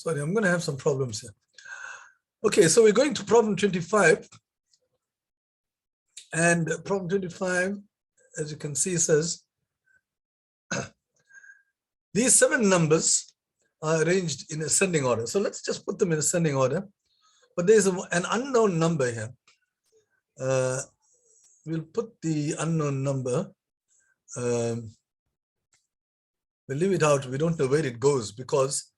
Sorry, I'm going to have some problems here. Okay, so we're going to problem 25. And problem 25, as you can see, says, these 7 numbers are arranged in ascending order. So let's just put them in ascending order. But there's an unknown number here. We'll put the unknown number. We'll leave it out. We don't know where it goes because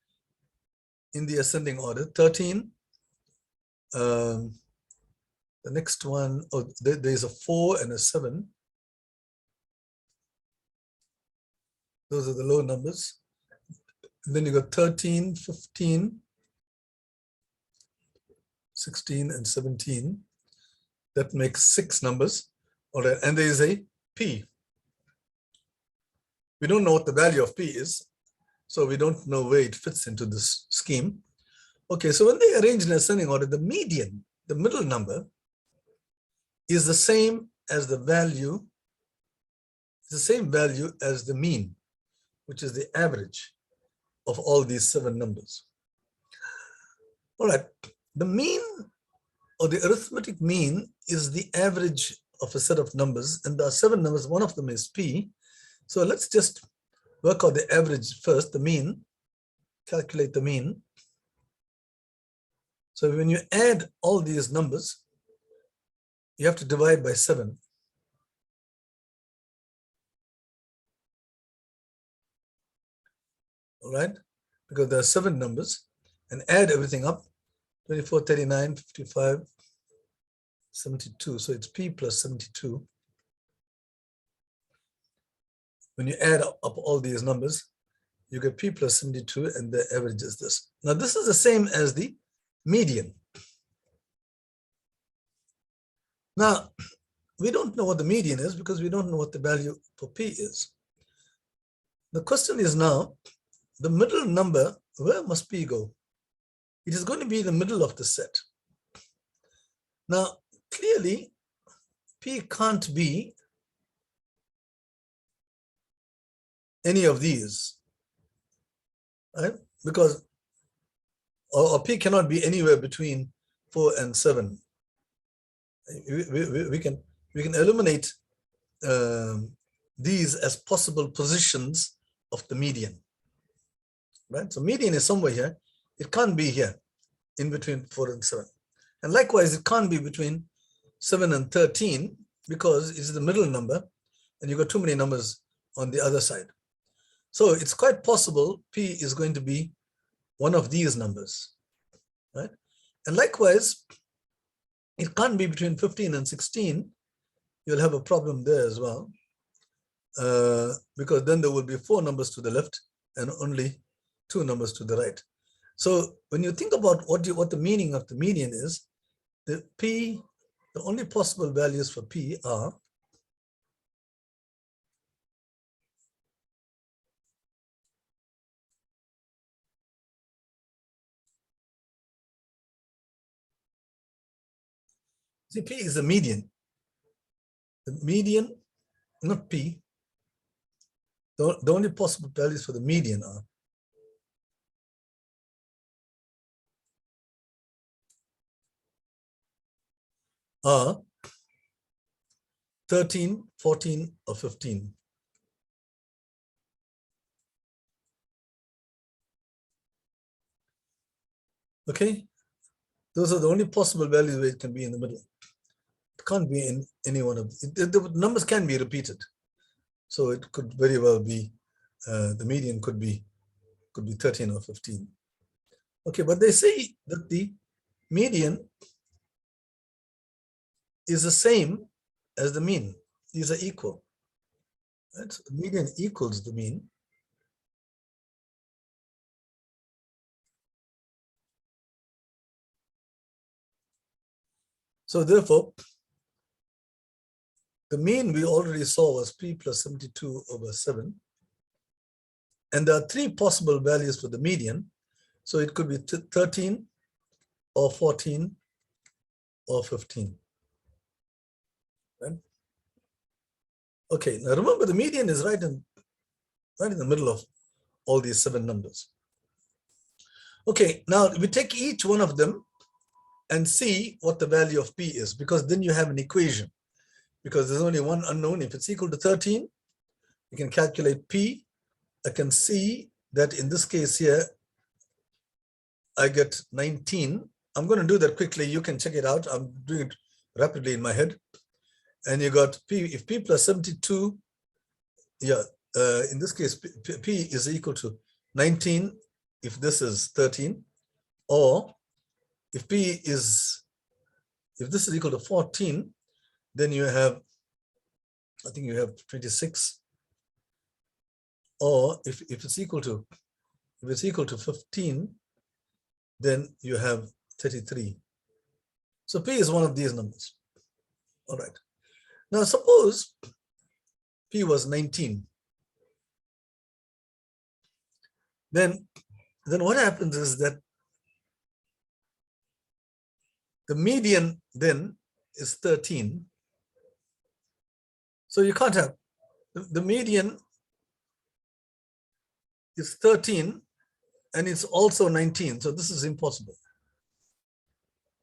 in the ascending order, 13, the next one, there's a 4 and a 7. Those are the low numbers. And then you got 13, 15, 16, and 17. That makes 6 numbers. All right, and there is a P. We don't know what the value of P is, so we don't know where it fits into this scheme. Okay, so when they arrange in ascending order, the median, the middle number, is the same as the value, the same value as the mean, which is the average of all these 7 numbers. All right, the mean or the arithmetic mean is the average of a set of numbers, and there are 7 numbers, one of them is P. So let's just work out the average first, the mean, calculate the mean. So when you add all these numbers, you have to divide by 7. All right, because there are 7 numbers, and add everything up, 24, 39, 55, 72. So it's P plus 72. When you add up all these numbers, you get P plus 72, and the average is this. Now, this is the same as the median. Now, we don't know what the median is because we don't know what the value for P is. The question is now, the middle number, where must P go? It is going to be the middle of the set. Now, clearly, P can't be any of these, right? Because, or P cannot be anywhere between 4 and 7. We can eliminate these as possible positions of the median, right? So median is somewhere here. It can't be here in between 4 and 7. And likewise, it can't be between 7 and 13 because it's the middle number and you've got too many numbers on the other side. So it's quite possible P is going to be one of these numbers, right? And likewise, it can't be between 15 and 16. You'll have a problem there as well, because then there will be 4 numbers to the left and only 2 numbers to the right. So when you think about what the meaning of the median is, the only possible values for P are see, P is the median. The median, not P. The only possible values for the median are 13, 14, or 15. Okay, those are the only possible values where it can be in the middle. It can't be in any one of the numbers can be repeated. So it could very well be, the median could be 13 or 15. Okay, but they say that the median is the same as the mean. These are equal. Right? So the median equals the mean. So therefore, the mean we already saw was P plus 72 over 7. And there are 3 possible values for the median. So it could be 13 or 14 or 15. Right? Okay, now remember the median is right in the middle of all these 7 numbers. Okay, now we take each one of them and see what the value of P is, because then you have an equation. Because there's only one unknown. If it's equal to 13, you can calculate P. I can see that in this case here, I get 19. I'm going to do that quickly. You can check it out. I'm doing it rapidly in my head. And you got P, if P plus 72, yeah, in this case, P is equal to 19 if this is 13, or if P is, if this is equal to 14, then you have, I think you have 26, or if it's equal to, if it's equal to 15, then you have 33. So P is one of these numbers. All right. Now suppose P was 19. Then what happens is that the median then is 13. So you can't have, the median is 13 and it's also 19. So this is impossible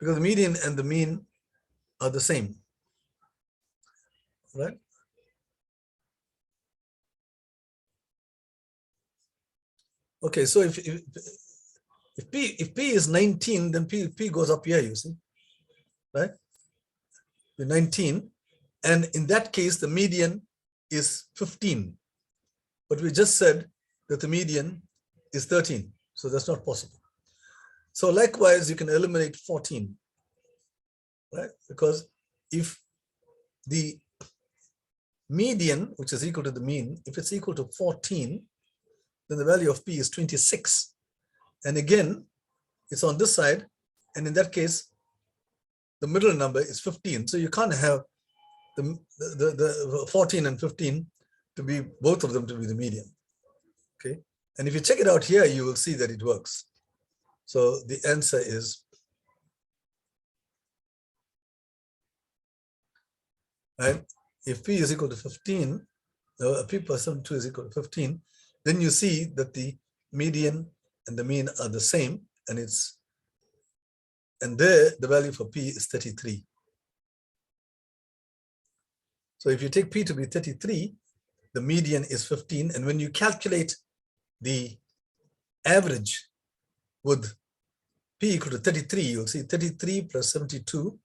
because the median and the mean are the same, right? Okay, so if P is 19, then P goes up here, you see, right? 19, and in that case, the median is 15. But we just said that the median is 13, so that's not possible. So likewise, you can eliminate 14, right? Because if the median, which is equal to the mean, if it's equal to 14, then the value of P is 26. And again, it's on this side, and in that case, the middle number is 15. So you can't have the 14 and 15 to be, both of them to be the median. Okay, and if you check it out here, you will see that it works. So the answer is, right, if P is equal to 15, P plus 72 is equal to 15, then you see that the median and the mean are the same, and it's, and there the value for P is 33. So if you take P to be 33, the median is 15, and when you calculate the average with P equal to 33, you'll see 33 plus 72, you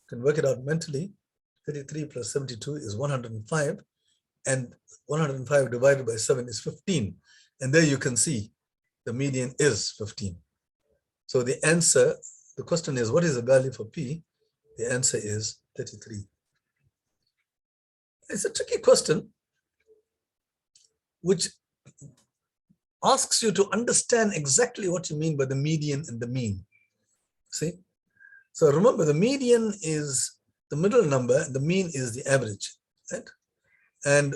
can work it out mentally. 33 plus 72 is 105, and 105 divided by 7 is 15. And there you can see the median is 15. So the answer, the question is, what is the value for P? The answer is 33. It's a tricky question, which asks you to understand exactly what you mean by the median and the mean. See? So remember, the median is the middle number, the mean is the average, right? And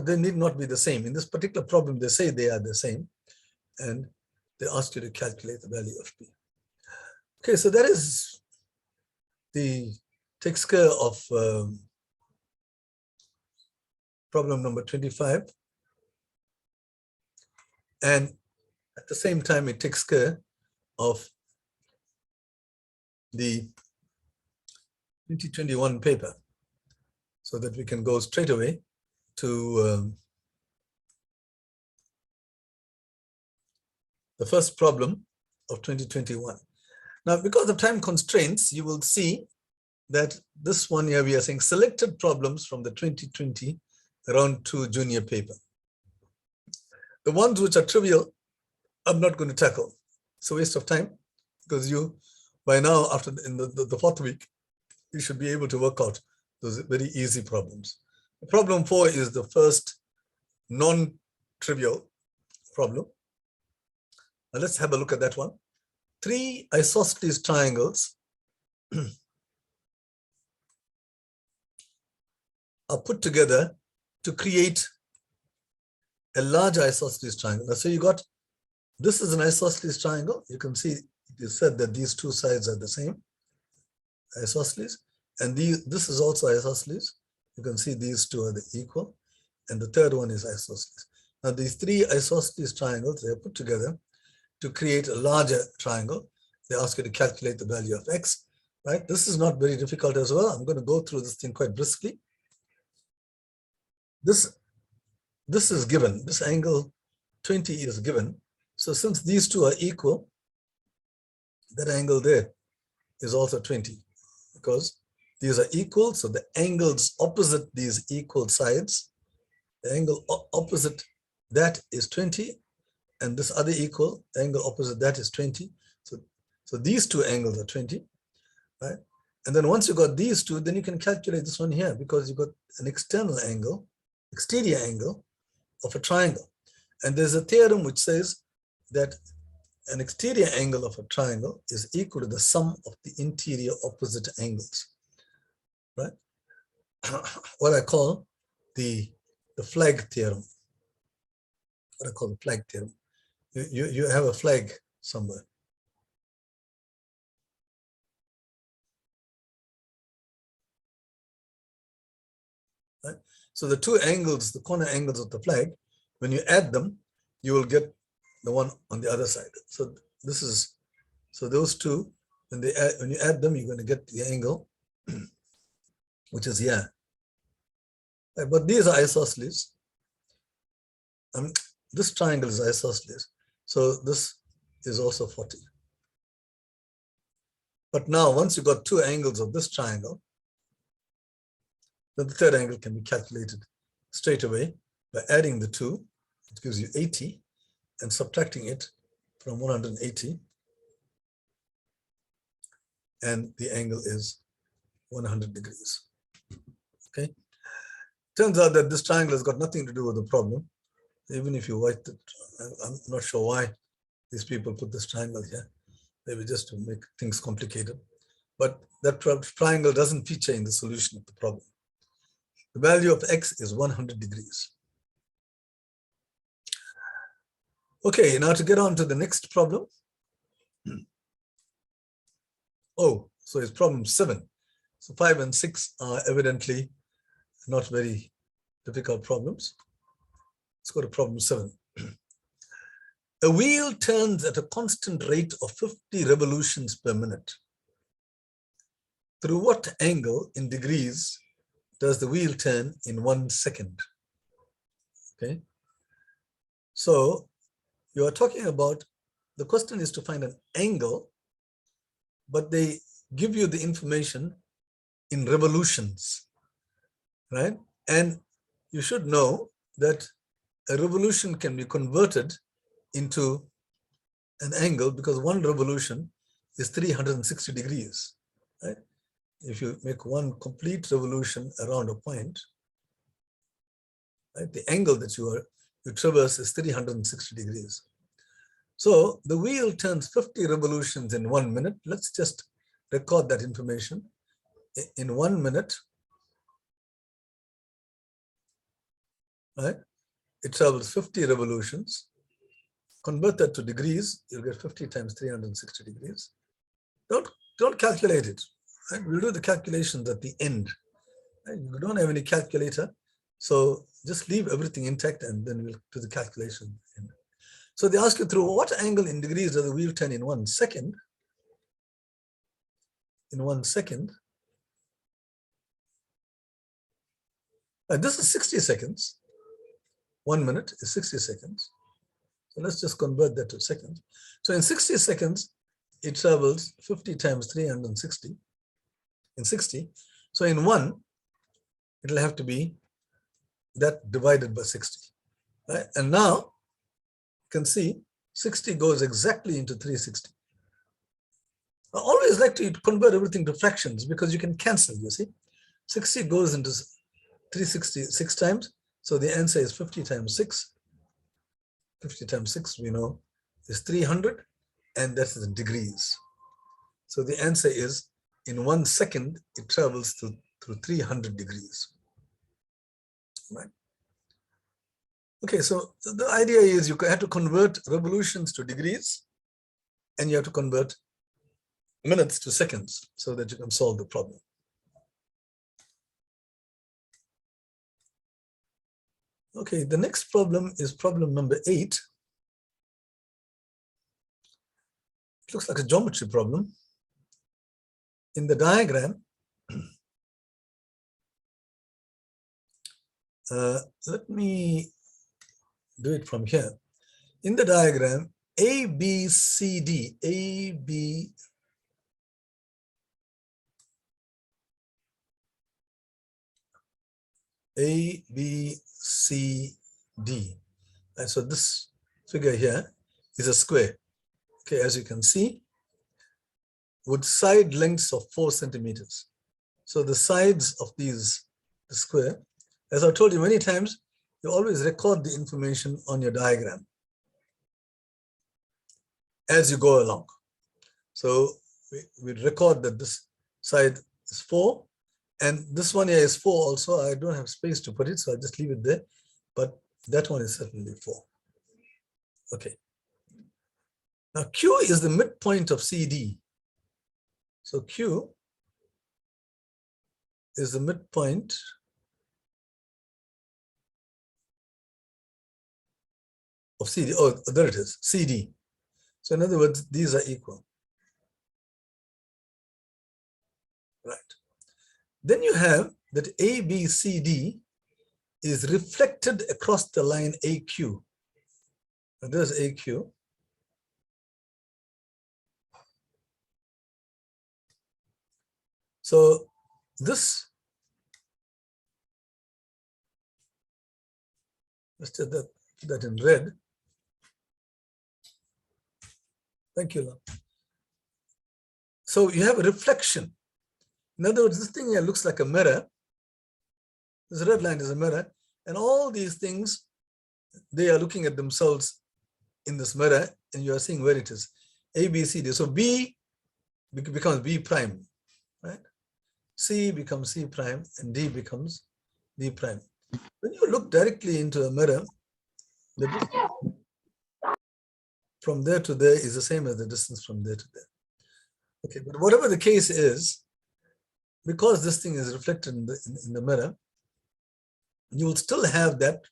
they need not be the same. In this particular problem, they say they are the same, and they ask you to calculate the value of P. Okay, so that is the takes care of problem number 25. And at the same time, it takes care of the 2021 paper, so that we can go straight away to the first problem of 2021. Now, because of time constraints, you will see that this one here, we are saying selected problems from the 2020 round 2 junior paper. The ones which are trivial, I'm not going to tackle. It's a waste of time, because you, by now, after in the fourth week, you should be able to work out those very easy problems. Problem 4 is the first non-trivial problem. Now let's have a look at that one. 3 isosceles triangles are put together to create a large isosceles triangle. Now, so you got, this is an isosceles triangle. You can see it is said that these two sides are the same, isosceles, and this is also isosceles. You can see these two are the equal, and the third one is isosceles. Now these 3 isosceles triangles, they are put together to create a larger triangle. They ask you to calculate the value of x, right? This is not very difficult as well. I'm going to go through this thing quite briskly. This is given. This angle 20 is given. So since these two are equal, that angle there is also 20 because these are equal. So the angles opposite these equal sides, the angle opposite that is 20, and this other equal, the angle opposite that is 20. So these two angles are 20, right? And then once you got these two, then you can calculate this one here because you got an external angle, exterior angle of a triangle. And there's a theorem which says that an exterior angle of a triangle is equal to the sum of the interior opposite angles, right? What I call the flag theorem. What I call the flag theorem. You have a flag somewhere. Right? So the two angles, the corner angles of the flag, when you add them, you will get the one on the other side. So this is, so those two, when you add them, you're going to get the angle, which is here. Right? But these are isosceles. This triangle is isosceles. So this is also 40. But now, once you got two angles of this triangle, then the third angle can be calculated straight away by adding the two. It gives you 80 and subtracting it from 180. And the angle is 100 degrees. Okay. Turns out that this triangle has got nothing to do with the problem. Even if you write it, I'm not sure why these people put this triangle here. Maybe just to make things complicated. But that triangle doesn't feature in the solution of the problem. The value of x is 100 degrees. Okay, now to get on to the next problem. Oh, so it's problem 7. So 5 and 6 are evidently not very difficult problems. Let's go to problem 7. A wheel turns at a constant rate of 50 revolutions per minute. Through what angle in degrees does the wheel turn in 1 second? Okay. So you are talking about, the question is to find an angle, but they give you the information in revolutions, right? And you should know that a revolution can be converted into an angle because one revolution is 360 degrees, right? If you make one complete revolution around a point, right, the angle that you traverse is 360 degrees. So the wheel turns 50 revolutions in 1 minute. Let's just record that information. In 1 minute, right, it travels 50 revolutions. Convert that to degrees, you'll get 50 times 360 degrees. Don't calculate it. Right? We'll do the calculations at the end. Right? You don't have any calculator, so just leave everything intact and then we'll do the calculation. So they ask you through what angle in degrees does the wheel turn in 1 second? In 1 second. This is 60 seconds. 1 minute is 60 seconds. So let's just convert that to seconds. So in 60 seconds, it travels 50 times 360 in 60. So in 1, it'll have to be that divided by 60. Right? And now you can see 60 goes exactly into 360. I always like to convert everything to fractions because you can cancel, you see. 60 goes into 360 6 times. So the answer is 50 times 6. 50 times 6, we know, is 300, and that's in degrees. So the answer is, in 1 second, it travels through 300 degrees. Right? Okay, so the idea is you have to convert revolutions to degrees, and you have to convert minutes to seconds so that you can solve the problem. Okay, the next problem is problem number 8. It looks like a geometry problem. In the diagram, let me do it from here. In the diagram, A, B, C, D, A, B, A, B, C, D. And so this figure here is a square. Okay, as you can see, with side lengths of 4 centimeters. So the sides of the square, as I've told you many times, you always record the information on your diagram as you go along. So we record that this side is 4, and this one here is 4 also. I don't have space to put it, so I'll just leave it there. But that one is certainly 4. Okay. Now Q is the midpoint of CD. So Q is the midpoint of CD. Oh, there it is, CD. So in other words, these are equal. Right. Then you have that ABCD is reflected across the line AQ. And there's AQ. So this, let's take that in red. Thank you, Lord. So you have a reflection. In other words, this thing here looks like a mirror. This red line is a mirror, and all these things, they are looking at themselves in this mirror, and you are seeing where it is. A, B, C, D. So B becomes B prime, right? C becomes C prime, and D becomes D prime. When you look directly into a mirror, the distance from there to there is the same as the distance from there to there. Okay, but whatever the case is, because this thing is reflected in the mirror, you will still have that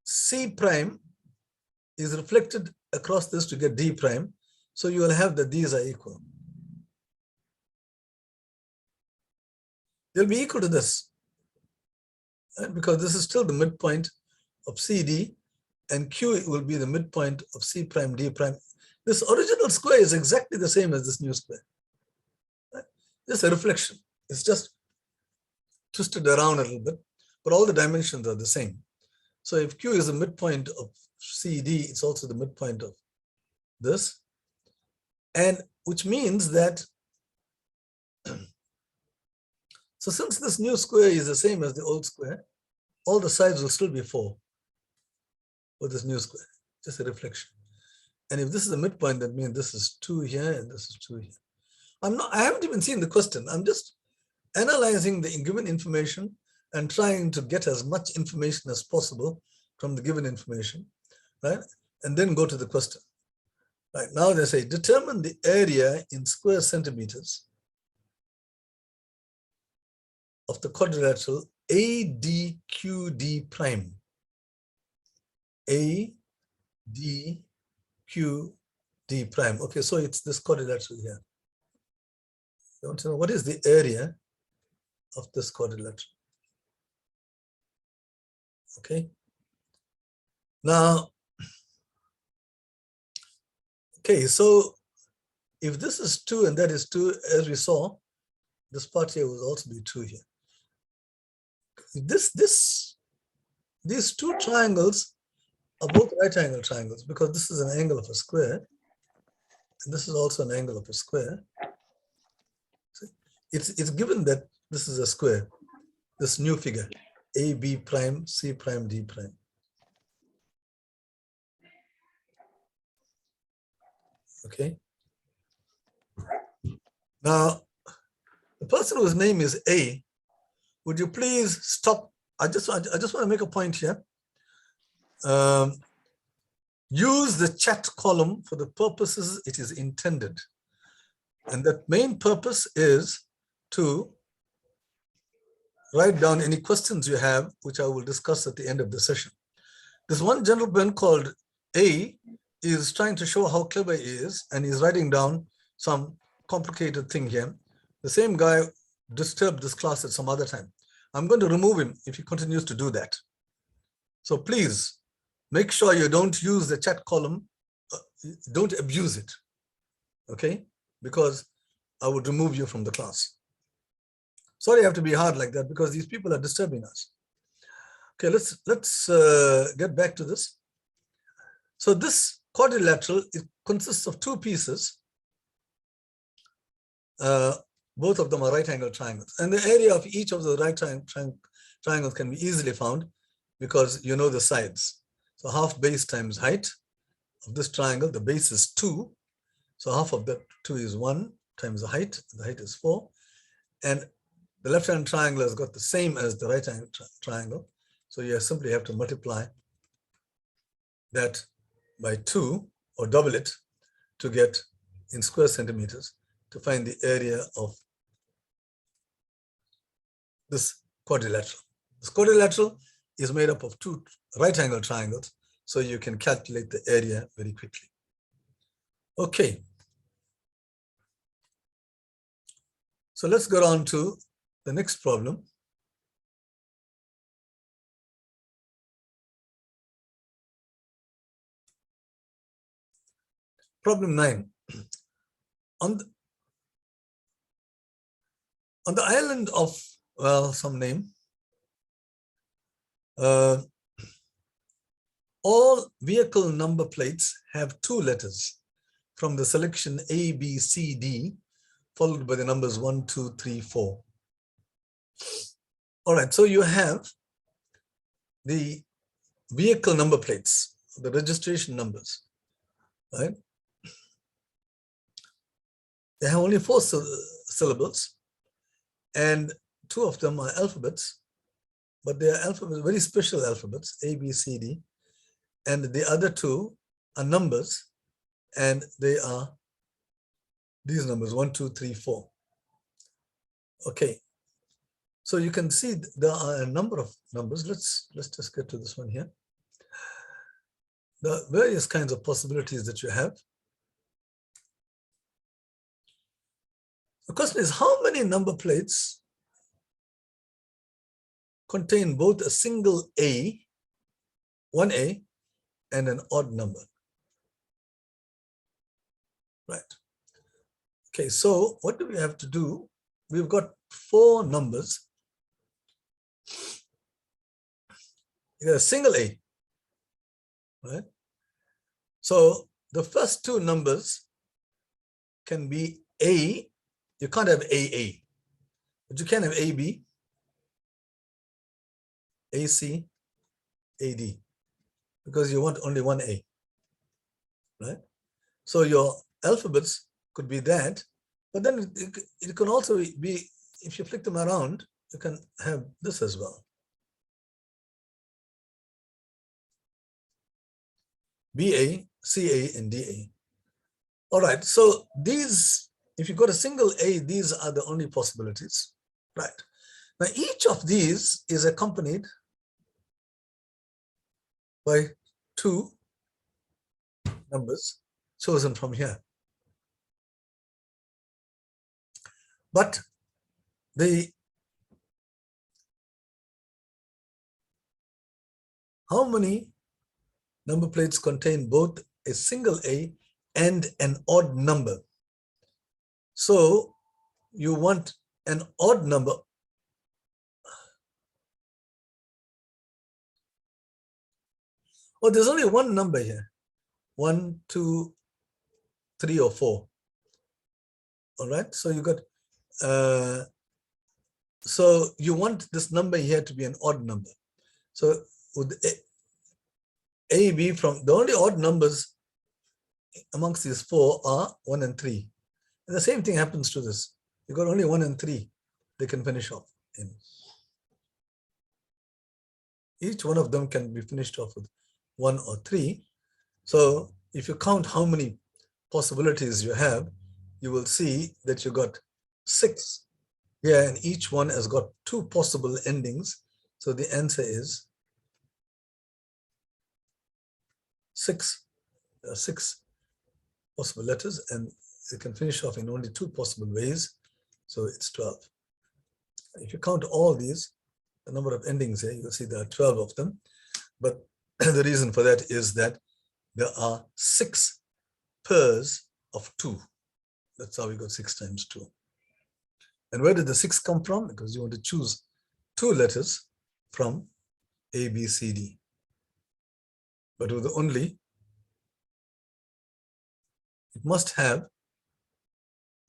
C prime is reflected across this to get D prime. So you will have that these are equal. They'll be equal to this, right? Because this is still the midpoint of CD, and Q will be the midpoint of C prime, D prime. This original square is exactly the same as this new square. Right? Just a reflection. It's just twisted around a little bit, but all the dimensions are the same. So if Q is the midpoint of CD, it's also the midpoint of this, and which means that, so since this new square is the same as the old square, all the sides will still be 4 for this new square, just a reflection. And if this is the midpoint, that means this is 2 here and this is 2 here. I haven't even seen the question. I'm just analyzing the given information and trying to get as much information as possible from the given information, right? And then go to the question. Right, now they say, determine the area in square centimeters of the quadrilateral ADQD prime. ADQD prime. Okay, so it's this quadrilateral here. You want to know what is the area of this quadrilateral? Okay. Now, okay, so if this is 2 and that is 2, as we saw, this part here will also be 2 here. These two triangles are both right angle triangles because this is an angle of a square, and this is also an angle of a square. See? It's given that this is a square, this new figure, A, B prime, C prime, D prime. Okay. Now, the person whose name is A, would you please stop? I just want to make a point here. Use the chat column for the purposes it is intended. And that main purpose is to write down any questions you have, which I will discuss at the end of the session. This one gentleman called A is trying to show how clever he is, and he's writing down some complicated thing here. The same guy disturbed this class at some other time. I'm going to remove him if he continues to do that. So please make sure you don't use the chat column, don't abuse it, okay? Because I would remove you from the class. Sorry I have to be hard like that because these people are disturbing us. Okay, let's get back to this. So this quadrilateral, it consists of two pieces. Both of them are right angle triangles. And the area of each of the right triangles can be easily found because you know the sides. So half base times height of this triangle, the base is 2. So half of that 2 is 1 times the height is 4. And the left-hand triangle has got the same as the right-hand triangle. So you simply have to multiply that by 2 or double it to get in square centimeters to find the area of this quadrilateral. This quadrilateral is made up of 2 right-angle triangles, so you can calculate the area very quickly. Okay. So let's go on to the next problem. Problem 9. On the island of, well, some name, all vehicle number plates have 2 letters from the selection A, B, C, D, followed by the numbers 1, 2, 3, 4. All right, so you have the vehicle number plates, the registration numbers, right? They have only 4 syllables, and 2 of them are alphabets, but they are alphabets, very special alphabets, A, B, C, D, and the other 2 are numbers, and they are these numbers, 1, 2, 3, 4. Okay, so you can see there are a number of numbers. Let's just get to this one here. The various kinds of possibilities that you have. The question is, how many number plates contain both a single A, 1A, and an odd number? Right. Okay, so what do we have to do? We've got 4 numbers. You got a single A, right? So the first 2 numbers can be A. You can't have AA, but you can have AB, AC, AD, because you want only 1 A, right? So your alphabets could be that, but then it can also be, if you flick them around, you can have this as well. BA, CA, and DA. All right, so these, if you got a single A, these are the only possibilities, right? Now, each of these is accompanied by 2 numbers chosen from here. But how many number plates contain both a single A and an odd number? So you want an odd number. Oh, there's only one number here. 1, 2, 3, or 4. All right, so you got, so you want this number here to be an odd number. So would A be from, the only odd numbers amongst these 4 are 1 and 3. And the same thing happens to this. You got only 1 and 3, they can finish off in. Each one of them can be finished off with 1 or 3. So if you count how many possibilities you have, you will see that you got 6 here, and each one has got 2 possible endings. So the answer is 6, 6 possible letters, and you can finish off in only 2 possible ways. So it's 12. If you count all these, the number of endings here, you'll see there are 12 of them. But the reason for that is that there are 6 pairs of 2. That's how we got 6 times 2. And where did the 6 come from? Because you want to choose 2 letters from A, B, C, D. But with only, it must have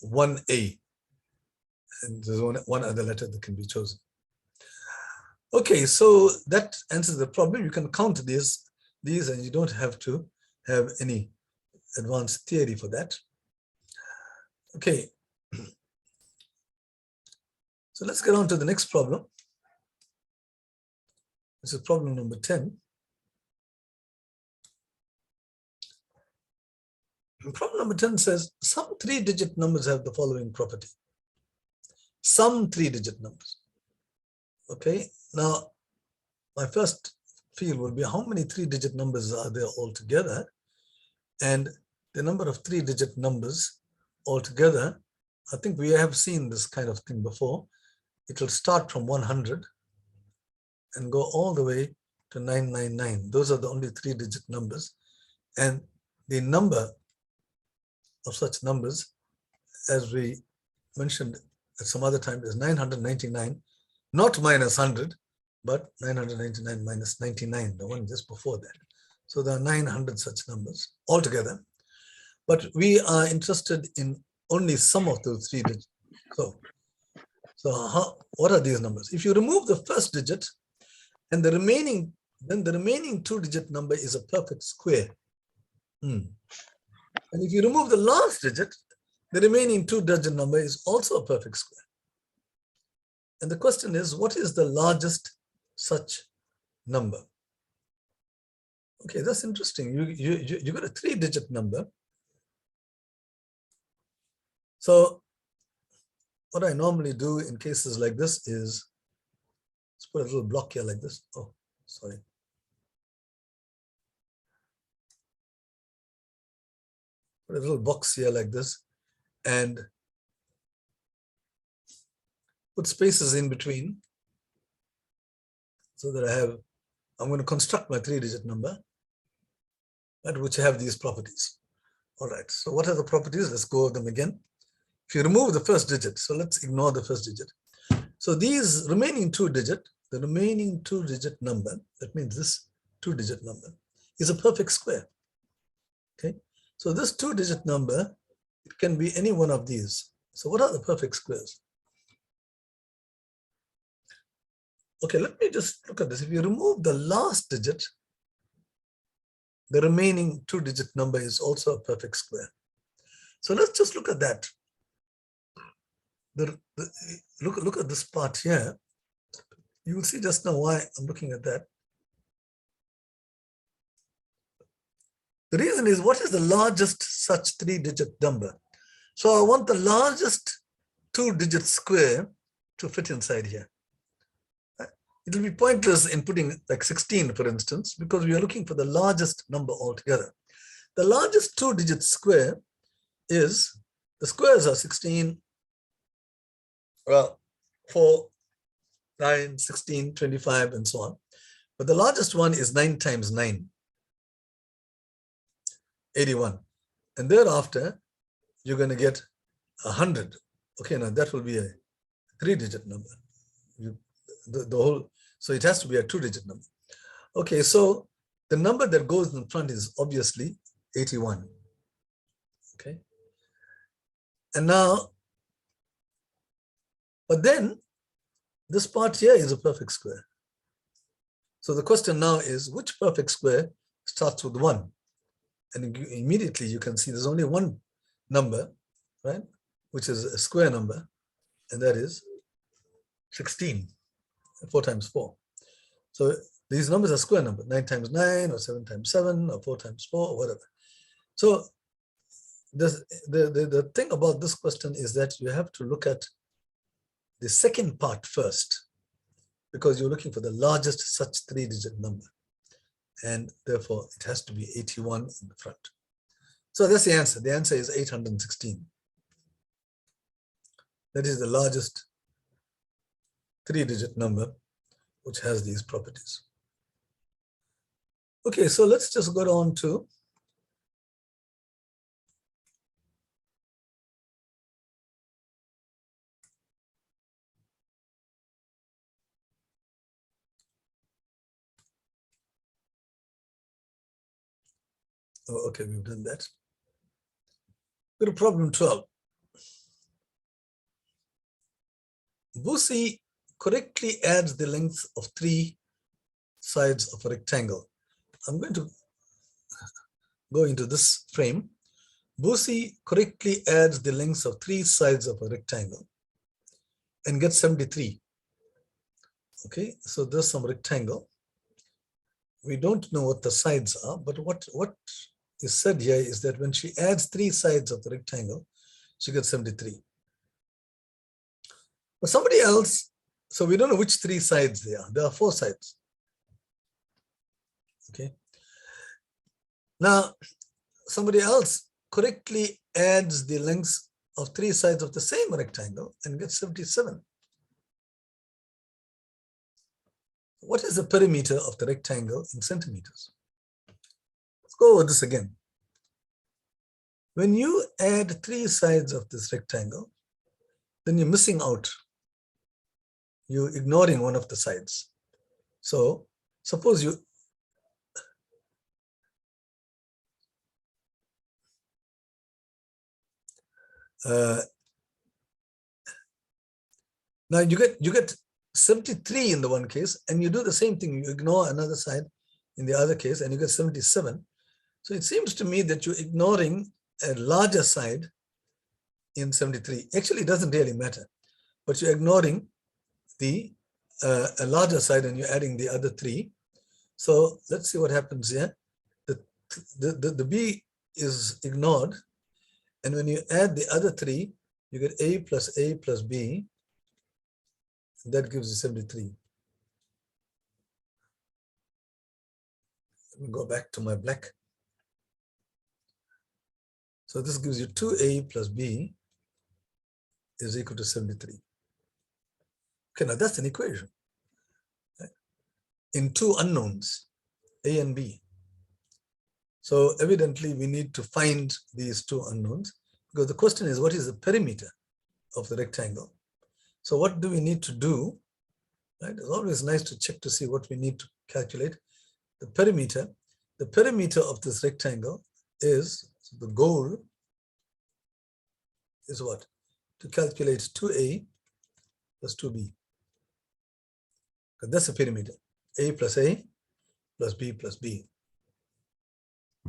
one A. And there's one other letter that can be chosen. Okay, so that answers the problem. You can count these and you don't have to have any advanced theory for that. Okay. So let's get on to the next problem. This is problem number 10. And problem number 10 says, some 3-digit numbers have the following property. Some 3-digit numbers. Okay, now my first field will be how many 3-digit numbers are there altogether? And the number of 3-digit numbers altogether, I think we have seen this kind of thing before. It will start from 100 and go all the way to 999. Those are the only 3-digit numbers. And the number of such numbers, as we mentioned at some other time, is 999, not minus 100, but 999 minus 99, the one just before that. So there are 900 such numbers altogether. But we are interested in only some of those 3 digits. So what are these numbers? If you remove the first digit and the remaining, then the remaining 2-digit number is a perfect square. And if you remove the last digit, the remaining 2-digit number is also a perfect square. And the question is, what is the largest such number? Okay, that's interesting. You got a 3-digit number. So what I normally do in cases like this is, let's put a little block here like this. Oh, sorry. Put a little box here like this and put spaces in between so that I'm going to construct my 3-digit number, which have these properties. All right, so what are the properties? Let's go over them again. If you remove the first digit, so let's ignore the first digit. So these remaining 2-digit, the remaining 2-digit number, that means this 2-digit number, is a perfect square. Okay, so this 2-digit number, it can be any one of these. So what are the perfect squares? Okay, let me just look at this. If you remove the last digit, the remaining 2-digit number is also a perfect square. So let's just look at that. Look at this part here. You will see just now why I'm looking at that. The reason is, what is the largest such 3-digit number? So I want the largest 2-digit square to fit inside here. It will be pointless in putting like 16, for instance, because we are looking for the largest number altogether. The largest 2-digit square is, the squares are 16, well, 4, 9, 16, 25, and so on. But the largest one is 9 times 9, 81. And thereafter, you're going to get 100. Okay, now that will be a 3-digit number. So it has to be a 2-digit number. Okay, so the number that goes in front is obviously 81. Okay. And now, but then this part here is a perfect square. So the question now is, which perfect square starts with 1? And immediately you can see there's only one number, right? Which is a square number, and that is 16, 4 times 4. So these numbers are square numbers, 9 times 9, or 7 times 7, or 4 times 4, or whatever. So the thing about this question is that you have to look at the second part first, because you're looking for the largest such three-digit number. And therefore, it has to be 81 in the front. So that's the answer. The answer is 816. That is the largest three-digit number which has these properties. Okay, so let's just go on to okay, we've done that. Go to problem 12. Busi correctly adds the length of three sides of a rectangle. I'm going to go into this frame. Busi correctly adds the lengths of three sides of a rectangle and gets 73. Okay, so there's some rectangle. We don't know what the sides are, but what is said here is that when she adds three sides of the rectangle, she gets 73. But somebody else, so we don't know which three sides they are. There are four sides. Okay. Now, somebody else correctly adds the lengths of three sides of the same rectangle and gets 77. What is the perimeter of the rectangle in centimeters? Let's go over this again. When you add three sides of this rectangle, then you're missing out. You're ignoring one of the sides. So suppose you now you get 73 in the one case, and you do the same thing. You ignore another side in the other case, and you get 77. So it seems to me that you're ignoring a larger side in 73. Actually, it doesn't really matter, but you're ignoring the a larger side and you're adding the other three. So let's see what happens here. The B is ignored, and when you add the other three, you get A plus B. That gives you 73. Let me go back to my black. So this gives you 2A plus B is equal to 73. Okay, now that's an equation, right? In two unknowns, A and B. So evidently we need to find these two unknowns, because the question is, what is the perimeter of the rectangle? So what do we need to do? Right? It's always nice to check to see what we need to calculate. The perimeter of this rectangle is, so the goal is what? To calculate 2A plus 2B. Because that's the perimeter. A plus B plus B.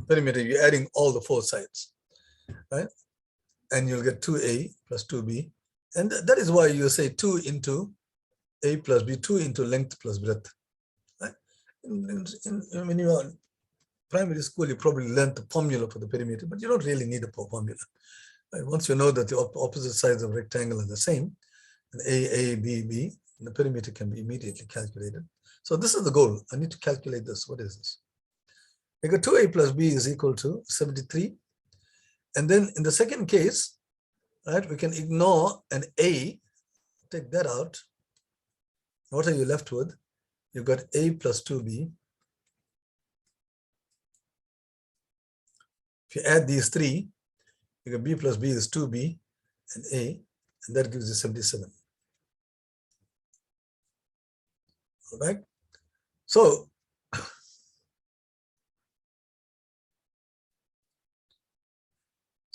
Perimeter, you're adding all the four sides, right? And you'll get 2A plus 2B. And that is why you say 2 into A plus B, 2 into length plus breadth. Right? When you are in primary school, you probably learned the formula for the perimeter, but you don't really need a formula. Right? Once you know that the opposite sides of a rectangle are the same, and A, B, B, the perimeter can be immediately calculated. So this is the goal. I need to calculate this. What is this? I got 2A plus B is equal to 73. And then in the second case, right, we can ignore an A, take that out. What are you left with? You've got A plus 2B. If you add these three, you get B plus B is 2B and A, and that gives you 77. All right. So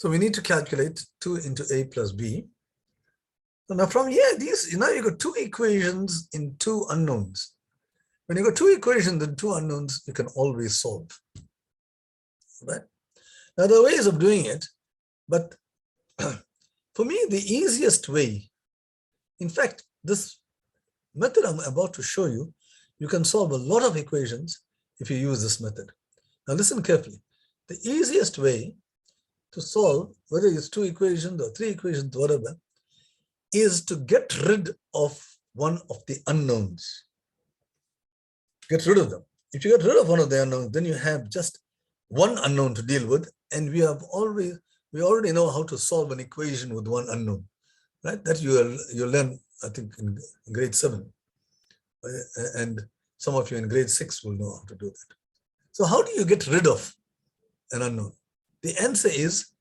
we need to calculate 2 into A plus B. So now from here, now you got two equations in two unknowns. When you got two equations in two unknowns, you can always solve. Right? Now there are ways of doing it, but for me, the easiest way, in fact, this method I'm about to show you, you can solve a lot of equations if you use this method. Now listen carefully. The easiest way to solve, whether it's 2 equations or 3 equations, whatever, is to get rid of one of the unknowns. Get rid of them. If you get rid of one of the unknowns, then you have just one unknown to deal with, and we already know how to solve an equation with one unknown, right? That you learn, I think, in grade 7, and some of you in grade 6 will know how to do that. So how do you get rid of an unknown? The answer is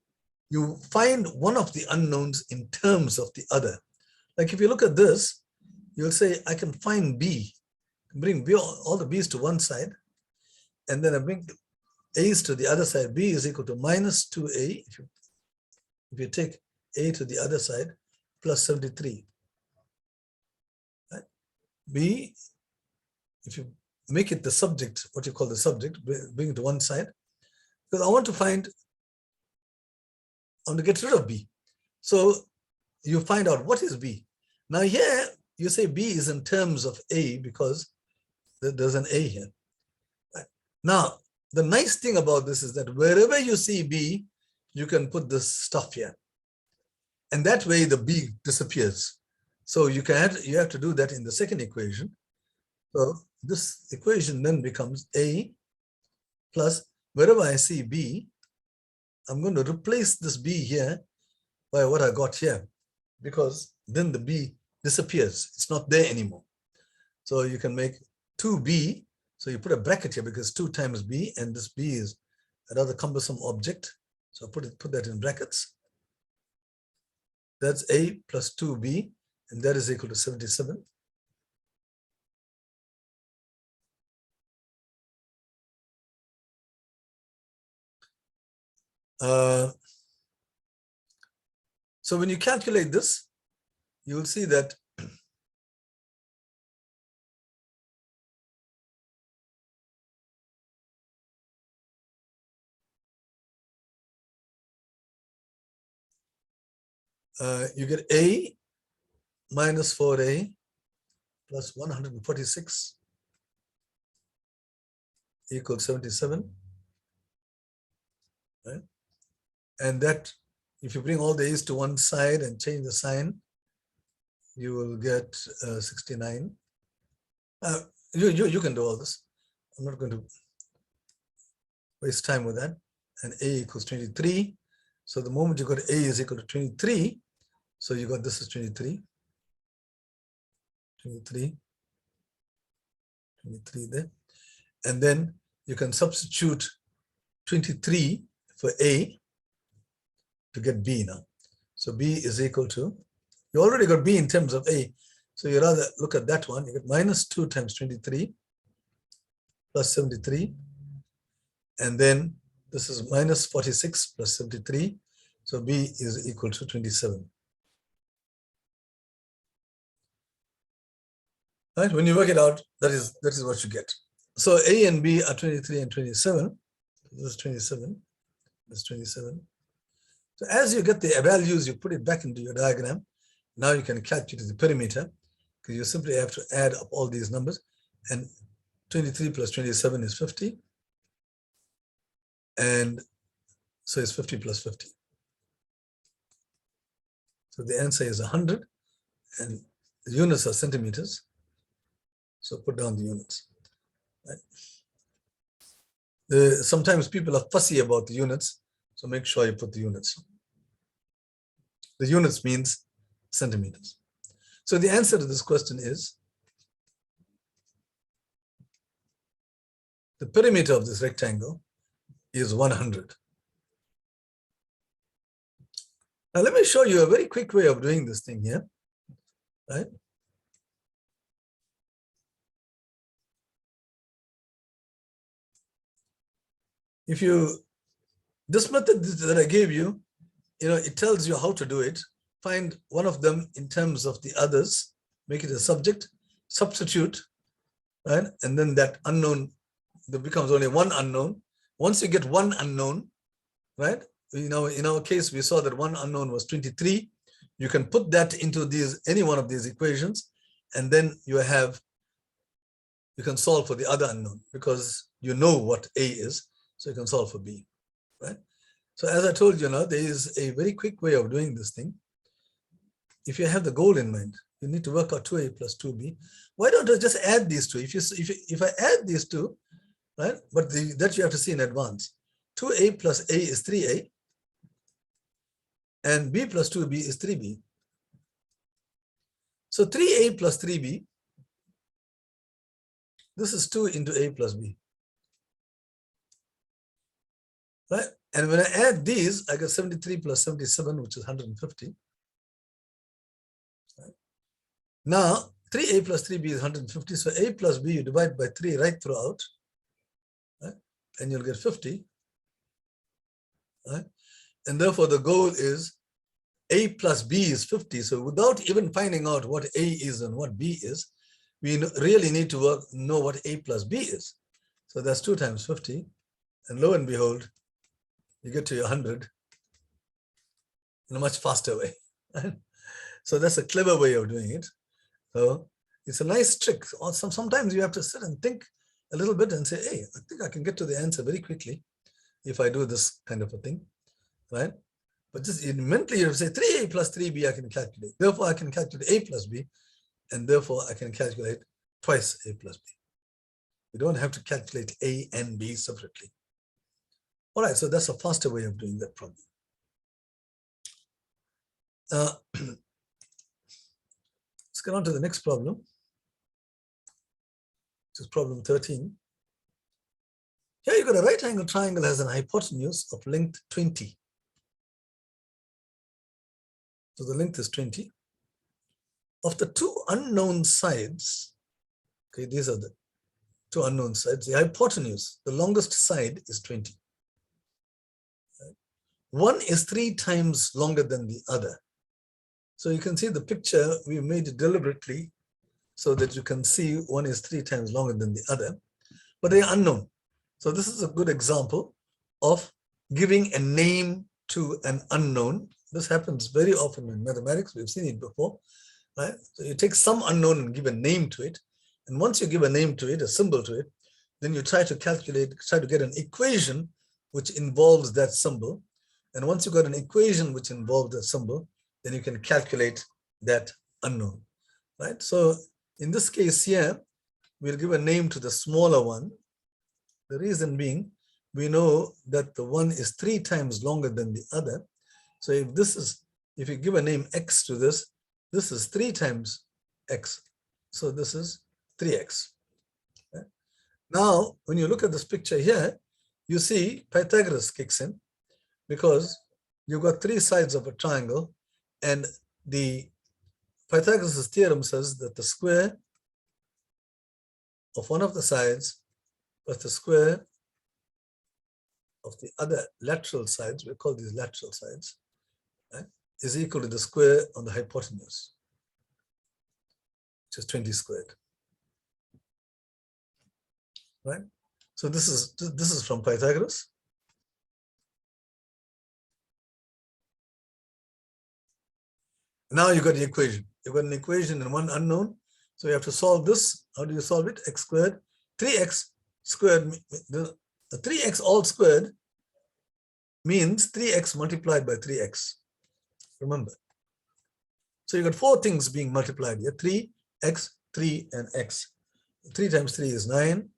you find one of the unknowns in terms of the other. Like if you look at this, you'll say, I can find B, bring B, all the B's to one side, and then I bring A's to the other side. B is equal to minus 2A, if you take A to the other side, plus 73. Right? B, if you make it the subject, what you call the subject, bring it to one side, because I want to get rid of B. So you find out what is B. Now here, you say B is in terms of A because there's an A here. Right? Now, the nice thing about this is that wherever you see B, you can put this stuff here. And that way the B disappears. So you have to do that in the second equation. So this equation then becomes A plus, wherever I see B, I'm going to replace this B here by what I got here, because then the B disappears. It's not there anymore. So you can make 2B. So you put a bracket here because 2 times B, and this B is a rather cumbersome object. So I put that in brackets. That's A plus 2B, and that is equal to 77. So when you calculate this, you will see that you get A minus 4A plus 146 equals 77. Right? And that, if you bring all the A's to one side and change the sign, you will get 69. You can do all this. I'm not going to waste time with that. And A equals 23. So the moment you got A is equal to 23, so you got this is 23. 23 there. And then you can substitute 23 for A to get B now. So B is equal to, you already got B in terms of A. So you rather look at that one. You get minus 2 times 23 plus 73. And then this is minus 46 plus 73. So B is equal to 27. Right? When you work it out, that is what you get. So A and B are 23 and 27. This is 27. This is 27. So as you get the values, you put it back into your diagram. Now you can calculate the perimeter, because you simply have to add up all these numbers. And 23 plus 27 is 50. And so it's 50 plus 50. So the answer is 100. And the units are centimeters. So put down the units. Right? Sometimes people are fussy about the units. So make sure you put the units. The units means centimeters. So the answer to this question is the perimeter of this rectangle is 100. Now let me show you a very quick way of doing this thing here, right? If you, this method that I gave you, it tells you how to do it. Find one of them in terms of the others, make it a subject, substitute, right? And then that unknown, there becomes only one unknown. Once you get one unknown, right? In our case, we saw that one unknown was 23. You can put that into any one of these equations, and then you can solve for the other unknown because you know what A is, so you can solve for B, right? So as I told you now, there is a very quick way of doing this thing. If you have the goal in mind, you need to work out 2a plus 2b. Why don't I just add these two? If I add these two, right? But that you have to see in advance. 2a plus a is 3a, and b plus 2b is 3b. So 3a plus 3b, this is 2 into a plus b. Right? And when I add these, I get 73 plus 77, which is 150. Right? Now, 3a plus 3b is 150. So a plus b, you divide by 3 right throughout. Right? And you'll get 50. Right? And therefore, the goal is a plus b is 50. So without even finding out what a is and what b is, we really need to know what a plus b is. So that's 2 times 50. And lo and behold, you get to your 100 in a much faster way. So that's a clever way of doing it. So it's a nice trick. Sometimes you have to sit and think a little bit and say, hey, I think I can get to the answer very quickly if I do this kind of a thing, right? But just mentally, you say 3a plus 3b I can calculate. Therefore, I can calculate a plus b, and therefore I can calculate twice a plus b. You don't have to calculate a and b separately. All right, so that's a faster way of doing that problem. Let's get on to the next problem, which is problem 13. Here you've got a right angle triangle has an hypotenuse of length 20. So the length is 20. Of the two unknown sides, okay, these are the two unknown sides, the hypotenuse, the longest side is 20. One is 3 times longer than the other. So you can see the picture, we made it deliberately so that you can see one is 3 times longer than the other, but they are unknown. So this is a good example of giving a name to an unknown. This happens very often in mathematics. We've seen it before, right? So you take some unknown and give a name to it. And once you give a name to it, a symbol to it, then you try to get an equation which involves that symbol. And once you got an equation which involves that symbol, then you can calculate that unknown, right? So in this case here, we'll give a name to the smaller one. The reason being, we know that the one is 3 times longer than the other. So if you give a name x to this, this is 3 times x. So this is 3x. Okay? Now, when you look at this picture here, you see Pythagoras kicks in because you've got 3 sides of a triangle, and the Pythagoras' theorem says that the square of one of the sides plus the square of the other lateral sides, we call these lateral sides, right, is equal to the square on the hypotenuse, which is 20 squared. Right? So this is from Pythagoras. Now you've got the equation. You've got an equation and one unknown. So you have to solve this. How do you solve it? X squared, 3x squared, the 3x all squared means 3x multiplied by 3x. Remember. So you got 4 things being multiplied here, 3x, 3, and x. 3 times 3 is 9,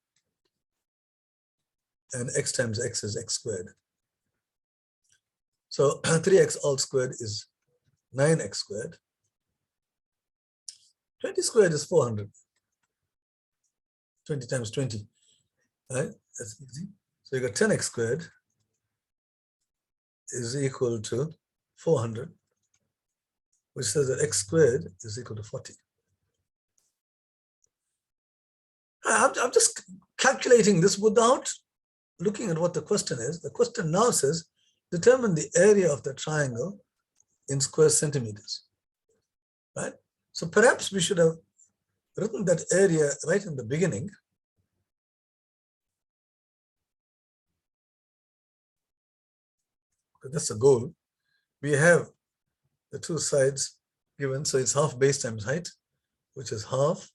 and x times x is x squared. So 3x all squared is 9x squared. 20 squared is 400. 20 times 20, right? That's easy. So you got 10x squared is equal to 400, which says that x squared is equal to 40. I'm just calculating this without looking at what the question is. The question now says, determine the area of the triangle in square centimeters, right? So perhaps we should have written that area right in the beginning. Because that's the goal. We have the 2 sides given, so it's half base times height, which is half.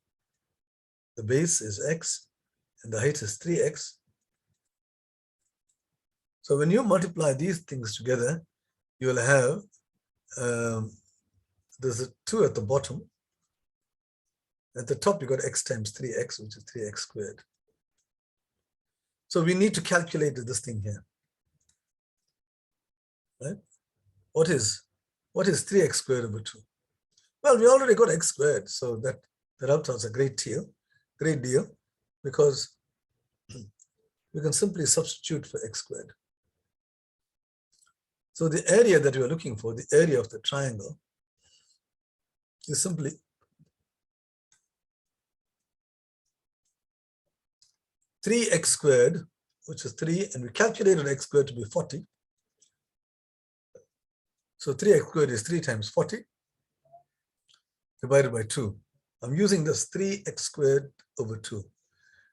The base is x, and the height is 3x. So when you multiply these things together, you will have, there's a 2 at the bottom. At the top, you got x times 3x, which is 3x squared. So we need to calculate this thing here, right? What is 3x squared over 2? Well, we already got x squared, so that helps us a great deal, because we can simply substitute for x squared. So the area that we are looking for, the area of the triangle, is simply three x squared, which is 3, and we calculated x squared to be 40. So 3x squared is 3 times 40 divided by 2. I'm using this 3x squared over 2.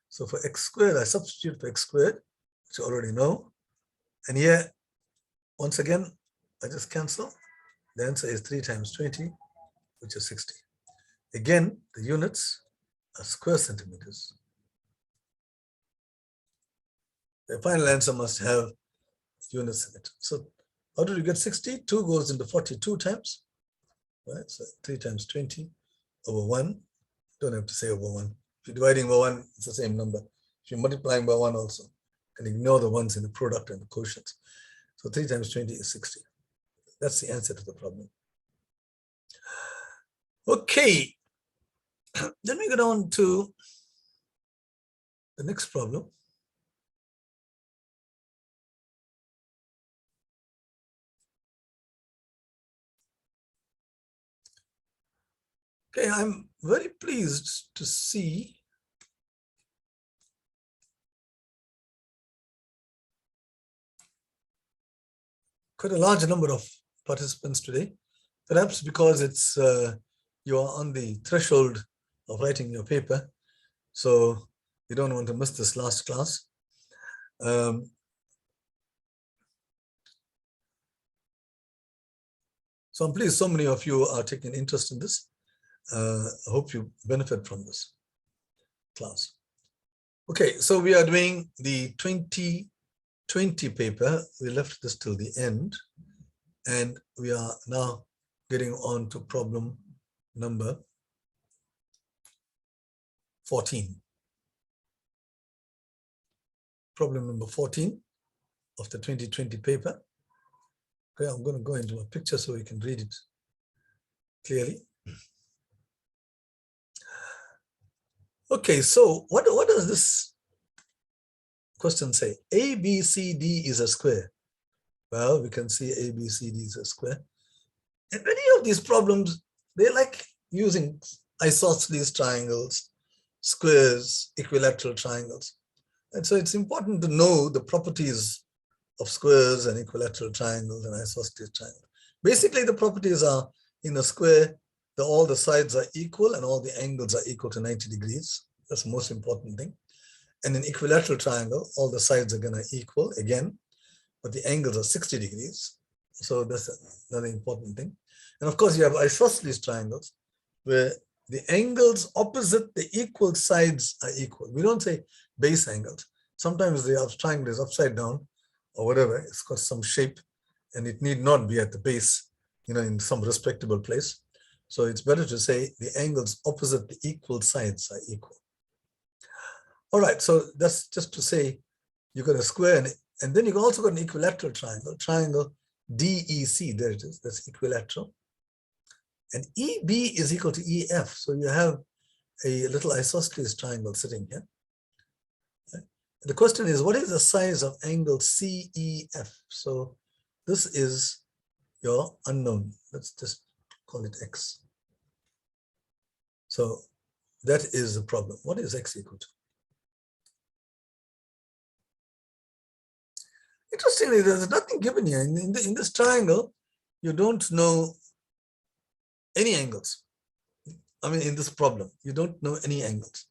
So for x squared, I substitute for x squared, which you already know. And here, once again, I just cancel. The answer is 3 times 20, which is 60. Again, the units are square centimeters. The final answer must have units in it. So how did you get 60? 2 goes into 42 times, right? So 3 times 20 over 1. Don't have to say over 1. If you're dividing by 1, it's the same number. If you're multiplying by 1 also, and ignore the ones in the product and the quotients. So 3 times 20 is 60. That's the answer to the problem. Okay. Then we go on to the next problem. Okay, I'm very pleased to see quite a large number of participants today, perhaps because it's you are on the threshold of writing your paper, so you don't want to miss this last class. So I'm pleased so many of you are taking interest in this. I hope you benefit from this class. Okay, so we are doing the 2020 paper. We left this till the end, and we are now getting on to problem number 14. Problem number 14 of the 2020 paper. Okay, I'm going to go into a picture so you can read it clearly. Okay, so what does this question say? ABCD is a square. Well, we can see ABCD is a square. And many of these problems, they like using isosceles triangles, squares, equilateral triangles. And so it's important to know the properties of squares and equilateral triangles and isosceles triangles. Basically, the properties are in a square, all the sides are equal and all the angles are equal to 90 degrees. That's the most important thing. And in equilateral triangle, all the sides are going to equal again, but the angles are 60 degrees. So that's another important thing. And of course, you have isosceles triangles where the angles opposite the equal sides are equal. We don't say base angles. Sometimes the triangle is upside down or whatever. It's got some shape and it need not be at the base, in some respectable place. So it's better to say the angles opposite the equal sides are equal. All right, so that's just to say you got a square, and then you also got an equilateral triangle DEC, there it is, that's equilateral. And EB is equal to EF, so you have a little isosceles triangle sitting here. Okay. The question is, what is the size of angle CEF? So this is your unknown. Let's just call it X. So that is the problem. What is X equal to? Interestingly, there's nothing given here. In this triangle, you don't know any angles. I mean, in this problem, you don't know any angles.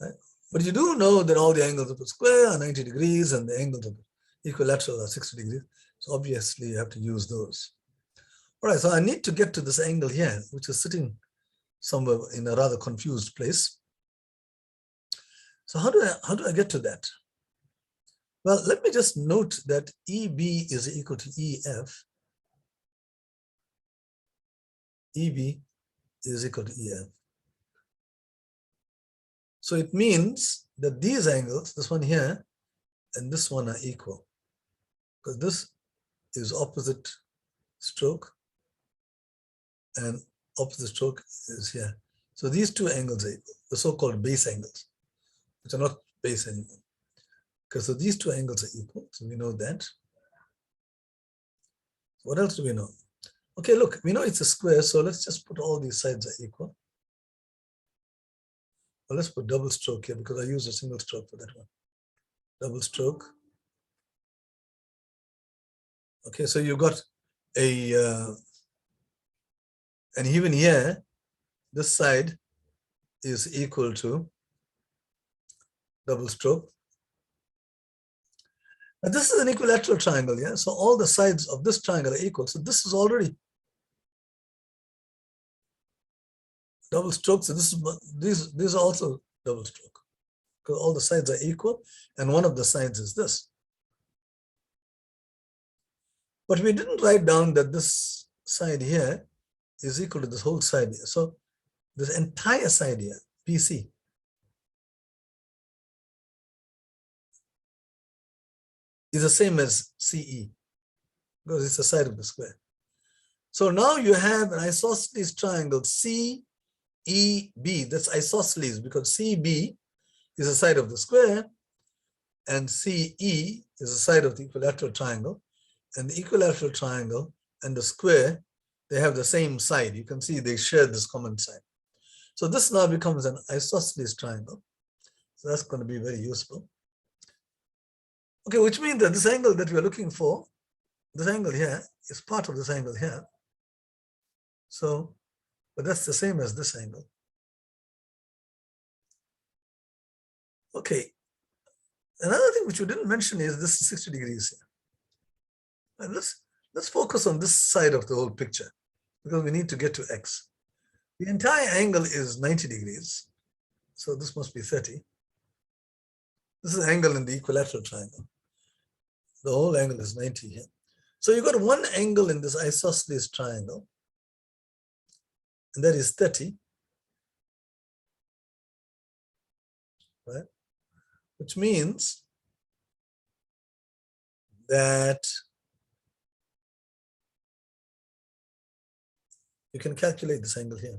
Right? But you do know that all the angles of the square are 90 degrees and the angles of the equilateral are 60 degrees. So obviously, you have to use those. All right, so I need to get to this angle here, which is sitting somewhere in a rather confused place. So how do I get to that? Well, let me just note that EB is equal to EF. EB is equal to EF. So it means that these angles, this one here and this one, are equal, because this is opposite stroke and opposite stroke is here. So these two angles are equal, the so-called base angles, which are not base anymore. Okay, so these two angles are equal, so we know that. What else do we know? Okay, look, we know it's a square, so let's just put all these sides are equal. Well, let's put double stroke here because I used a single stroke for that one. Double stroke. Okay, so you got a, and even here, this side is equal to double stroke. And this is an equilateral triangle, yeah? So all the sides of this triangle are equal. So this is already double stroke. So this is, these are also double stroke, because all the sides are equal, and one of the sides is this. But we didn't write down that this side here is equal to this whole side here. So this entire side here, PC, is the same as CE, because it's the side of the square. So now you have an isosceles triangle CEB. That's isosceles because CB is the side of the square and CE is the side of the equilateral triangle. And the equilateral triangle and the square, they have the same side. You can see they share this common side. So this now becomes an isosceles triangle. So that's going to be very useful. Okay, which means that this angle that we're looking for, this angle here, is part of this angle here. So, but that's the same as this angle. Okay, another thing which you didn't mention is this is 60 degrees here. And let's focus on this side of the whole picture, because we need to get to X. The entire angle is 90 degrees. So this must be 30. This is the angle in the equilateral triangle. The whole angle is 90 here. So you got one angle in this isosceles triangle, and that is 30, right? Which means that you can calculate this angle here.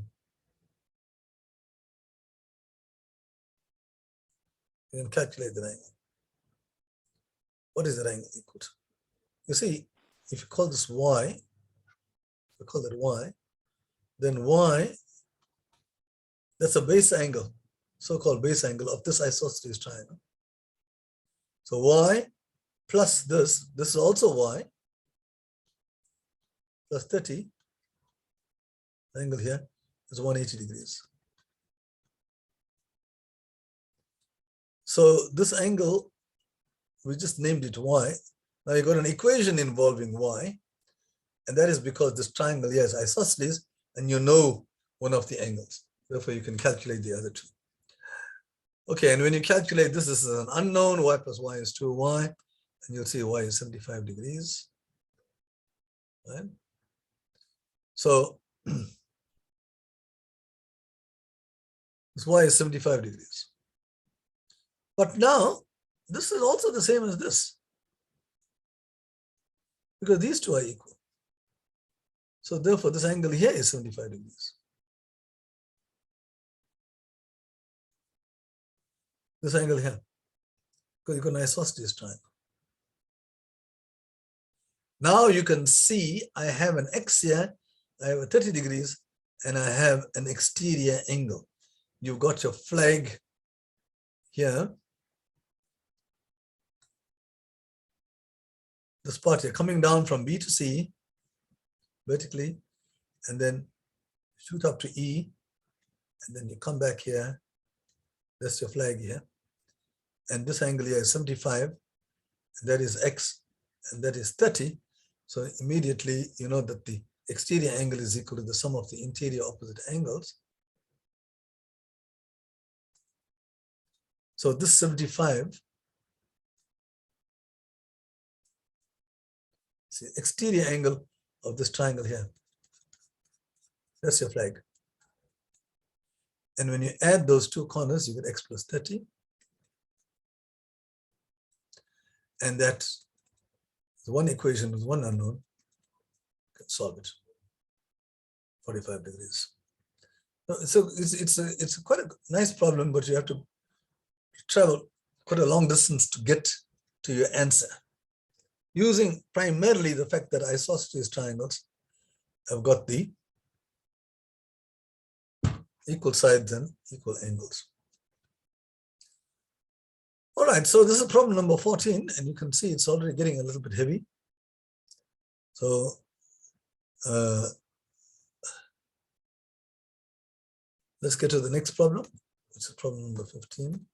You can calculate that angle. What is that angle equal to? You see, if you call this Y, we call that Y, then Y, that's a base angle, so-called base angle of this isosceles triangle. So Y plus this is also Y, plus 30, the angle here is 180 degrees. So this angle, we just named it Y. Now you got an equation involving Y, and that is because this triangle here is isosceles, and you know one of the angles. Therefore, you can calculate the other two. Okay, and when you calculate this, this is an unknown. Y plus Y is 2Y, and you'll see Y is 75 degrees. Right? So this Y is 75 degrees. But now, this is also the same as this, because these two are equal. So therefore, this angle here is 75 degrees. This angle here, because you can isosceles triangle. Now you can see I have an X here, I have a 30 degrees, and I have an exterior angle. You've got your flag here. This part here coming down from B to C vertically, and then shoot up to E, and then you come back here. That's your flag here. And this angle here is 75, and that is X, and that is 30. So immediately you know that the exterior angle is equal to the sum of the interior opposite angles. So this 75 See, exterior angle of this triangle here. That's your flag. And when you add those two corners, you get x plus 30. And that's one equation with one unknown. You can solve it. 45 degrees. So it's quite a nice problem, but you have to travel quite a long distance to get to your answer, using primarily the fact that isosceles triangles have got the equal sides and equal angles. All right, so this is problem number 14, and you can see it's already getting a little bit heavy. So let's get to the next problem, which is problem number 15.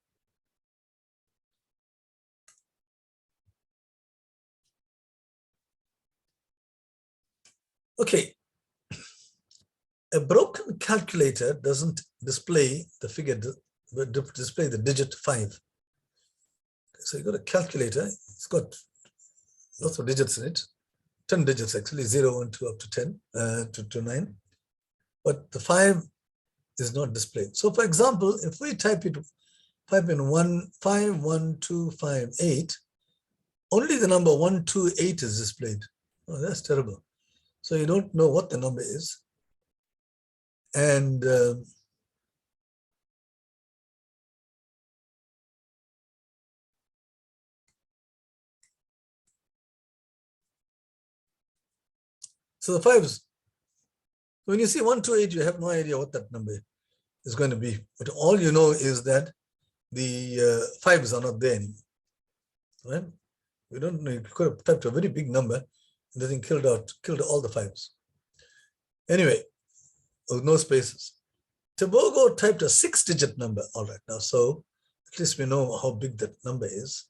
Okay, a broken calculator doesn't display the figure, display the digit 5. So you got a calculator, it's got lots of digits in it, 10 digits actually, 0, 1, 2, up to 10, to 9. But the 5 is not displayed. So for example, if we type in 5, 1, 2, 5, 8, only the number 1, 2, 8 is displayed. Oh, that's terrible. So you don't know what the number is. And so the 5s, when you see 1, 2, 8, you have no idea what that number is going to be. But all you know is that the 5s are not there anymore. Right? We don't know. You could have typed a very big number and the thing killed all the 5s. Anyway, with no spaces. Tobago typed a 6-digit number. All right, now so at least we know how big that number is.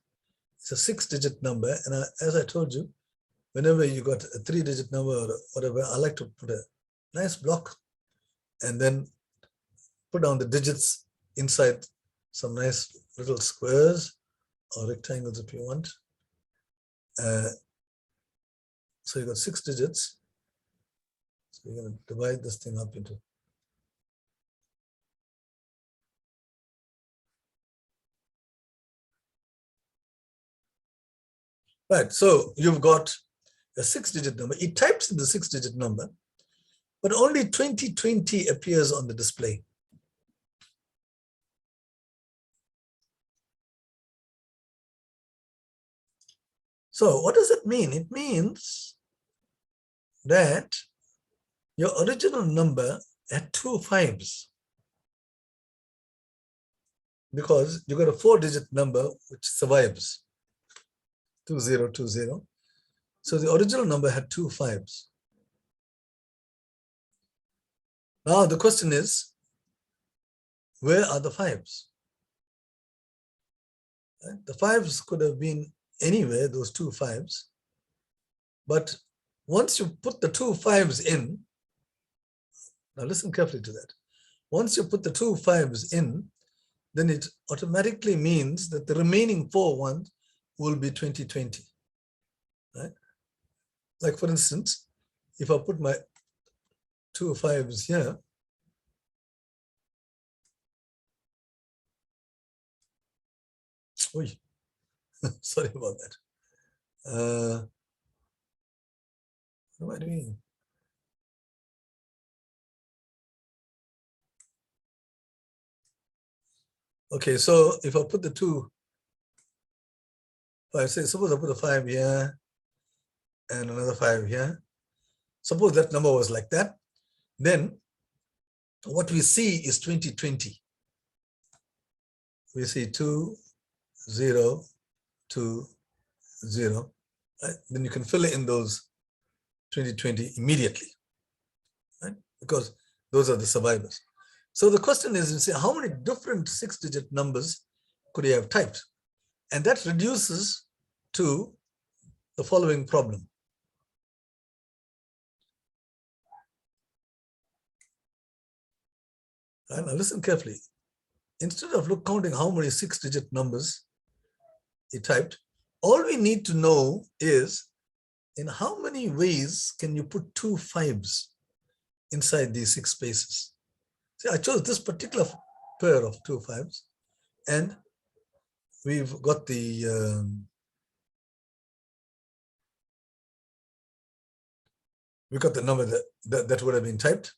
It's a 6-digit number, and as I told you, whenever you got a 3-digit number or whatever, I like to put a nice block and then put down the digits inside some nice little squares or rectangles if you want. So you got 6 digits. So you're going to divide this thing up into. Right, so you've got a 6-digit number. It types in the 6-digit number, but only 2020 appears on the display. So what does it mean? It means that your original number had 2 5s, because you got a 4-digit number which survives, 2020. So the original number had 2 5s. Now the question is, where are the 5s? Right? The 5s could have been anywhere, those 2 5s. But once you put the 2 5s in, now listen carefully to that. Once you put the 2 5s in, then it automatically means that the remaining 4 ones will be 2020. Right? Like for instance, if I put my 2 5s here, oy, sorry about that. What am I doing? Okay, so if I put the 2, suppose I put a 5 here and another 5 here. Suppose that number was like that. Then what we see is 2020. We see 2, 0, 2, 0. Right? Then you can fill in those 2020 immediately, right? Because those are the survivors. So the question is, you see, how many different 6-digit numbers could you have typed? And that reduces to the following problem. Right? Now listen carefully. Instead of counting how many 6-digit numbers he typed, all we need to know is in how many ways can you put two 5s inside these 6 spaces? See, I chose this particular pair of two 5s, and we've got the we got the number that would have been typed.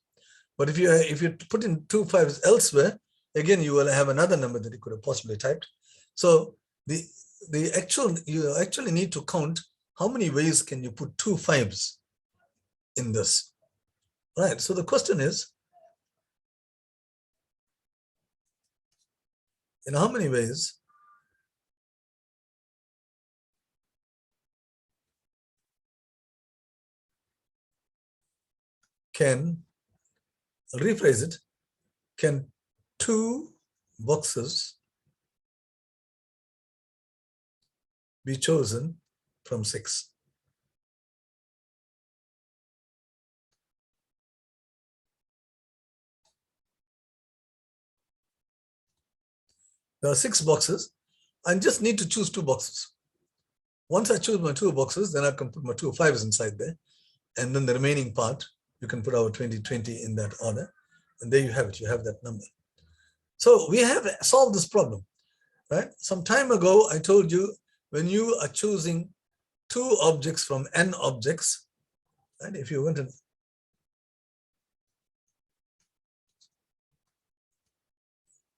But if you put in two 5s elsewhere, again you will have another number that you could have possibly typed. So you actually need to count how many ways can you put two 5s in this. Right. So the question is, in how many ways can, I'll rephrase it, can two boxes be chosen from 6? There are 6 boxes. I just need to choose 2 boxes. Once I choose my 2 boxes, then I can put my 2 5s inside there. And then the remaining part, you can put our 2020 in that order. And there you have it. You have that number. So we have solved this problem, right? Some time ago, I told you, when you are choosing 2 objects from n objects, right? If you went and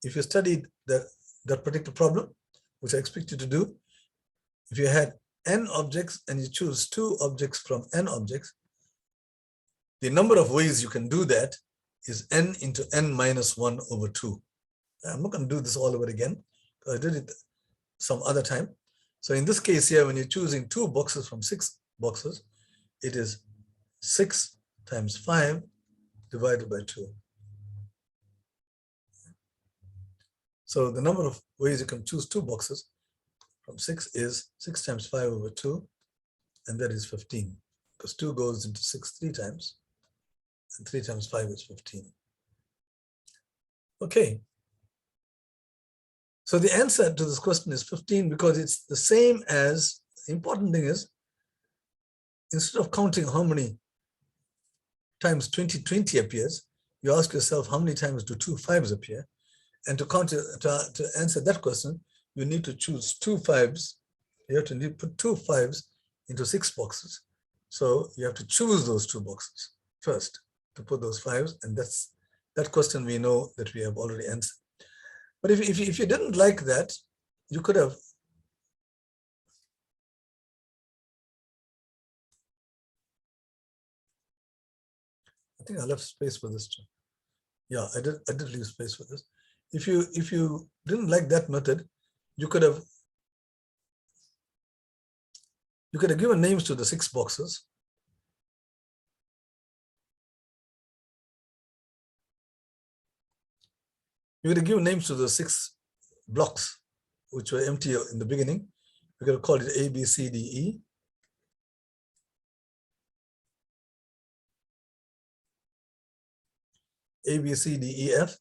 if you studied that particular problem, which I expect you to do, if you had n objects and you choose 2 objects from n objects, the number of ways you can do that is n into n minus 1 over 2. I'm not going to do this all over again, because I did it some other time. So in this case here, when you're choosing 2 boxes from 6 boxes, it is 6 times 5 divided by 2. So the number of ways you can choose 2 boxes from 6 is 6 times 5 over 2, and that is 15, because 2 goes into 6 3 times, and 3 times 5 is 15. Okay. So the answer to this question is 15, because it's the same as, the important thing is, instead of counting how many times 2020 appears, you ask yourself, how many times do 2 5s appear? And to answer that question, you need to choose 2 5s. You have to put 2 5s into 6 boxes. So you have to choose those 2 boxes first to put those 5s. And that question we know that we have already answered. But if you didn't like that, you could have I think I left space for this too. Yeah, I did leave space for this. If you didn't like that method, you could have given names to the 6 boxes. You could have given names to the 6 blocks, which were empty in the beginning. We could have called it A, B, C, D, E. A, B, C, D, E, F.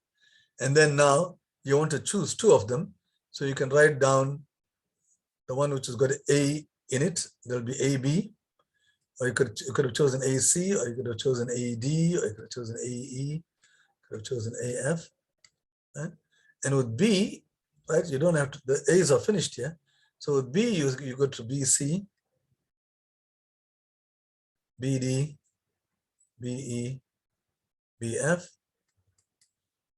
And then now you want to choose 2 of them. So you can write down the one which has got A in it. There'll be A, B. Or you could have chosen AC, or you could have chosen AD, or you could have chosen AE, could have chosen AF. Right? And with B, right, you don't have to, the A's are finished here. So with B, you go to BC, BD, BE, BF.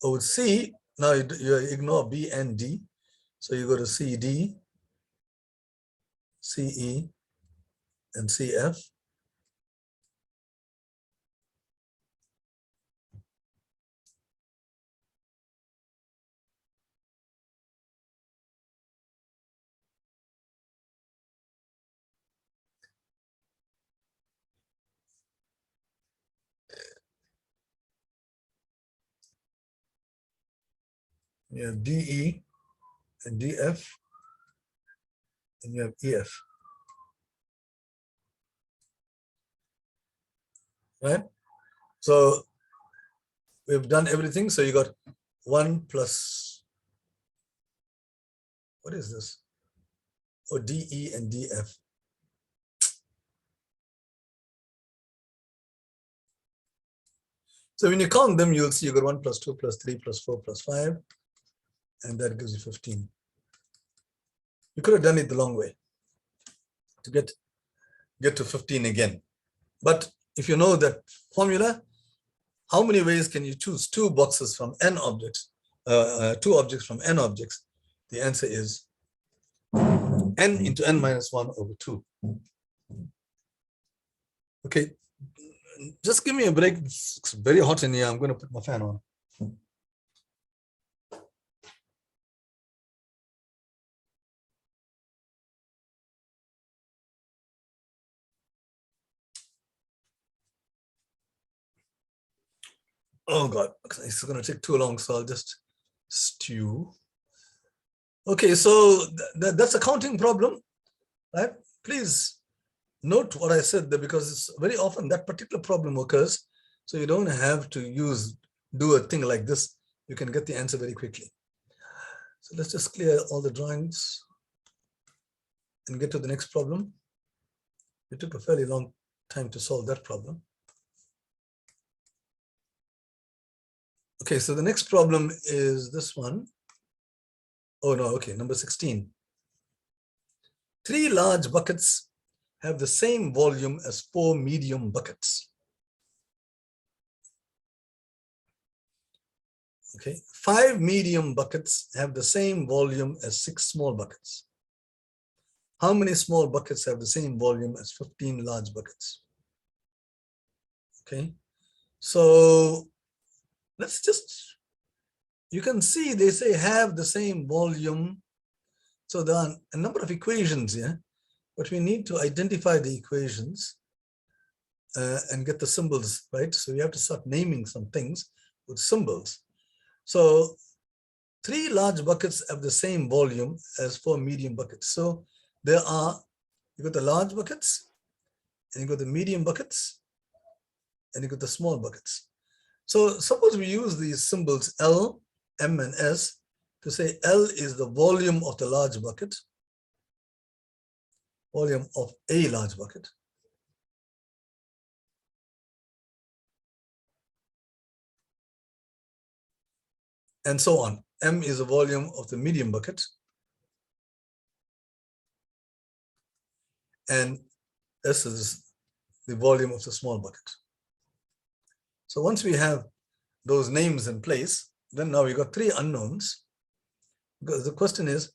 Or with C, now you ignore B and D. So you go to CD, CE, and CF. You have DE and DF, and you have EF. Right? So we've done everything. So you got 1 plus, what is this? Oh, DE and DF. So when you count them, you'll see you got 1 plus 2 plus 3 plus 4 plus 5, and that gives you 15. You could have done it the long way to get to 15 again. But if you know that formula, how many ways can you choose 2 boxes from n objects, 2 objects from n objects? The answer is n into n minus 1 over 2. Okay, just give me a break. It's very hot in here. I'm going to put my fan on. Oh God, it's going to take too long, so I'll just stew. Okay, so that's a counting problem, right? Please note what I said there, because it's very often that particular problem occurs. So you don't have to do a thing like this. You can get the answer very quickly. So let's just clear all the drawings and get to the next problem. It took a fairly long time to solve that problem. Okay, so the next problem is this one. Oh no, okay, number 16. 3 large buckets have the same volume as 4 medium buckets. Okay, 5 medium buckets have the same volume as 6 small buckets. How many small buckets have the same volume as 15 large buckets? Okay, so let's just, you can see they say have the same volume. So there are a number of equations here, but we need to identify the equations and get the symbols, right? So we have to start naming some things with symbols. So 3 large buckets have the same volume as 4 medium buckets. So there are, you got the large buckets, and you got the medium buckets, and you got the small buckets. So suppose we use these symbols L, M, and S to say L is the volume of the large bucket, volume of a large bucket. And so on. M is the volume of the medium bucket. And S is the volume of the small bucket. So once we have those names in place, then now we got 3 unknowns. Because the question is,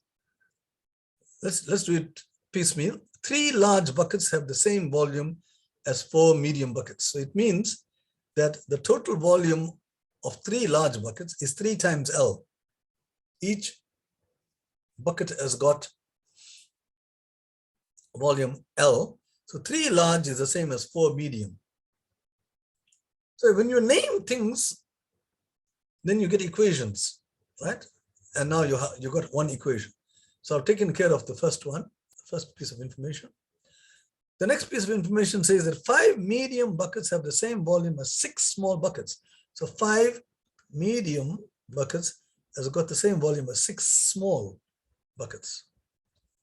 let's do it piecemeal. 3 large buckets have the same volume as 4 medium buckets. So it means that the total volume of 3 large buckets is 3 times L. Each bucket has got volume L. So 3 large is the same as 4 medium. So when you name things, then you get equations, right? And now you got one equation. So I've taken care of the first one, the first piece of information. The next piece of information says that 5 medium buckets have the same volume as 6 small buckets. So 5 medium buckets has got the same volume as 6 small buckets,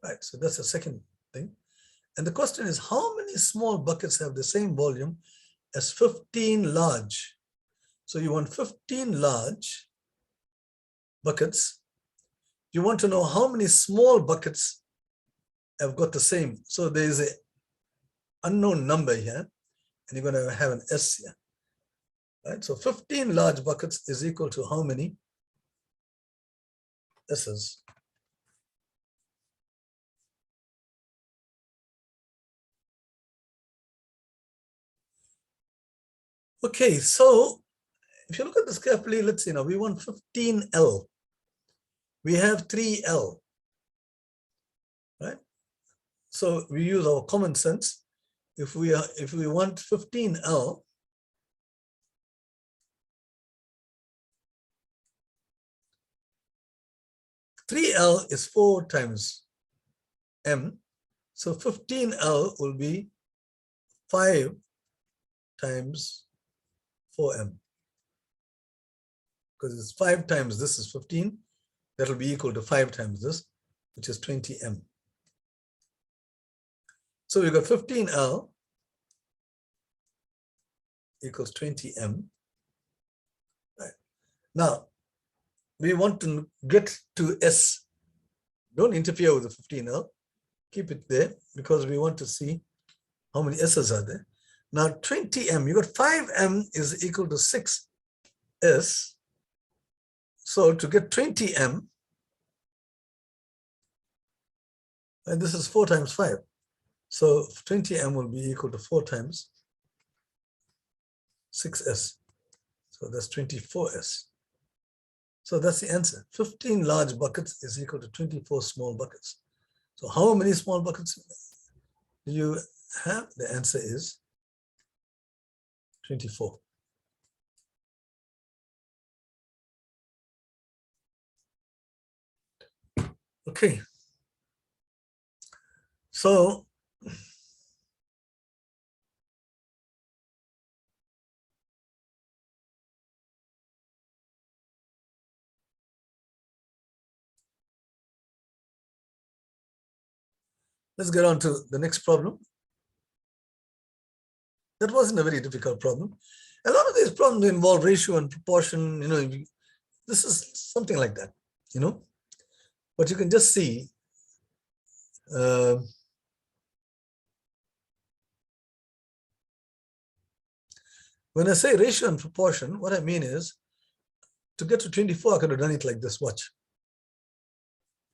right? So that's the second thing. And the question is, how many small buckets have the same volume as 15 large? So you want 15 large buckets. You want to know how many small buckets have got the same. So there is an unknown number here, and you're going to have an S here, right? So 15 large buckets is equal to how many S's? Okay, so if you look at this carefully, let's see now, we want 15L. We have 3L, right? So we use our common sense. If we want 15L, (3L) is 4 times M. So 15L will be 5 times 4M. Because it's 5 times this is 15. That will be equal to 5 times this, which is 20M. So we got 15L equals 20M. Now, we want to get to S. Don't interfere with the 15L. Keep it there because we want to see how many S's are there. Now, 20M, you got 5M is equal to 6S. So to get 20M, and this is 4 times 5. So 20M will be equal to 4 times 6S. So that's 24S. So that's the answer. 15 large buckets is equal to 24 small buckets. So how many small buckets do you have? The answer is 24. Okay. So let's get on to the next problem. That wasn't a very difficult problem. A lot of these problems involve ratio and proportion, this is something like that, but you can just see when I say ratio and proportion, what I mean is to get to 24, I could have done it like this, watch.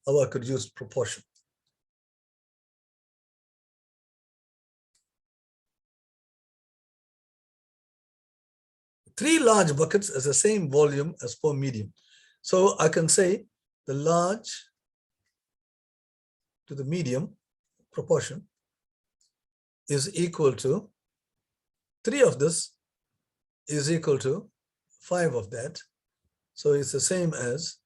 Or I could use proportion. Three large buckets as the same volume as 4 medium. So I can say the large to the medium proportion is equal to 3 of this is equal to 5 of that. So it's the same as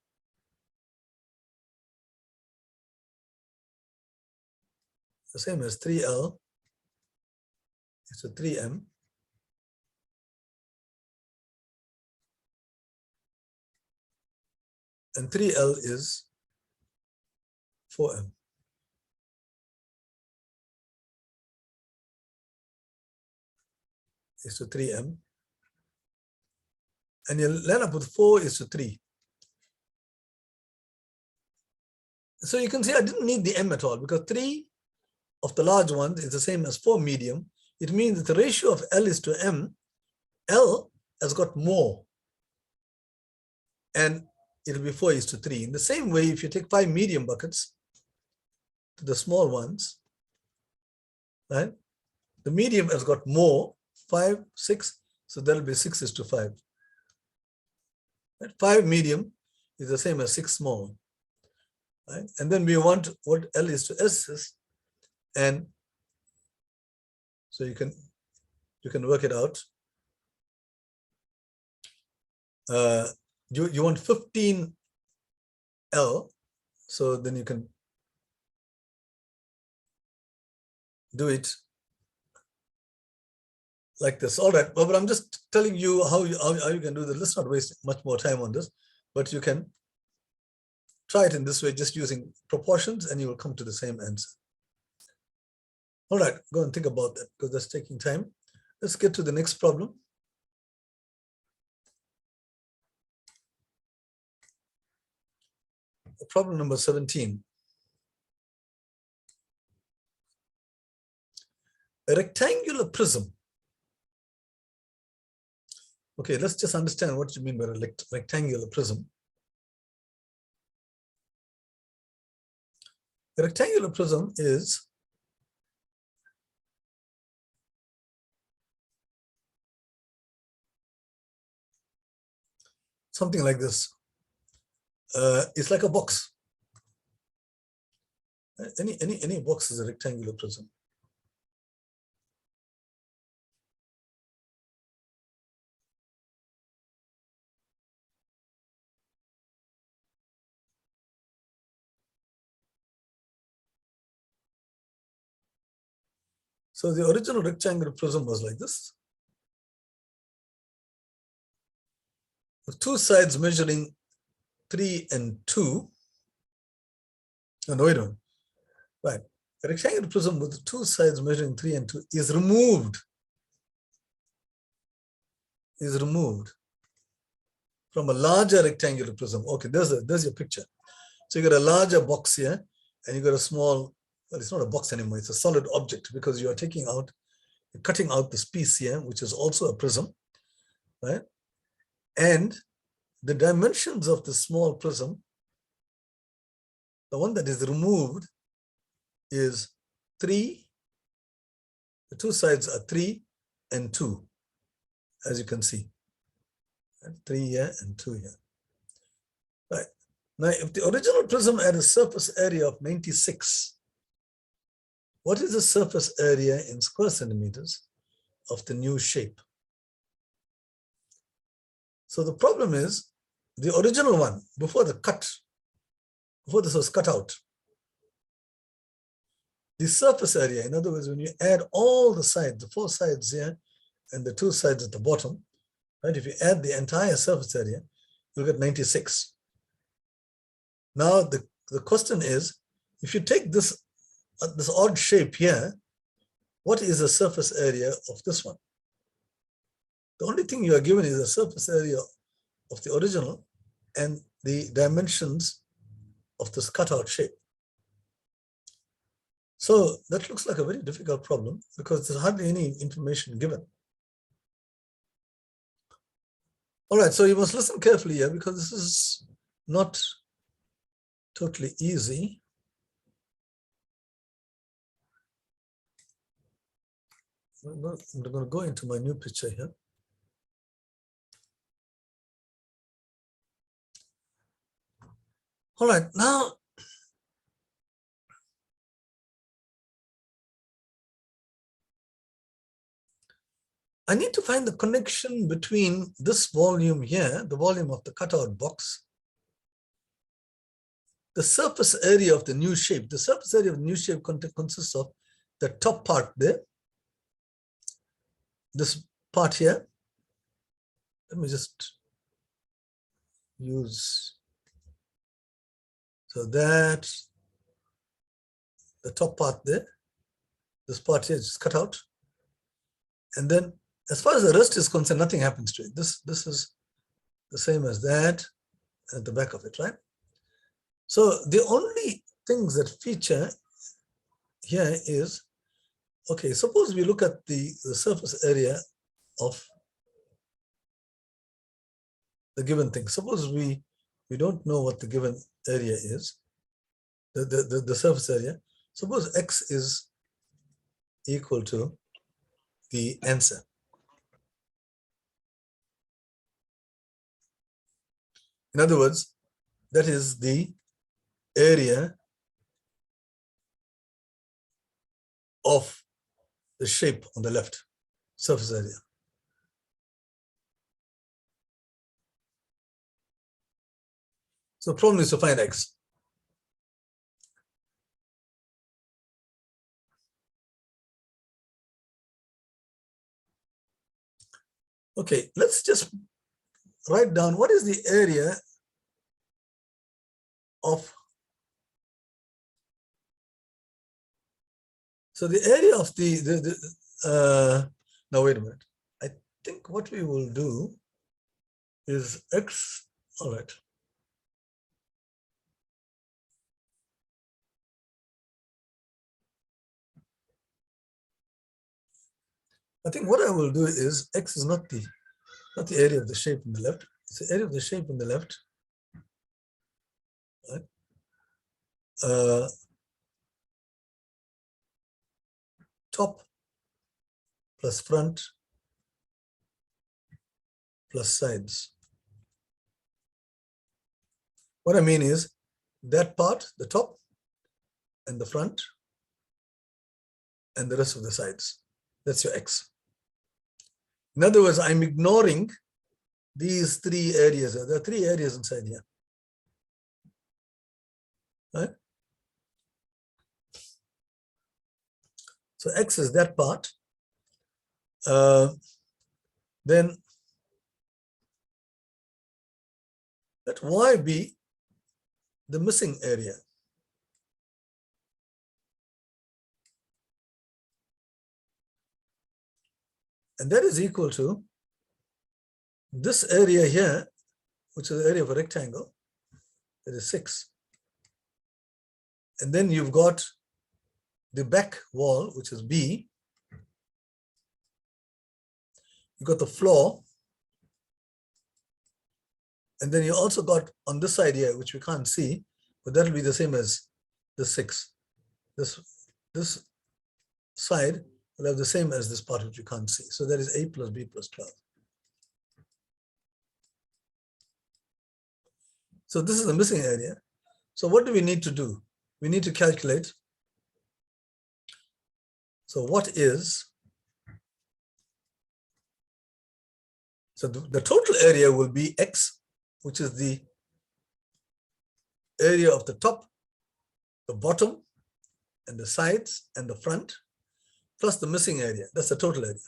3L is to 3M. And 3L is 4M. Is to 3M. And you land up with 4 is to 3. So you can see I didn't need the M at all because 3 of the large ones is the same as 4 medium. It means that the ratio of L is to M. L has got more. And it'll be 4 is to 3. In the same way, if you take 5 medium buckets to the small ones, right? The medium has got more, 5, 6, so that'll be 6 is to 5. Right? 5 medium is the same as 6 small. Right? And then we want what L is to S is, and so you can work it out. You want 15L, so then you can do it like this. All right, but I'm just telling you how you can do this. Let's not waste much more time on this, but you can try it in this way, just using proportions, and you will come to the same answer. All right, go and think about that because that's taking time. Let's get to the next problem. Problem number 17. A rectangular prism. Okay, let's just understand what you mean by a rectangular prism. A rectangular prism is something like this. It's like a box. Any box is a rectangular prism. So the original rectangular prism was like this, with 2 sides measuring 3 and 2. No, wait a minute. Right. A rectangular prism with 2 sides measuring 3 and 2 is removed. from a larger rectangular prism. Okay, there's your picture. So you got a larger box here, and you got a small, well, it's not a box anymore, it's a solid object, because you are cutting out this piece here, which is also a prism, right? And the dimensions of the small prism, the one that is removed is 3. The two sides are 3 and 2, as you can see. 3 here and 2 here. Right. Now, if the original prism had a surface area of 96, what is the surface area in square centimeters of the new shape? So the problem is, the original one, before this was cut out, the surface area, in other words, when you add all the sides, the 4 sides here and the 2 sides at the bottom, right? If you add the entire surface area, you'll get 96. Now, the question is, if you take this odd shape here, what is the surface area of this one? The only thing you are given is the surface area of the original and the dimensions of this cutout shape. So that looks like a very difficult problem because there's hardly any information given. All right, so you must listen carefully here because this is not totally easy. I'm going to go into my new picture here. All right, now I need to find the connection between this volume here, the volume of the cutout box, the surface area of the new shape. The surface area of the new shape consists of the top part there, this part here. Let me just use, so that the top part there, this part here is cut out. And then as far as the rest is concerned, nothing happens to it. This is the same as that at the back of it, right? So the only things that feature here is, okay, suppose we look at the surface area of the given thing. Suppose we don't know what the given area is, the surface area. Suppose X is equal to the answer. In other words, that is the area of the shape on the left, surface area. So the problem is to find X. Okay, let's just write down what is the area of, so the area of now wait a minute. I think what we will do is X, all right. I think what I will do is X is not the area of the shape on the left. It's the area of the shape on the left. Right? Top plus front plus sides. What I mean is that part, the top and the front and the rest of the sides. That's your X. In other words, I'm ignoring these 3 areas. There are 3 areas inside here. Right? So X is that part. Then let Y be the missing area. And that is equal to this area here which is the area of a rectangle, that is 6. And then you've got the back wall, which is B. You've got the floor. And then you also got on this side here, which we can't see, but that will be the same as the 6. This side will have the same as this part which you can't see. So that is A plus B plus 12. So this is the missing area. So what do we need to do? We need to calculate. So what is, so the total area will be X, which is the area of the top, the bottom, and the sides and the front, plus the missing area. That's the total area,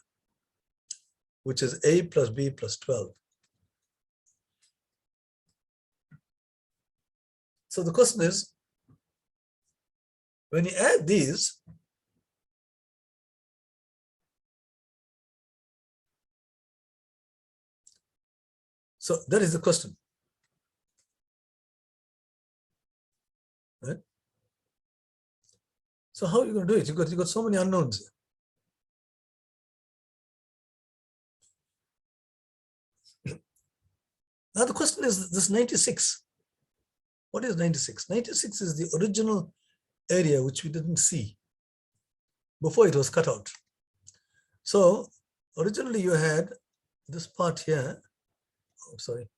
which is A plus B plus 12. So the question is, when you add these, so that is the question, right? So how are you going to do it? You got so many unknowns here. Now the question is this 96. What is 96? 96 is the original area which we didn't see before it was cut out. So originally you had this part here. Oh, sorry.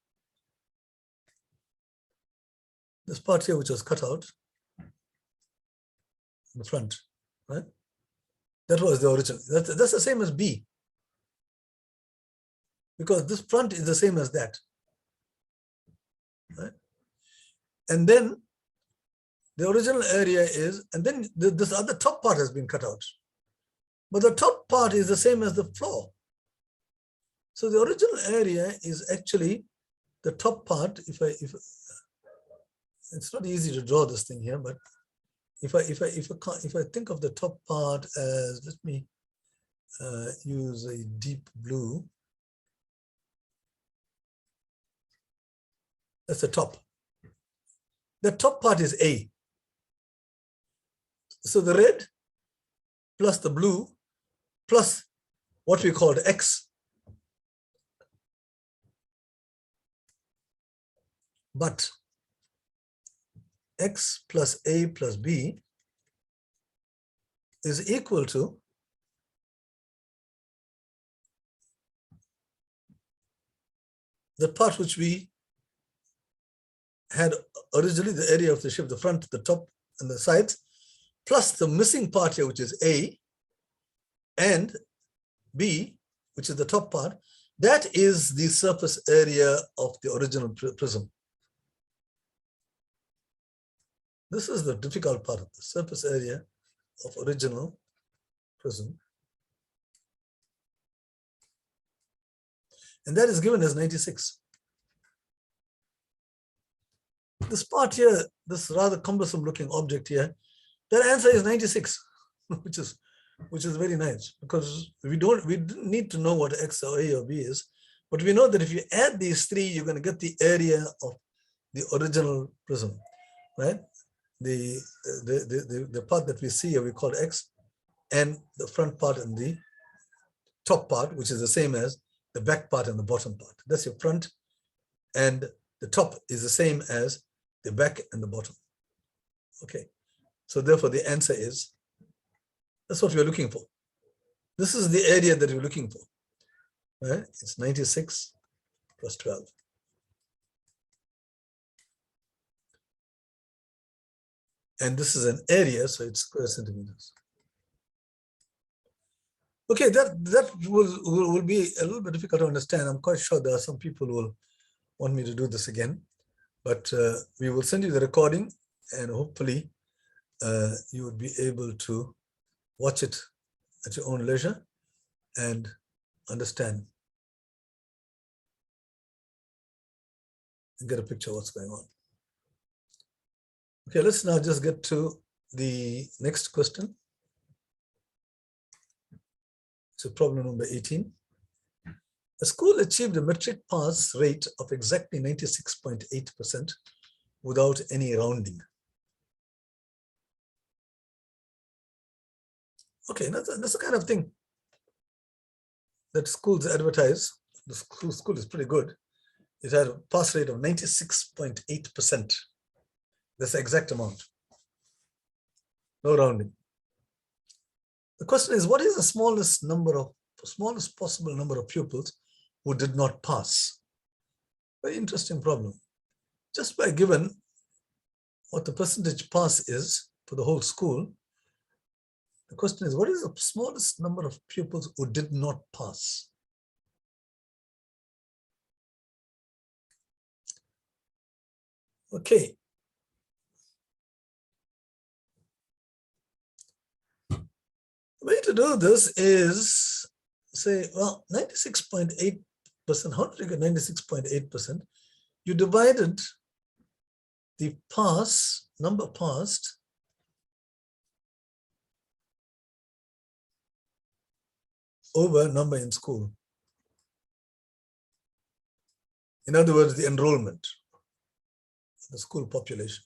This part here which was cut out in the front, right? That was the original. That's the same as B, because this front is the same as that, right? And then the original area is, and then this other top part has been cut out. But the top part is the same as the floor. So the original area is actually the top part. If it's not easy to draw this thing here, but if I think of the top part as, let me use a deep blue. That's the top. The top part is A. So the red plus the blue plus what we called X. But X plus A plus B is equal to the part which we had originally, the area of the shape, the front, the top, and the sides, plus the missing part here, which is A, and B, which is the top part. That is the surface area of the original prism. This is the difficult part of the surface area of original prism. And that is given as 96. This part here, this rather cumbersome looking object here, that answer is 96, which is very nice, because we didn't need to know what X or A or B is, but we know that if you add these three, you're going to get the area of the original prism, right? The part that we see here we call X, and the front part and the top part, which is the same as the back part and the bottom part. That's your front, and the top is the same as the back and the bottom. Okay, so therefore the answer is, that's what we're looking for. This is the area that we're looking for, right? It's 96 plus 12. And this is an area, so it's square centimeters. Okay, that will be a little bit difficult to understand. I'm quite sure there are some people who will want me to do this again, but we will send you the recording, and hopefully you would be able to watch it at your own leisure and understand and get a picture of what's going on. Okay, let's now just get to the next question. So problem number 18. A school achieved a metric pass rate of exactly 96.8% without any rounding. Okay, that's the kind of thing that schools advertise. The school is pretty good. It had a pass rate of 96.8%. That's the exact amount. No rounding. The question is, what is the smallest possible number of pupils who did not pass? Very interesting problem. Just by given what the percentage pass is for the whole school, the question is, what is the smallest number of pupils who did not pass? Okay. The way to do this is say, well, 96.8%, how did you get 96.8%? You divided the number passed over number in school. In other words, the enrollment, the school population.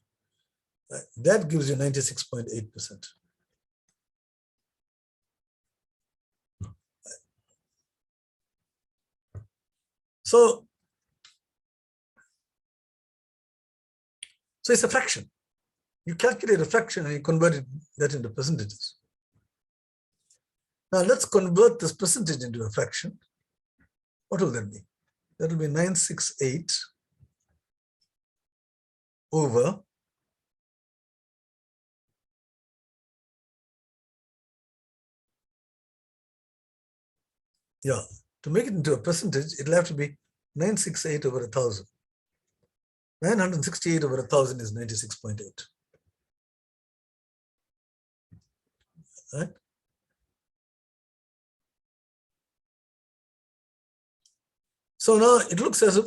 That gives you 96.8%. So it's a fraction. You calculate a fraction and you convert that into percentages. Now let's convert this percentage into a fraction. What will that be? That will be 968 over to make it into a percentage, it'll have to be 968 over 1,000. 968 over 1,000 is 96.8. Right? So now it looks as if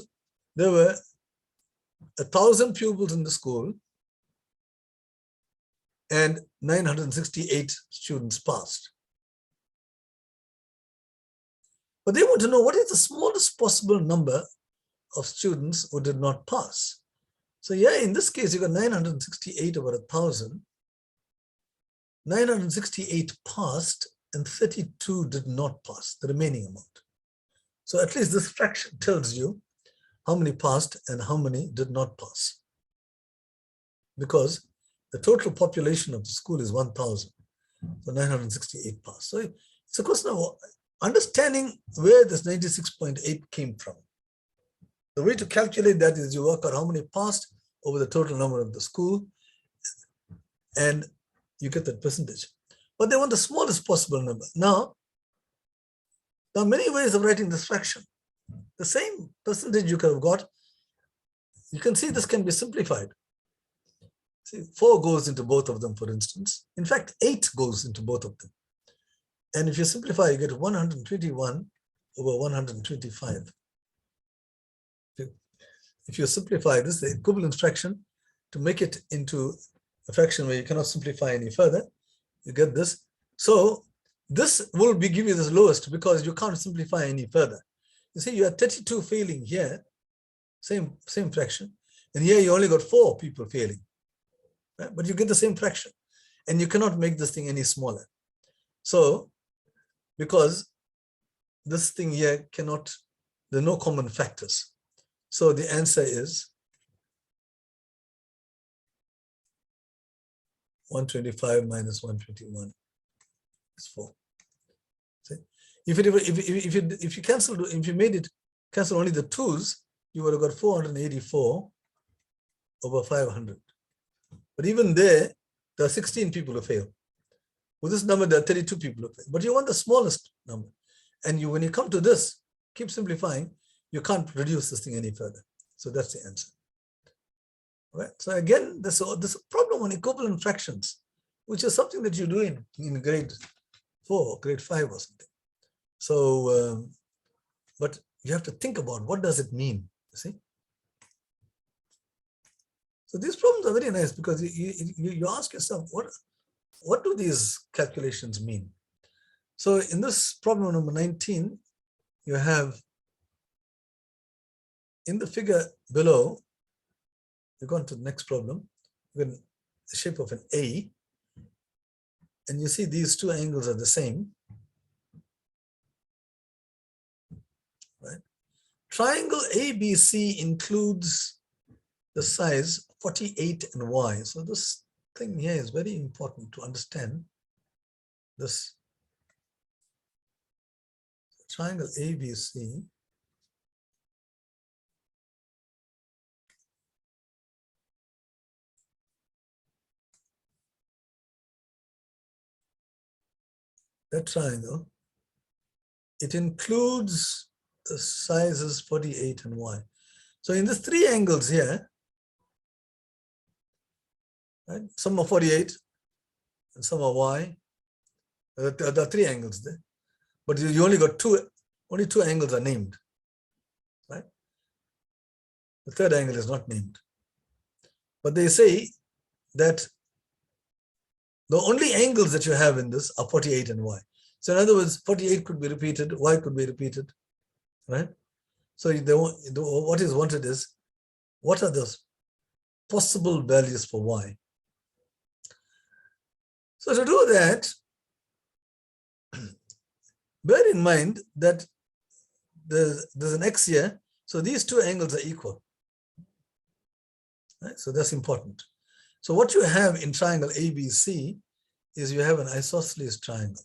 there were 1,000 pupils in the school and 968 students passed. But they want to know what is the smallest possible number of students who did not pass. So in this case, you got 968 over 1,000. 968 passed and 32 did not pass, the remaining amount. So at least this fraction tells you how many passed and how many did not pass. Because the total population of the school is 1,000. So 968 passed. So it's a question of understanding where this 96.8 came from. The way to calculate that is you work out how many passed over the total number of the school, and you get that percentage. But they want the smallest possible number. Now, there are many ways of writing this fraction. The same percentage you could have got, you can see this can be simplified. See, 4 goes into both of them, for instance. In fact, 8 goes into both of them. And if you simplify, you get 121 over 125. If you simplify this, the equivalent fraction, to make it into a fraction where you cannot simplify any further, you get this. So this will give you the lowest because you can't simplify any further. You see, you have 32 failing here, same fraction, and here you only got 4 people failing, right? But you get the same fraction, and you cannot make this thing any smaller. So, because this thing here cannot, there are no common factors. So the answer is 125 minus 121 is 4. See? If you cancel, if you made it cancel only the 2's, you would have got 484 over 500. But even there are 16 people who fail. With this number, there are 32 people who fail. But you want the smallest number. And when you come to this, keep simplifying, you can't reduce this thing any further. So that's the answer. All right. So again, there's a problem on equivalent fractions, which is something that you do in grade 4, grade 5 or something. So, but you have to think about what does it mean, you see? So these problems are very nice because you ask yourself, what do these calculations mean? So in this problem number 19, you have in the figure below, we go on to the next problem. We're in the shape of an A, and you see these two angles are the same, right? Triangle ABC includes the size 48 and y. So this thing here is very important to understand. This triangle ABC that triangle, it includes the sizes 48 and y. So in these three angles here, right, some are 48 and some are y. There are three angles there, but you only got only two angles are named, right? The third angle is not named. But they say that the only angles that you have in this are 48 and y. So in other words, 48 could be repeated, y could be repeated, right? So what is wanted is, what are the possible values for y? So to do that, bear in mind that there's an x here, so these two angles are equal, right? So that's important. So what you have in triangle ABC is you have an isosceles triangle.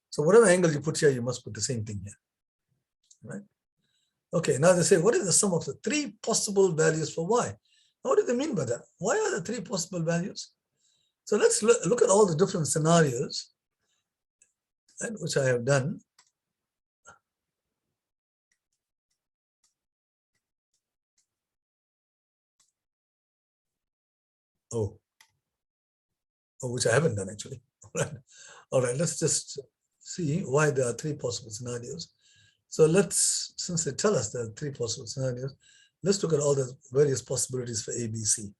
So whatever angle you put here, you must put the same thing here, right? Okay, now they say, what is the sum of the three possible values for y? Now, what do they mean by that? Why are the three possible values? So let's look at all the different scenarios, right, which I have done. Which I haven't done actually. All right, let's just see why there are three possible scenarios. So since they tell us there are three possible scenarios, let's look at all the various possibilities for ABC.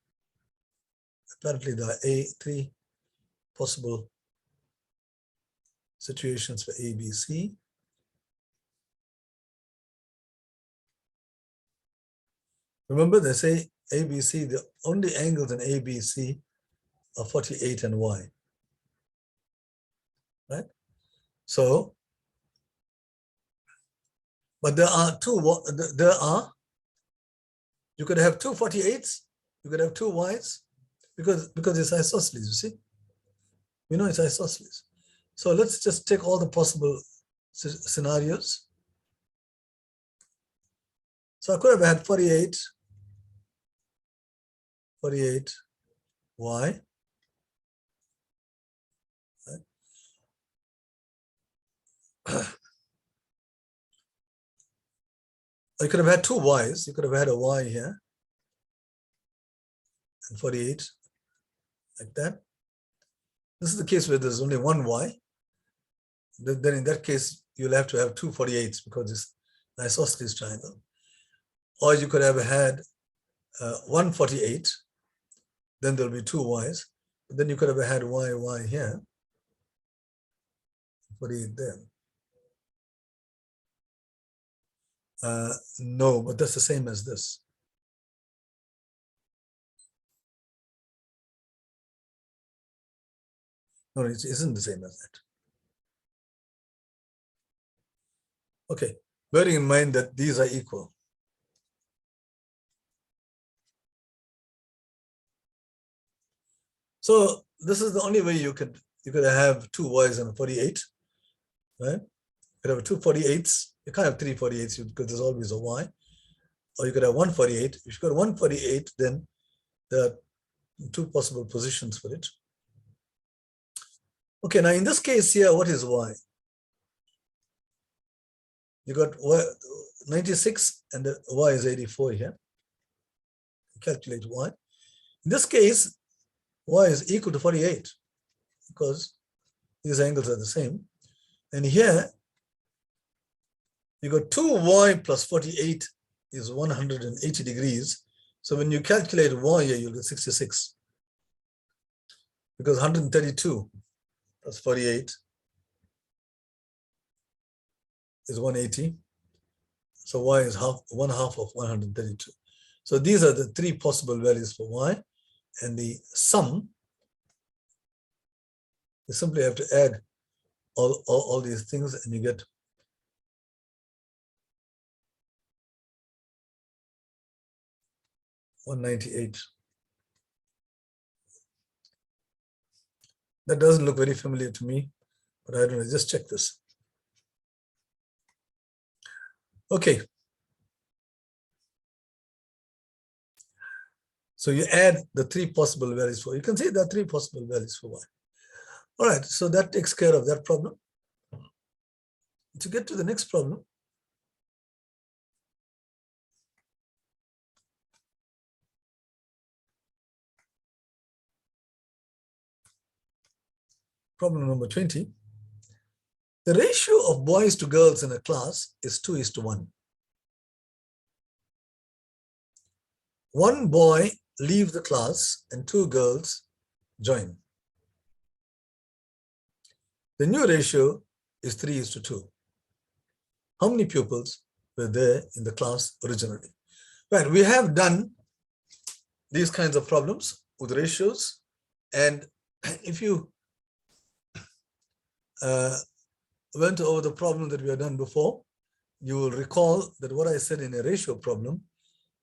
Apparently there are three possible situations for ABC. Remember, they say ABC, the only angles in ABC are 48 and y, right? So, but you could have two 48s, you could have two y's, because it's isosceles, you see? We know it's isosceles. So let's just take all the possible scenarios. So I could have had 48, y. You could have had two y's. You could have had a y here and 48 like that. This is the case where there's only one y. Then in that case, you'll have to have two 48s because it's an isosceles triangle. Or you could have had 148, then there'll be two y's. But then you could have had y here, 48 there. No, but that's the same as this. No, it isn't the same as that. Okay, bearing in mind that these are equal. So this is the only way you could have two y's and a 48, right? You could have two 48s. You can't have three 48s because there's always a y. Or you could have 148. If you've got 148, then there are two possible positions for it. Okay, now in this case here, what is y? You got 96 and the y is 84 here. Calculate y. In this case, y is equal to 48 because these angles are the same. And here, you got 2y plus 48 is 180 degrees. So when you calculate y here, you'll get 66. Because 132 plus 48 is 180. So y is one half of 132. So these are the three possible values for y, and the sum, you simply have to add all these things and you get 198. That doesn't look very familiar to me, but I don't know, just check this. Okay. So you add the three possible values for, you can see there are three possible values for y. All right, so that takes care of that problem. To get to the next problem, problem number 20. The ratio of boys to girls in a class is 2:1. One boy leaves the class and two girls join. The new ratio is 3:2. How many pupils were there in the class originally? Right, we have done these kinds of problems with ratios, and if you went over the problem that we have done before, you will recall that what I said in a ratio problem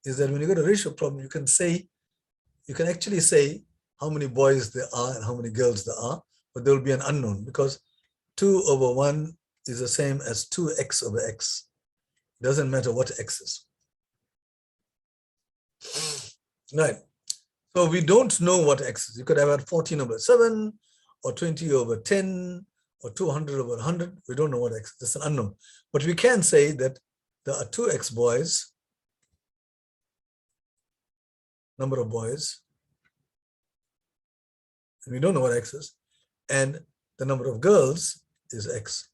is that when you get a ratio problem, you can actually say how many boys there are and how many girls there are, but there will be an unknown because 2/1 is the same as 2x over x. Doesn't matter what x is. Right. So we don't know what x is. You could have had 14/7 or 20/10 or 200/100. We don't know what x is. That's an unknown. But we can say that there are 2x boys, number of boys, and we don't know what x is, and the number of girls is x.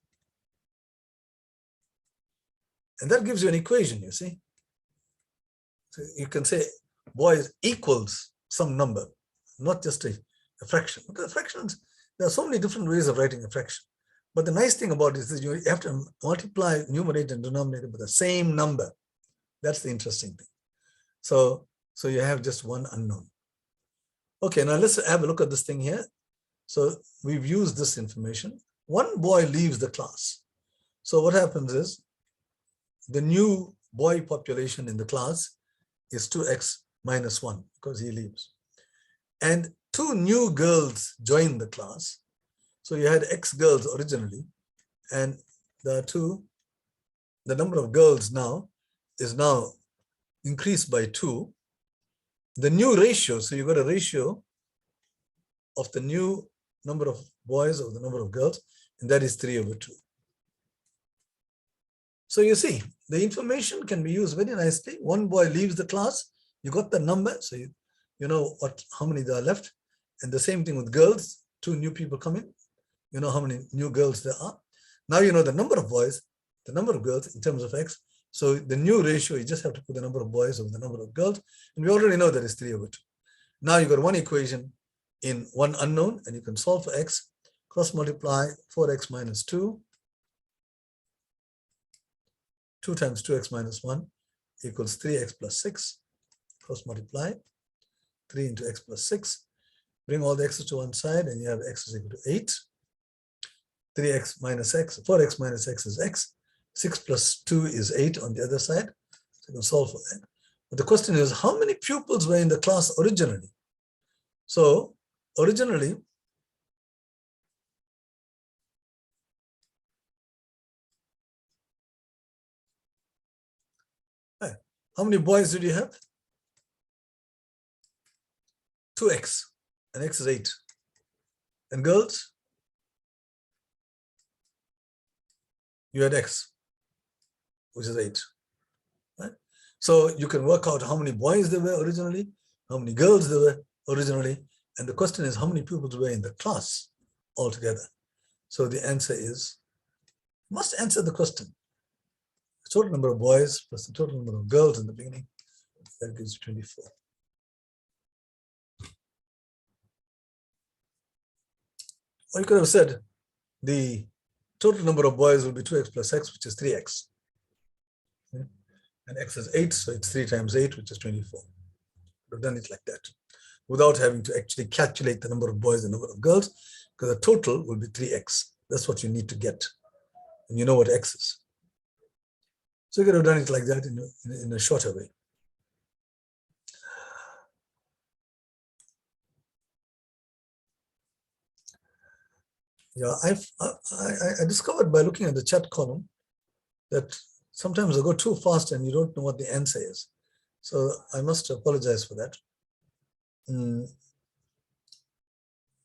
And that gives you an equation, you see. So you can say boys equals some number, not just a fraction. Because fractions, there are so many different ways of writing a fraction. But the nice thing about it is that you have to multiply numerator and denominator with the same number. That's the interesting thing. So you have just one unknown. Okay, now let's have a look at this thing here. So we've used this information. One boy leaves the class. So what happens is the new boy population in the class is 2x minus 1 because he leaves. And two new girls join the class. So you had x girls originally, and the number of girls now is now increased by 2. The new ratio, so you got a ratio of the new number of boys over the number of girls, and that is 3/2. So you see, the information can be used very nicely. One boy leaves the class, you got the number, so you know how many there are left. And the same thing with girls, two new people come in, you know how many new girls there are. Now you know the number of boys, the number of girls in terms of x. So the new ratio, you just have to put the number of boys over the number of girls. And we already know that is 3/2. Now you got one equation in one unknown, and you can solve for x. Cross multiply 4x minus 2. 2 times 2x minus 1 equals 3x plus 6. Cross multiply 3 into x plus 6. Bring all the x's to one side, and you have x is equal to 8. 3x minus x, 4x minus x is x. 6 plus 2 is 8 on the other side. So you can solve for that. But the question is, how many pupils were in the class originally? So originally, how many boys did you have? 2x, and x is 8. And girls? You had x, which is 8. Right? So you can work out how many boys there were originally, how many girls there were originally, and the question is how many pupils were in the class altogether. So the answer is, you must answer the question. The total number of boys plus the total number of girls in the beginning, that gives you 24. Or you could have said the total number of boys will be 2x plus x, which is 3x. Okay. And x is 8, so it's 3 times 8, which is 24. We've done it like that, without having to actually calculate the number of boys and number of girls, because the total will be 3x. That's what you need to get. And you know what x is. So you could have done it like that in a shorter way. Yeah, I discovered by looking at the chat column that sometimes I go too fast and you don't know what the answer is. So I must apologize for that.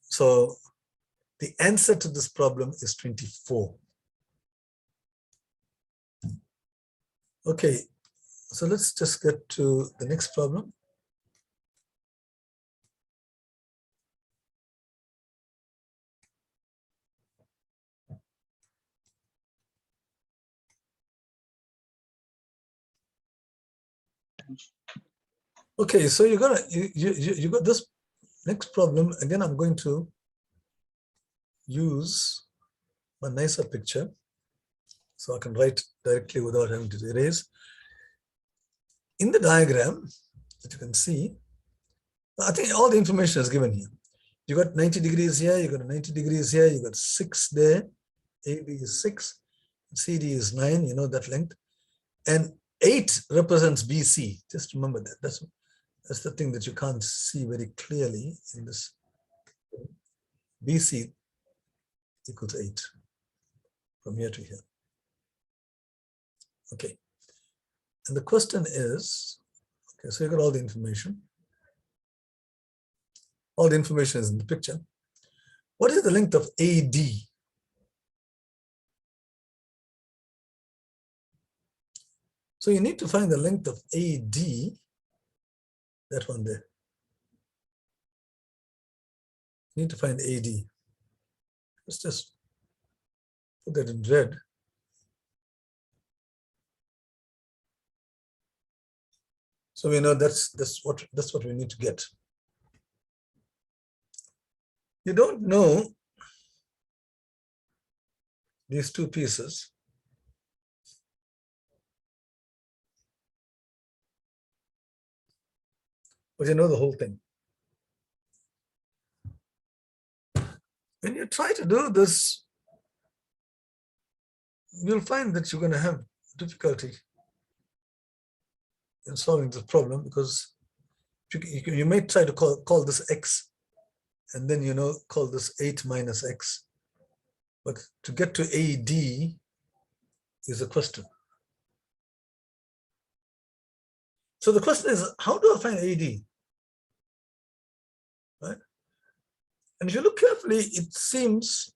So the answer to this problem is 24. Okay, so let's just get to the next problem. Okay, so you got this next problem. Again, I'm going to use a nicer picture so I can write directly without having to erase. In the diagram that you can see, I think all the information is given here. You got 90 degrees here, you got 90 degrees here, you got 6 there, AB is 6, CD is 9, you know that length, and 8 represents BC. Just remember that. That's the thing that you can't see very clearly in this. BC equals 8 from here to here. Okay. And the question is, okay, so you got all the information. All the information is in the picture. What is the length of AD? So you need to find the length of AD, that one there. You need to find AD. Let's just put that in red. So we know that's what we need to get. You don't know these two pieces. But you know the whole thing. When you try to do this, you'll find that you're going to have difficulty in solving this problem, because you may try to call this x, and then call this 8 minus x. But to get to AD is a question. So the question is, how do I find AD? Right? And if you look carefully, it seems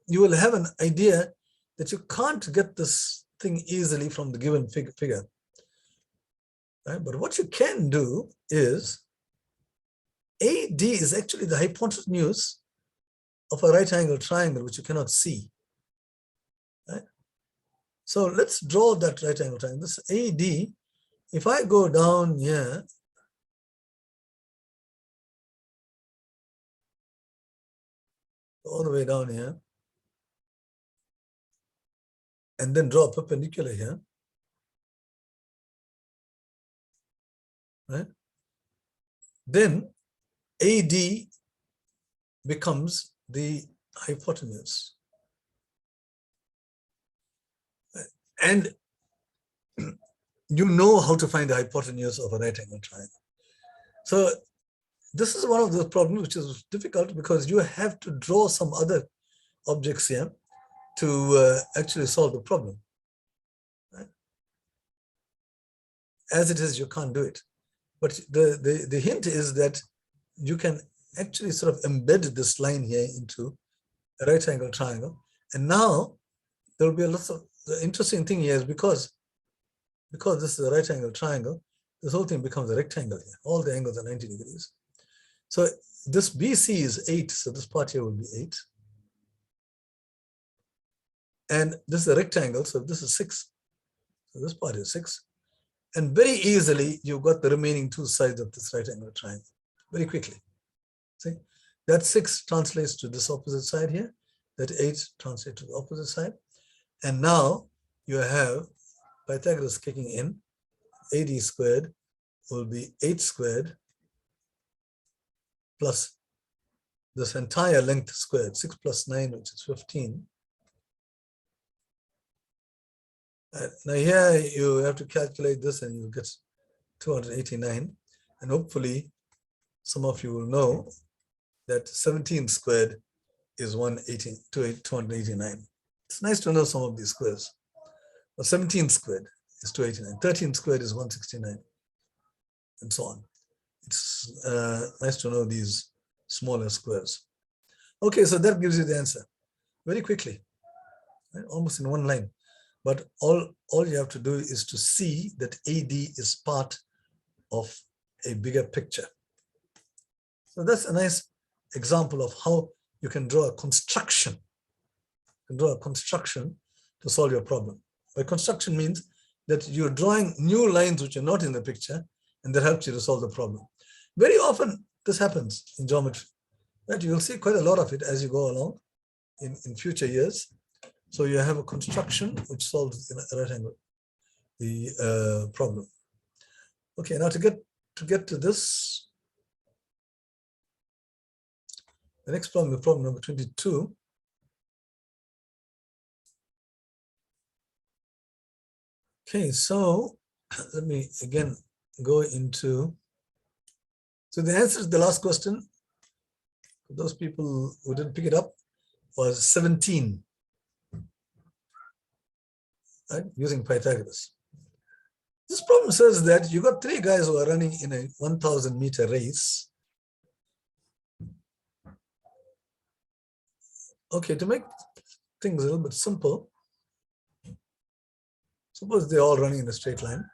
you will have an idea that you can't get this thing easily from the given figure. Right? But what you can do is, AD is actually the hypotenuse of a right angle triangle, which you cannot see. Right? So let's draw that right angle triangle. This AD, if I go down here, all the way down here, and then draw a perpendicular here, right? Then AD becomes the hypotenuse. And you know how to find the hypotenuse of a right angle triangle. So this is one of the problems which is difficult, because you have to draw some other objects here to actually solve the problem. Right? As it is, you can't do it. But the hint is that you can actually sort of embed this line here into a right angle triangle. And now there will be a lot of, the interesting thing here is because this is a right angle triangle, this whole thing becomes a rectangle here. All the angles are 90 degrees. So this BC is 8, so this part here will be 8. And this is a rectangle, so this is 6. So this part is 6. And very easily, you've got the remaining two sides of this right angle triangle, very quickly. See, that 6 translates to this opposite side here, that 8 translate to the opposite side. And now you have Pythagoras kicking in. AD squared will be 8 squared plus this entire length squared, 6 plus 9, which is 15. Now here you have to calculate this and you get 289. And hopefully some of you will know that 17 squared is 289. It's nice to know some of these squares. But 17 squared is 289. 13 squared is 169, and so on. It's nice to know these smaller squares. Okay, so that gives you the answer very quickly, right? Almost in one line. But all you have to do is to see that AD is part of a bigger picture. So that's a nice example of how you can draw a construction. You can draw a construction to solve your problem. By construction means that you're drawing new lines which are not in the picture, and that helps you to solve the problem. Very often this happens in geometry, right? You'll see quite a lot of it as you go along in future years. So you have a construction which solves in a right angle the problem. Okay, now to get to this, the next problem is problem number 22. Okay, so let me again go into, so the answer to the last question, for those people who didn't pick it up, was 17, right, using Pythagoras. This problem says that you got 3 guys who are running in a 1,000 meter race. Okay, to make things a little bit simple, suppose they're all running in a straight line.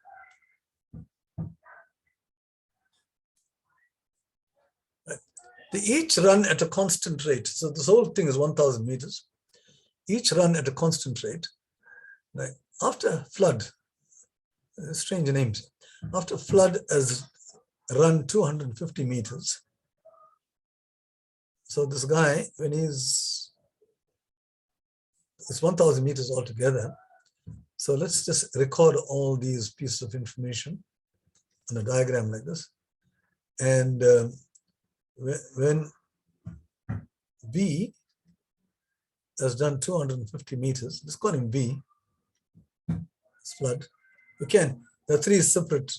Right. They each run at a constant rate. So this whole thing is 1,000 meters. Each run at a constant rate. Right. After flood, strange names. After flood has run 250 meters. So this guy, when it's 1,000 meters altogether. So let's just record all these pieces of information on a diagram like this. And when V has done 250 meters, let's call him V, it's flood. There are 3 separate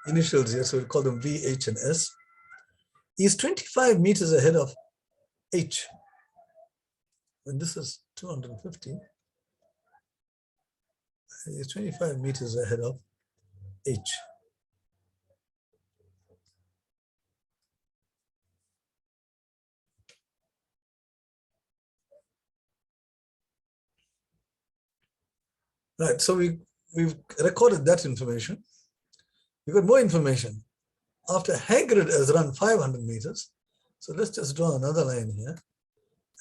initials here, so we'll call them V, H, and S. He's 25 meters ahead of H. And this is 250. He's 25 meters ahead of H. Right, so we've recorded that information. We've got more information. After Hagrid has run 500 meters, so let's just draw another line here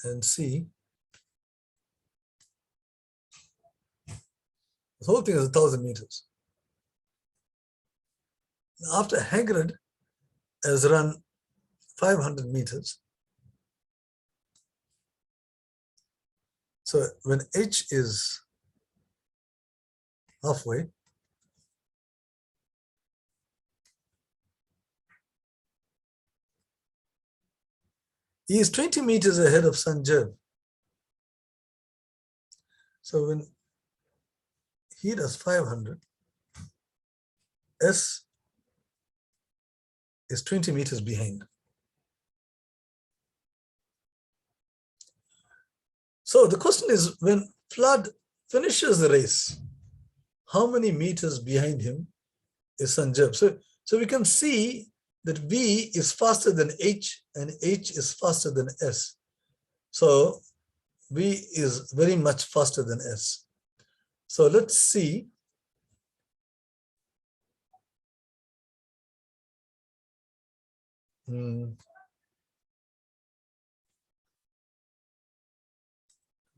and see. The whole thing is 1,000 meters. After Hagrid has run 500 meters, so when H is halfway, he is 20 meters ahead of Sanjeev. So when he does 500, S is 20 meters behind. So the question is, when Flood finishes the race, how many meters behind him is Sanjeev? So we can see that V is faster than H and H is faster than S. So V is very much faster than S. So let's see.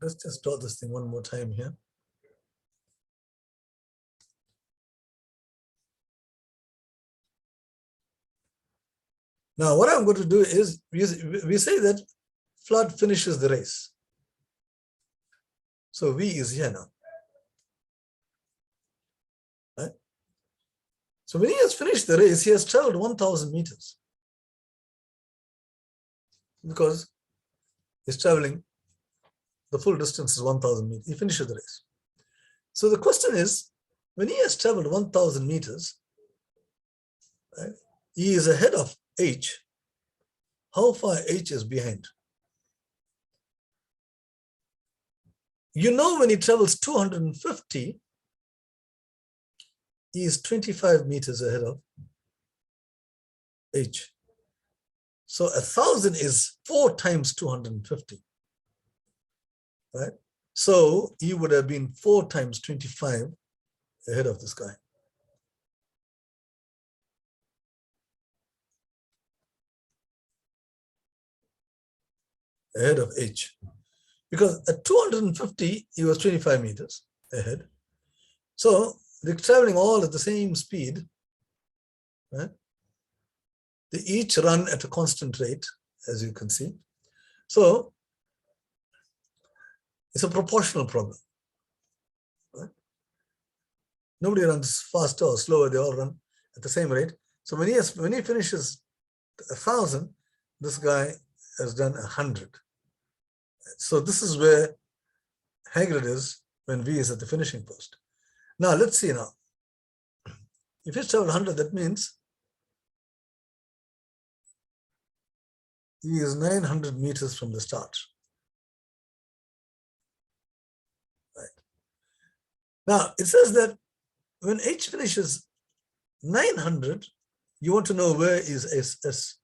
Let's just draw this thing one more time here. Now, what I'm going to do is, we say that Flood finishes the race. So V is here now. Right? So when he has finished the race, he has traveled 1,000 meters. Because he's traveling, the full distance is 1,000 meters. He finishes the race. So the question is, when he has traveled 1,000 meters, right, he is ahead of H. How far H is behind? You know, when he travels 250, he is 25 meters ahead of H. So 1,000 is 4 times 250, right? So he would have been 4 times 25 ahead of this guy. Ahead of H. Because at 250, he was 25 meters ahead. So they're traveling all at the same speed, right? They each run at a constant rate, as you can see. So it's a proportional problem. Right? Nobody runs faster or slower, they all run at the same rate. So when he finishes 1,000, this guy has done 100. So this is where Hagrid is when V is at the finishing post. Now let's see now. If he's traveled 100, that means he is 900 meters from the start. Right. Now it says that when H finishes 900, you want to know where is SS.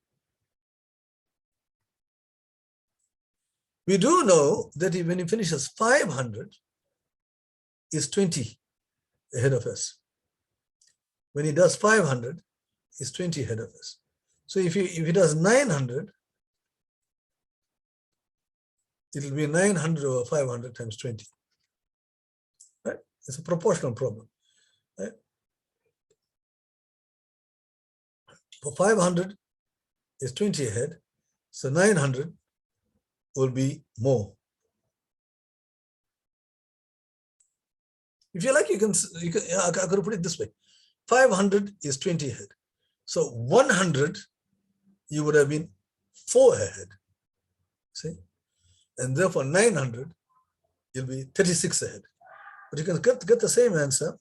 We do know that when he finishes 500, is 20 ahead of S. When he does 500, is 20 ahead of S. So if he does 900, it will be 900 over 500 times 20. Right? It's a proportional problem. Right? For 500 is 20 ahead, so 900 will be more. If you like, I could put it this way. 500 is 20 ahead. So 100, you would have been 4 ahead. See? And therefore 900, you'll be 36 ahead. But you can get the same answer.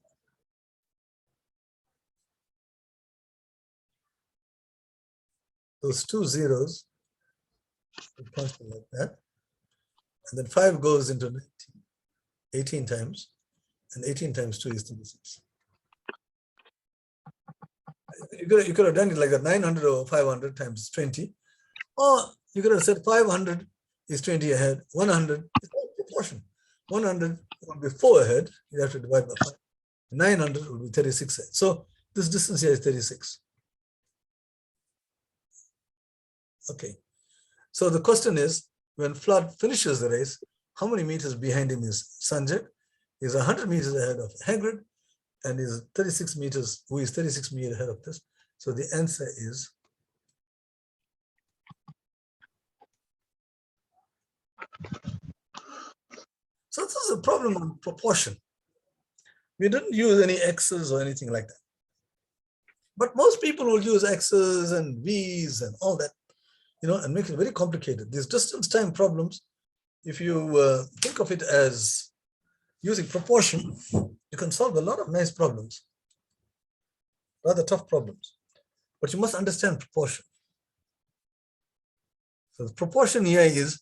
Those 2 zeros, something like that. And then 5 goes into 18 times. And 18 times 2 is 36. You could have done it like that, 900 over 500 times 20. Or you could have said 500 is 20 ahead, 100 is proportion. 100 would be 4 ahead, you have to divide by 5. 900 would be 36 ahead. So this distance here is 36. Okay. So the question is, when Flood finishes the race, how many meters behind him is Sanjay? He's 100 meters ahead of Hagrid, and is 36 meters, who is 36 meters ahead of this. So the answer is so this is a problem on proportion. We didn't use any X's or anything like that. But most people will use X's and V's and all that, and make it very complicated. These distance time problems, if you think of it as using proportion, you can solve a lot of nice problems, rather tough problems. But you must understand proportion. So the proportion here is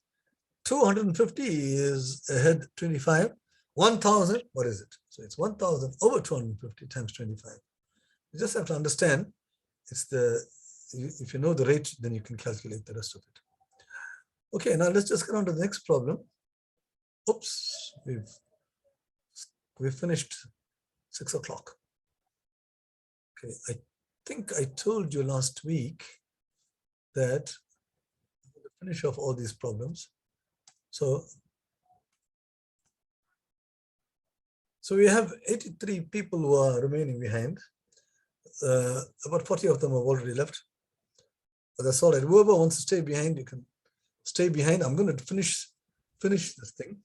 250 is ahead 25. 1,000, what is it? So it's 1,000 over 250 times 25. You just have to understand, if you know the rate, then you can calculate the rest of it. Okay, now let's just get on to the next problem. Oops, we've finished 6 o'clock. Okay, I think I told you last week that I'm going to finish off all these problems. So we have 83 people who are remaining behind. About 40 of them have already left. But that's all right. Whoever wants to stay behind, you can stay behind. I'm going to finish this thing.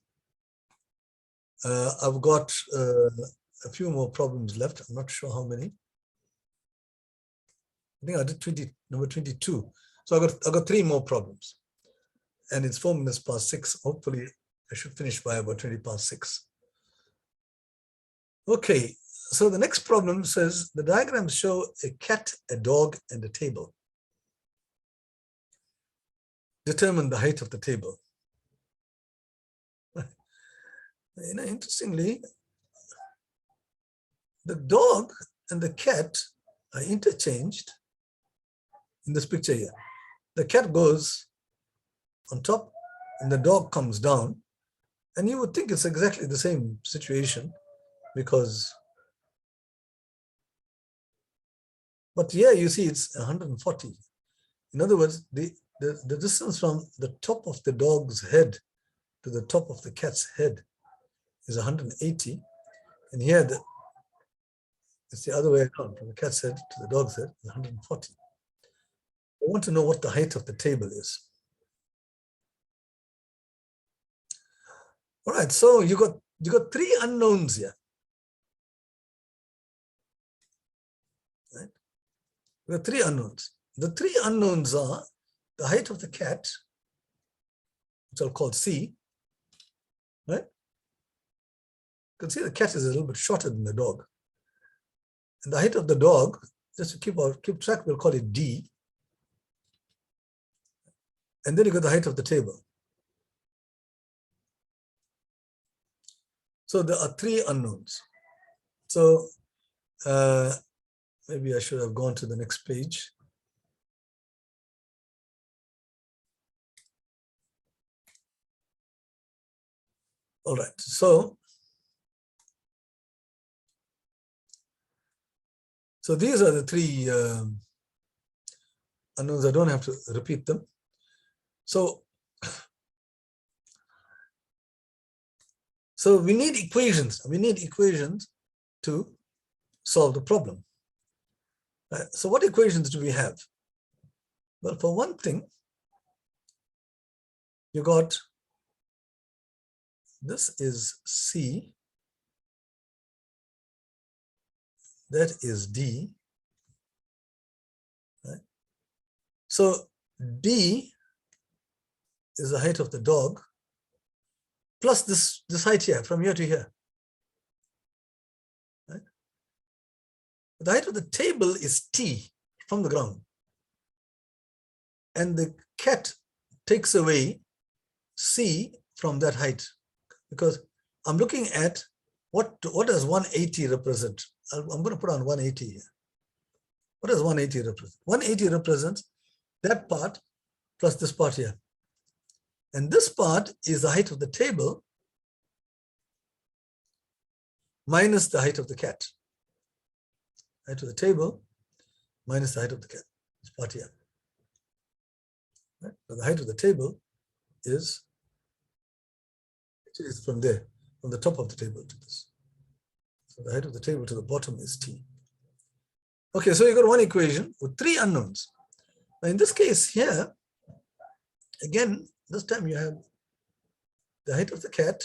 I've got a few more problems left. I'm not sure how many. I think I did number 22. So I got 3 more problems. And it's 4 minutes past 6. Hopefully, I should finish by about 20 past 6. Okay, so the next problem says the diagrams show a cat, a dog, and a table. Determine the height of the table. Interestingly, the dog and the cat are interchanged in this picture here. The cat goes on top and the dog comes down. And you would think it's exactly the same situation because, but here you see it's 140. In other words, the distance from the top of the dog's head to the top of the cat's head is 180. And here it's the other way around, from the cat's head to the dog's head is 140. I want to know what the height of the table is. All right, so you got 3 unknowns here. Right? You got 3 unknowns. The 3 unknowns are the height of the cat, which I'll call C, right? You can see the cat is a little bit shorter than the dog. And the height of the dog, just to keep track, we'll call it D. And then you got the height of the table. So there are 3 unknowns. So maybe I should have gone to the next page. All right, so these are the 3 unknowns. I don't have to repeat them. So we need equations. We need equations to solve the problem. So what equations do we have? Well, for one thing, you got this is C, that is D. Right? So D is the height of the dog, plus this height here, from here to here. Right? The height of the table is T, from the ground. And the cat takes away C from that height, because I'm looking at what does 180 represent? I'm going to put on 180 here. What does 180 represent? 180 represents that part plus this part here. And this part is the height of the table minus the height of the cat. Height of the table minus the height of the cat. This part here. Right? So the height of the table is from there, from the top of the table to this. So the height of the table to the bottom is T. Okay, so you got one equation with 3 unknowns. Now in this case here, again, this time you have the height of the cat,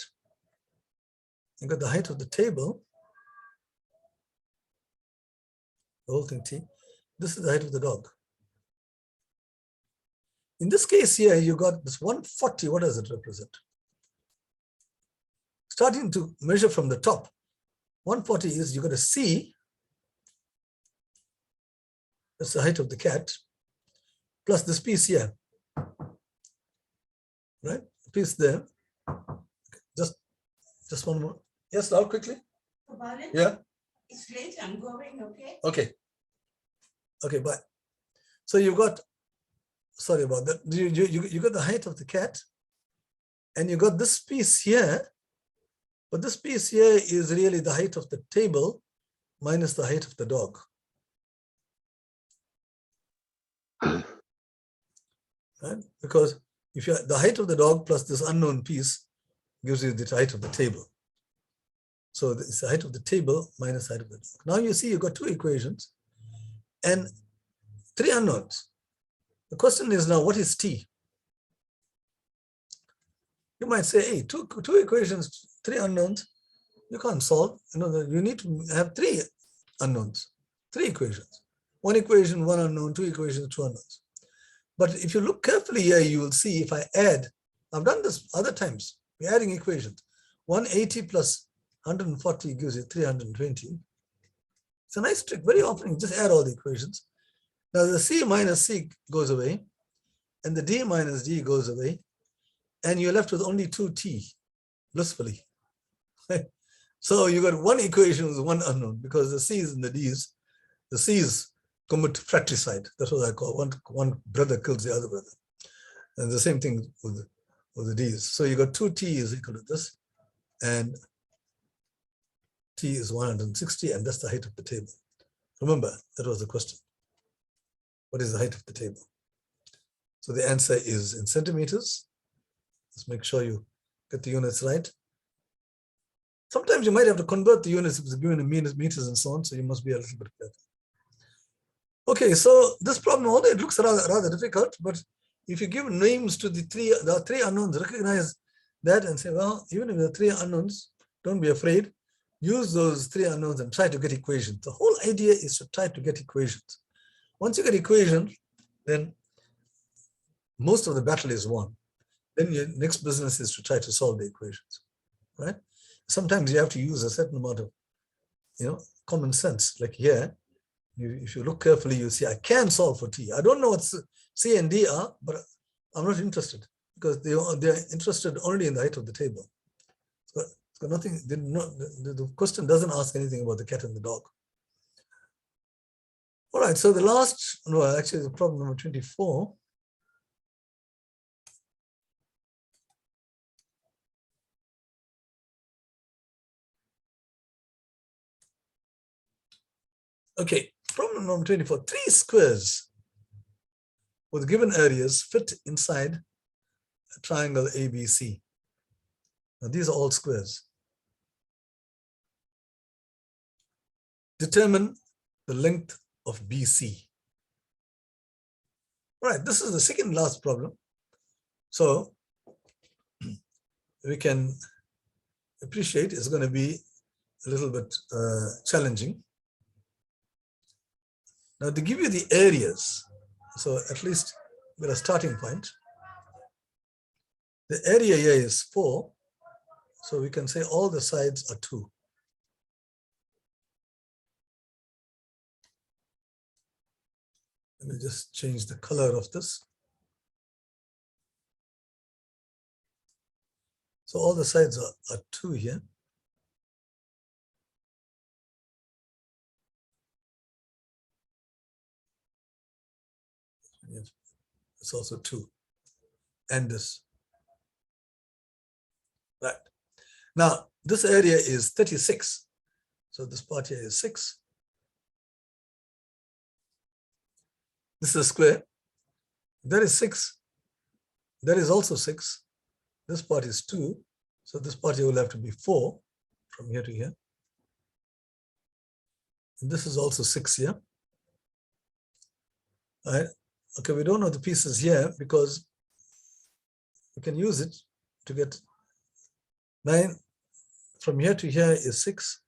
you got the height of the table, the whole thing T. This is the height of the dog. In this case here, you got this 140, what does it represent? Starting to measure from the top, 140 is, you got a C, that's the height of the cat, plus this piece here, right? Piece there. Just one more. Yes, now quickly. Poobhalan, yeah. It's late. I'm going. Okay. Okay. Okay. Bye. So you've got. Sorry about that. You got the height of the cat, and you got this piece here, but this piece here is really the height of the table minus the height of the dog. Right? Because if you the height of the dog plus this unknown piece gives you the height of the table. So it's the height of the table minus the height of the dog. Now you see you've got 2 equations and 3 unknowns. The question is now, what is T? You might say, hey, two equations, 3 unknowns. You can't solve. You need to have three unknowns, three equations. One equation, one unknown, two equations, two unknowns. But if you look carefully here, you will see if I add, I've done this other times, we're adding equations. 180 plus 140 gives you 320. It's a nice trick. Very often you just add all the equations. Now the C minus C goes away, and the D minus D goes away, and you're left with only 2t, blissfully. So you got one equation with one unknown, because the C's and the D's, the C's commit fratricide. That's what I call one brother kills the other brother. And the same thing with the D's. So you got 2t is equal to this, and t is 160, and that's the height of the table. Remember, that was the question. What is the height of the table? So the answer is in centimeters. Let's make sure you get the units right. Sometimes you might have to convert the units if it's given in meters and so on, so you must be a little bit careful. Okay, so this problem, although it looks rather difficult, but if you give names to the three unknowns, recognize that and say, well, even if there are three unknowns, don't be afraid. Use those three unknowns and try to get equations. The whole idea is to try to get equations. Once you get equations, then most of the battle is won. Then your next business is to try to solve the equations, right? Sometimes you have to use a certain amount of, common sense. Like here, if you look carefully, you see I can solve for t. I don't know what C and D are, but I'm not interested because they're interested only in the height of the table. It's got nothing. The question doesn't ask anything about the cat and the dog. All right. So the last, actually, the problem number 24. Okay, problem number 24. Three squares with given areas fit inside a triangle ABC. Now, these are all squares. Determine the length of BC. All right, this is the second last problem. So we can appreciate it's going to be a little bit challenging. Now, to give you the areas, so at least with a starting point, the area here is 4. So we can say all the sides are 2. Let me just change the color of this. So all the sides are 2 here. It's also 2. And this. Right. Now, this area is 36. So this part here is 6. This is a square. That is 6. That is also 6. This part is 2. So this part here will have to be 4 from here to here. And this is also 6 here. All right. Okay, we don't know the pieces here because we can use it to get 9. From here to here is 6.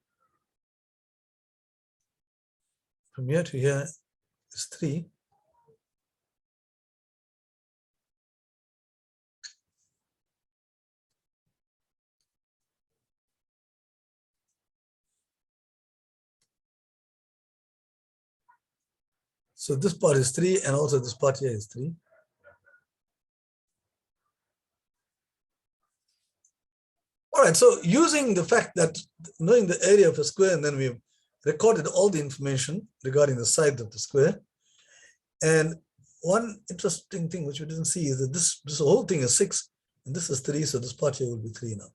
From here to here is 3. So this part is 3, and also this part here is 3. All right, so using the fact that knowing the area of a square, and then we've recorded all the information regarding the sides of the square. And one interesting thing which we didn't see is that this whole thing is 6, and this is 3, so this part here will be 3 now.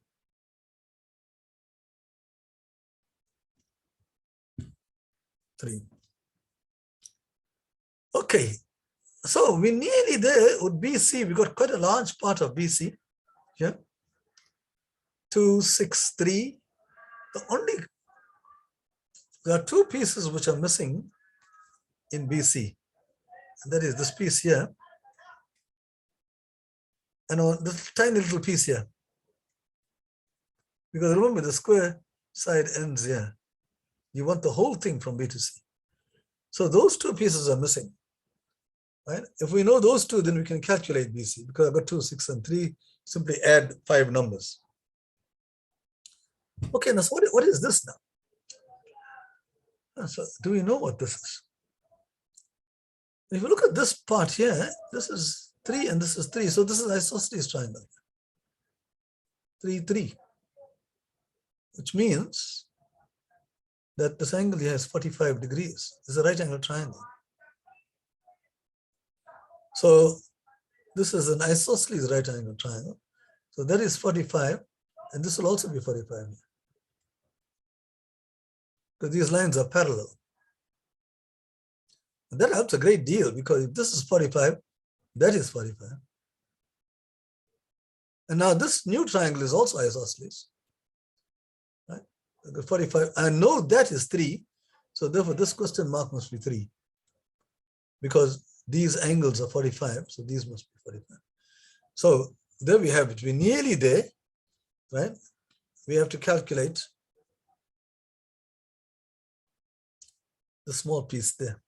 Okay, so we're nearly there with BC. We got quite a large part of BC here. 2, 6, 3. There are 2 pieces which are missing in BC. And that is this piece here, and this tiny little piece here. Because remember, the square side ends here. You want the whole thing from B to C. So those two pieces are missing, right? If we know those two, then we can calculate BC, because I've got 2, 6, and 3. Simply add 5 numbers. Okay, now so what is this now? So do we know what this is? If you look at this part here, this is 3 and this is 3. So this is isosceles triangle. 3, 3. Which means that this angle here is 45 degrees. It's a right angle triangle. So this is an isosceles right angle triangle. So that is 45, and this will also be 45. Because these lines are parallel. And that helps a great deal, because if this is 45, that is 45. And now this new triangle is also isosceles. Right? 45. I know that is 3. So therefore, this question mark must be 3. Because these angles are 45, so these must be 45. So there we have it. We're nearly there, right? We have to calculate the small piece there.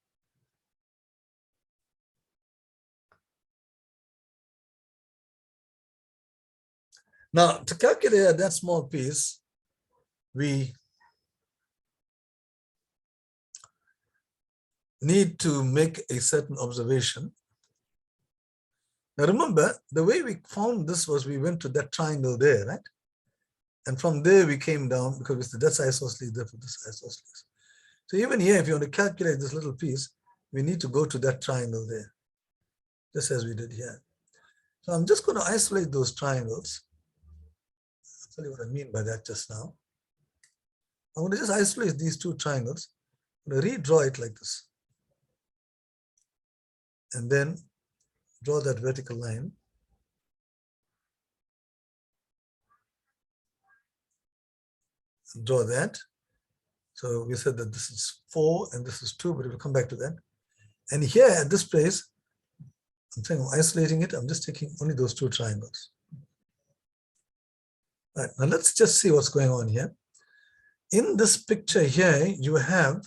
Now, to calculate that small piece, we need to make a certain observation. Now remember, the way we found this was we went to that triangle there, right? And from there we came down, because that's isosceles, therefore this is isosceles. So even here, if you want to calculate this little piece, we need to go to that triangle there, just as we did here. So I'm just going to isolate those triangles. I'll tell you what I mean by that just now. I'm going to just isolate these 2 triangles. I'm going to redraw it like this. And then draw that vertical line. Draw that. So we said that this is 4 and this is 2, but we'll come back to that. And here at this place, I'm saying I'm isolating it. I'm just taking only those 2 triangles. All right, now let's just see what's going on here. In this picture here, you have,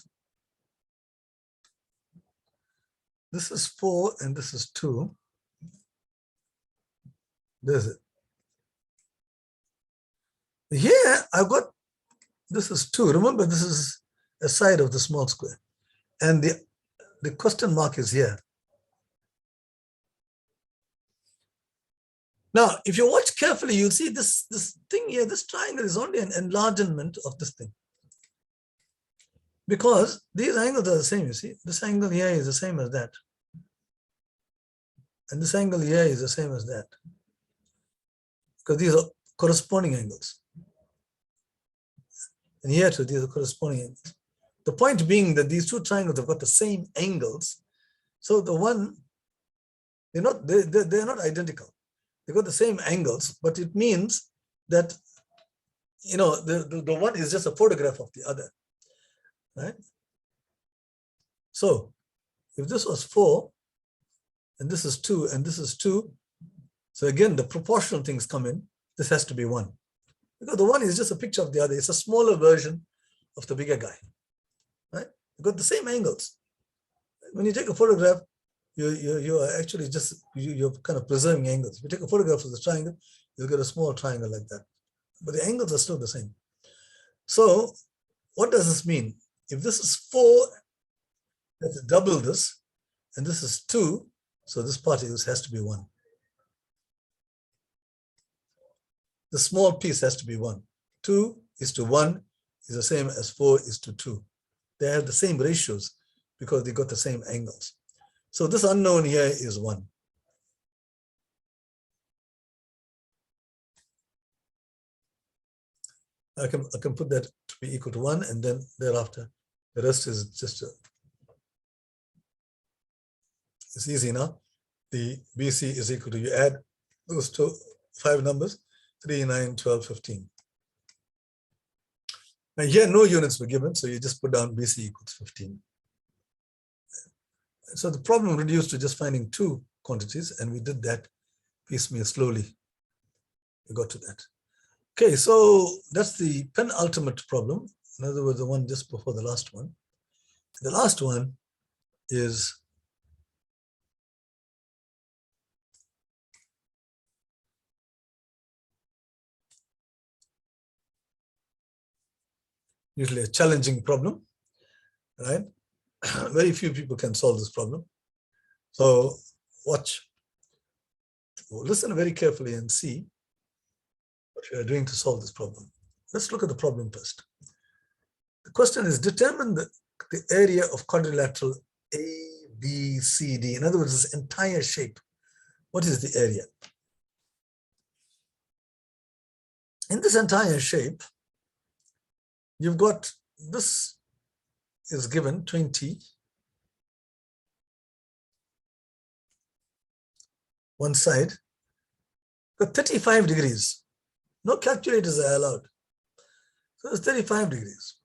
this is 4 and this is 2. There's it. Here, I've got, this is 2. Remember, this is a side of the small square. And the question mark is here. Now, if you watch carefully, you'll see this thing here, this triangle is only an enlargement of this thing. Because these angles are the same, you see. This angle here is the same as that. And this angle here is the same as that. Because these are corresponding angles. And here too, these are corresponding angles. The point being that these 2 triangles have got the same angles. So the one, they're not identical. They've got the same angles, but it means that, you know, the one is just a photograph of the other, right? So if this was 4, and this is 2, and this is 2, so again, the proportional things come in. This has to be 1. Because the one is just a picture of the other. It's a smaller version of the bigger guy, right? You've got the same angles. When you take a photograph, you are actually just, you're kind of preserving angles. If you take a photograph of the triangle, you'll get a small triangle like that. But the angles are still the same. So what does this mean? If this is 4, let's double this, and this is 2, so this part has to be 1. The small piece has to be 1. 2 is to 1 is the same as 4 is to 2. They have the same ratios because they got the same angles. So this unknown here is 1. I can put that to be equal to 1, and then thereafter the rest is just it's easy now. The BC is equal to, you add those 5 numbers, 3, 9, 12, 15. Now here no units were given, so you just put down BC equals 15. So the problem reduced to just finding 2 quantities, and we did that piecemeal slowly. We got to that. Okay, so that's the penultimate problem. In other words, the one just before the last one. The last one is usually a challenging problem, right? Very few people can solve this problem. So watch, listen very carefully and see what you are doing to solve this problem. Let's look at the problem first. The question is, determine the area of quadrilateral ABCD. In other words, this entire shape. What is the area? In this entire shape, you've got, this is given 20, one side, got 35 degrees. No calculators are allowed. So it's 35 degrees,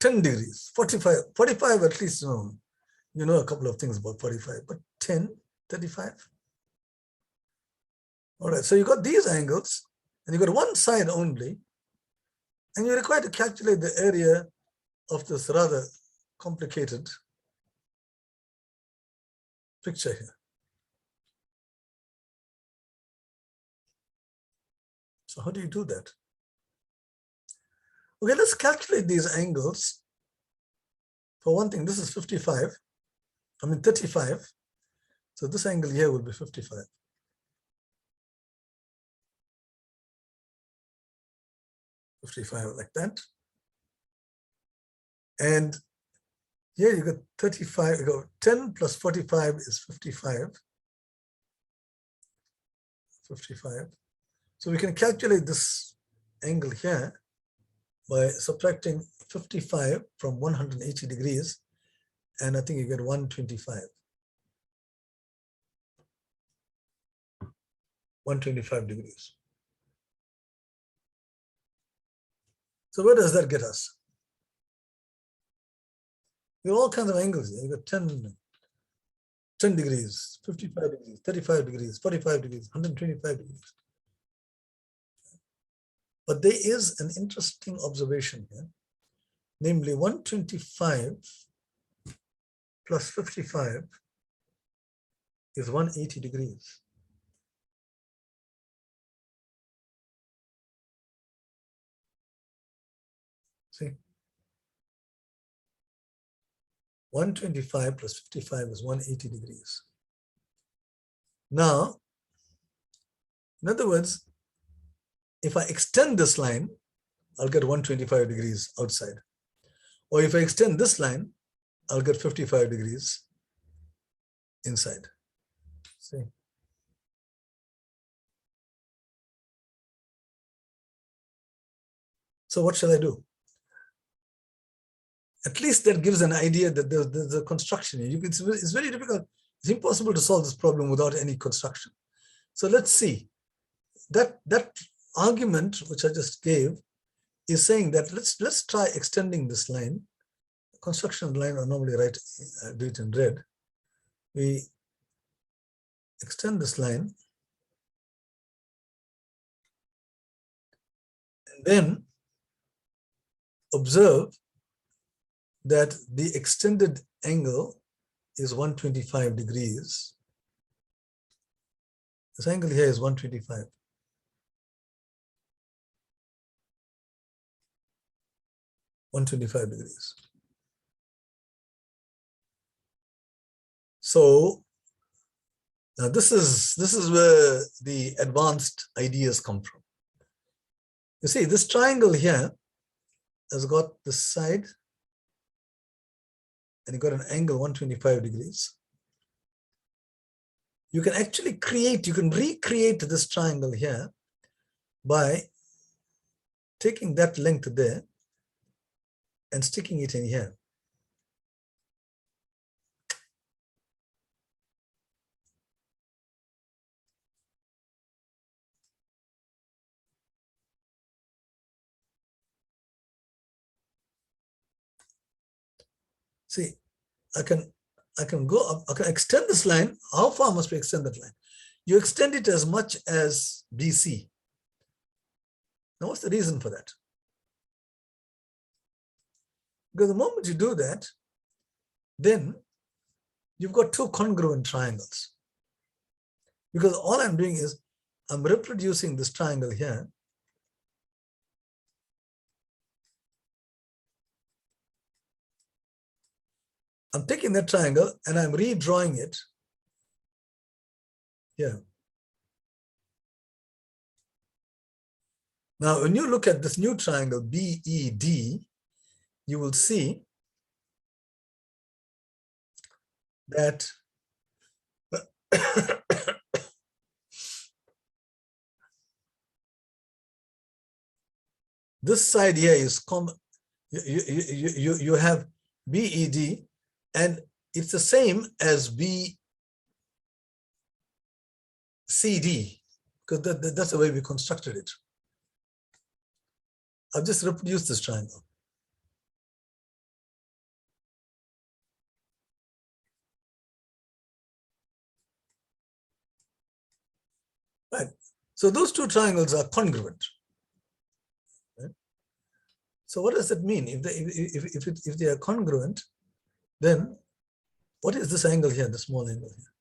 10 degrees, 45, 45 at least, you know a couple of things about 45, but 10, 35. All right, so you got these angles, and you got one side only, and you're required to calculate the area of this rather complicated picture here. So how do you do that? Okay, let's calculate these angles. For one thing, this is 35. I mean 35. So this angle here will be 55. 55 like that. And here you got 35, you go 10 plus 45 is 55. 55. So we can calculate this angle here by subtracting 55 from 180 degrees, and I think you get 125. 125 degrees. So where does that get us? You have all kinds of angles here. You got 10 degrees, 55 degrees, 35 degrees, 45 degrees, 125 degrees. But there is an interesting observation here, namely 125 plus 55 is 180 degrees. See? 125 plus 55 is 180 degrees. Now, in other words, if I extend this line, I'll get 125 degrees outside. Or if I extend this line, I'll get 55 degrees inside. See? So what shall I do? At least that gives an idea that there's a construction here. It's very difficult. It's impossible to solve this problem without any construction. So let's see. That argument which I just gave is saying that let's try extending this line. Construction line I normally do it in red. We extend this line, and then observe that the extended angle is 125 degrees. This angle here is 125. degrees. So now this is where the advanced ideas come from. You see, this triangle here has got this side, and you got an angle 125 degrees. You can actually recreate this triangle here by taking that length there and sticking it in here. See, I can go up, I can extend this line. How far must we extend that line? You extend it as much as BC. Now, what's the reason for that? Because the moment you do that, then you've got two congruent triangles. Because all I'm doing is I'm reproducing this triangle here. I'm taking that triangle and I'm redrawing it here. Now, when you look at this new triangle, BED, you will see that this side here is common. You have BED, and it's the same as BCD, because that's the way we constructed it. I've just reproduced this triangle. Right. So those two triangles are congruent. Right? So what does that mean? If they are congruent, then what is this angle here, the small angle here?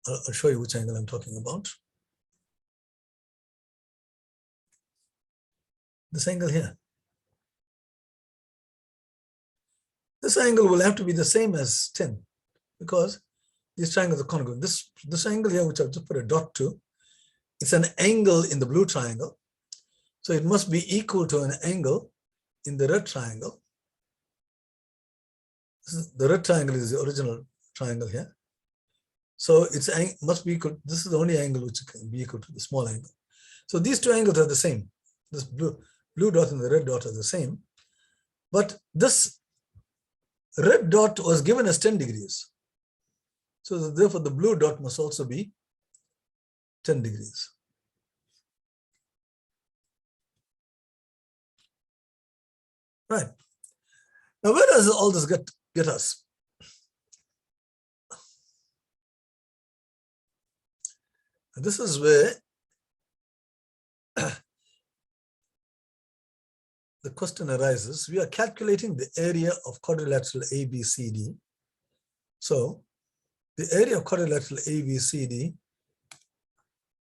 I'll show you which angle I'm talking about. This angle here. This angle will have to be the same as 10 because these triangles are congruent. This angle here, which I've just put a dot to, it's an angle in the blue triangle. So it must be equal to an angle in the red triangle. The red triangle is the original triangle here. So it must be equal. This is the only angle which can be equal to the small angle. So these two angles are the same. This blue dot and the red dot are the same. But this red dot was given as 10 degrees. So therefore, the blue dot must also be 10 degrees. Right. Now, where does all this get us? This is where the question arises. We are calculating the area of quadrilateral ABCD. So the area of quadrilateral ABCD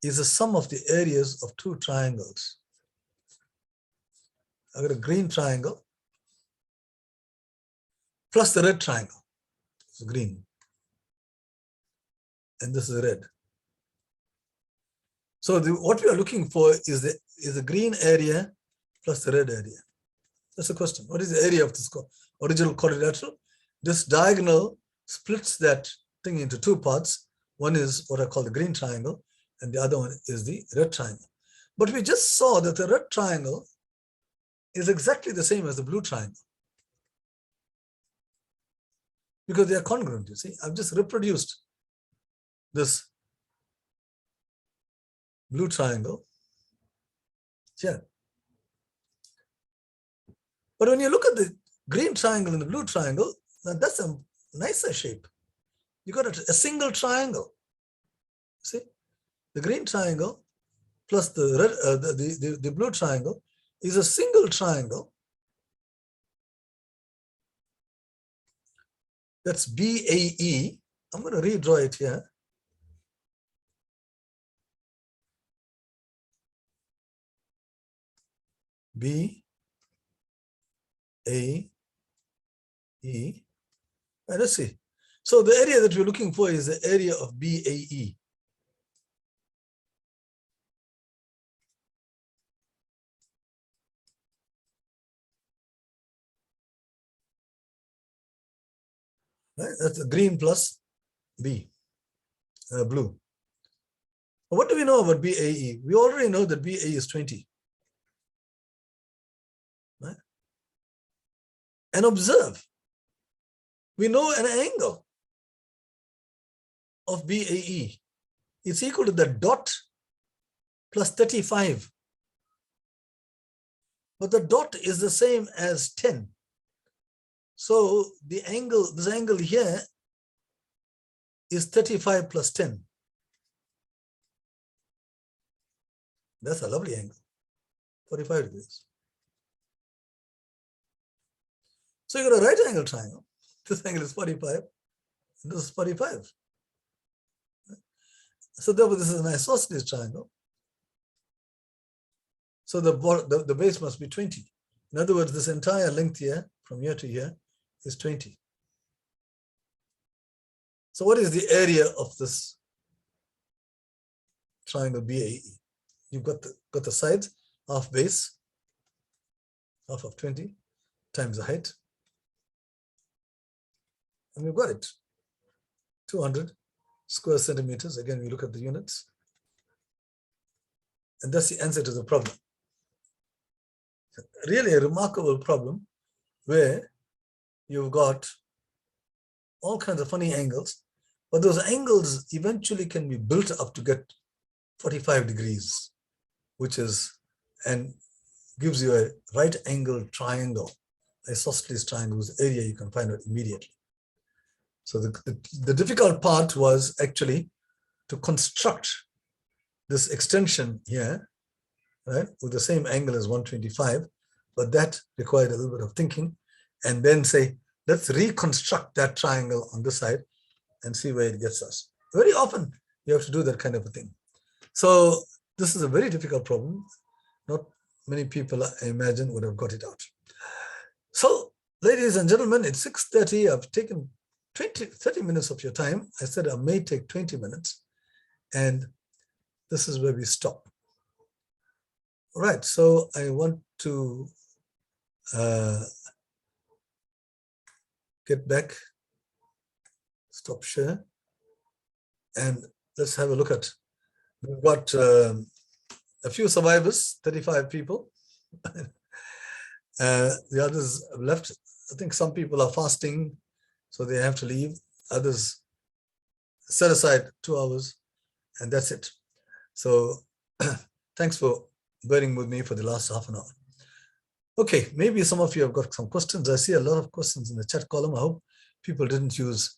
is the sum of the areas of two triangles. I've got a green triangle plus the red triangle. It's green. And this is red. So what we are looking for is the green area plus the red area. That's the question. What is the area of this original quadrilateral? This diagonal splits that thing into two parts. One is what I call the green triangle, and the other one is the red triangle. But we just saw that the red triangle is exactly the same as the blue triangle, because they are congruent. You see, I've just reproduced this blue triangle here. But when you look at the green triangle and the blue triangle, that's a nicer shape. You got a single triangle. See, the green triangle plus the red, the blue triangle is a single triangle. That's BAE. I'm going to redraw it here. BAE. Right, let's see. So the area that we're looking for is the area of BAE. Right? That's the green plus blue. What do we know about BAE? We already know that BAE is 20. Right? And observe, we know an angle of BAE. It's equal to the dot plus 35. But the dot is the same as 10. So the angle, this angle here is 35 plus 10. That's a lovely angle, 45 degrees. So you got a right angle triangle. This angle is 45, and this is 45. So therefore, this is an isosceles triangle. So the base must be 20. In other words, this entire length here, from here to here, is 20. So what is the area of this triangle BAE? You've got the sides, half base, half of 20 times the height. And we've got it, 200 square centimeters. Again, we look at the units. And that's the answer to the problem. Really a remarkable problem where you've got all kinds of funny angles, but those angles eventually can be built up to get 45 degrees, which is, and gives you a right angle triangle, isosceles triangle, whose area you can find out immediately. So the difficult part was actually to construct this extension here, right, with the same angle as 125, but that required a little bit of thinking, and then say, let's reconstruct that triangle on this side and see where it gets us. Very often you have to do that kind of a thing. So this is a very difficult problem. Not many people, I imagine, would have got it out. So, ladies and gentlemen, it's 6:30. I've taken 30 minutes of your time. I said I may take 20 minutes, and this is where we stop. All right, so I want to get back, stop share, and let's have a look at, we've got a few survivors, 35 people. The others have left. I think some people are fasting, so they have to leave. Others set aside 2 hours, and that's it. So thanks for bearing with me for the last half an hour. Okay, maybe some of you have got some questions. I see a lot of questions in the chat column. I hope people didn't use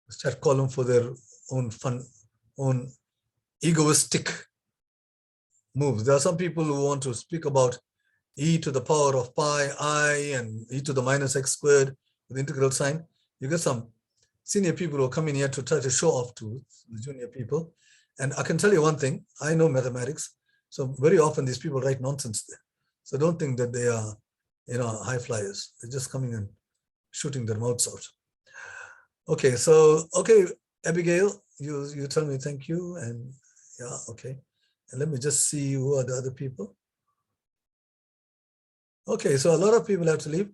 the chat column for their own fun, own egoistic moves. There are some people who want to speak about e to the power of pi I and e to the minus x squared with integral sign. You get some senior people who come in here to try to show off to the junior people. And I can tell you one thing, I know mathematics, so very often these people write nonsense there. So don't think that they are, high flyers. They're just coming and shooting their mouths out. Okay, so, Abigail, you tell me thank you, and yeah, okay. And let me just see who are the other people. Okay, so a lot of people have to leave.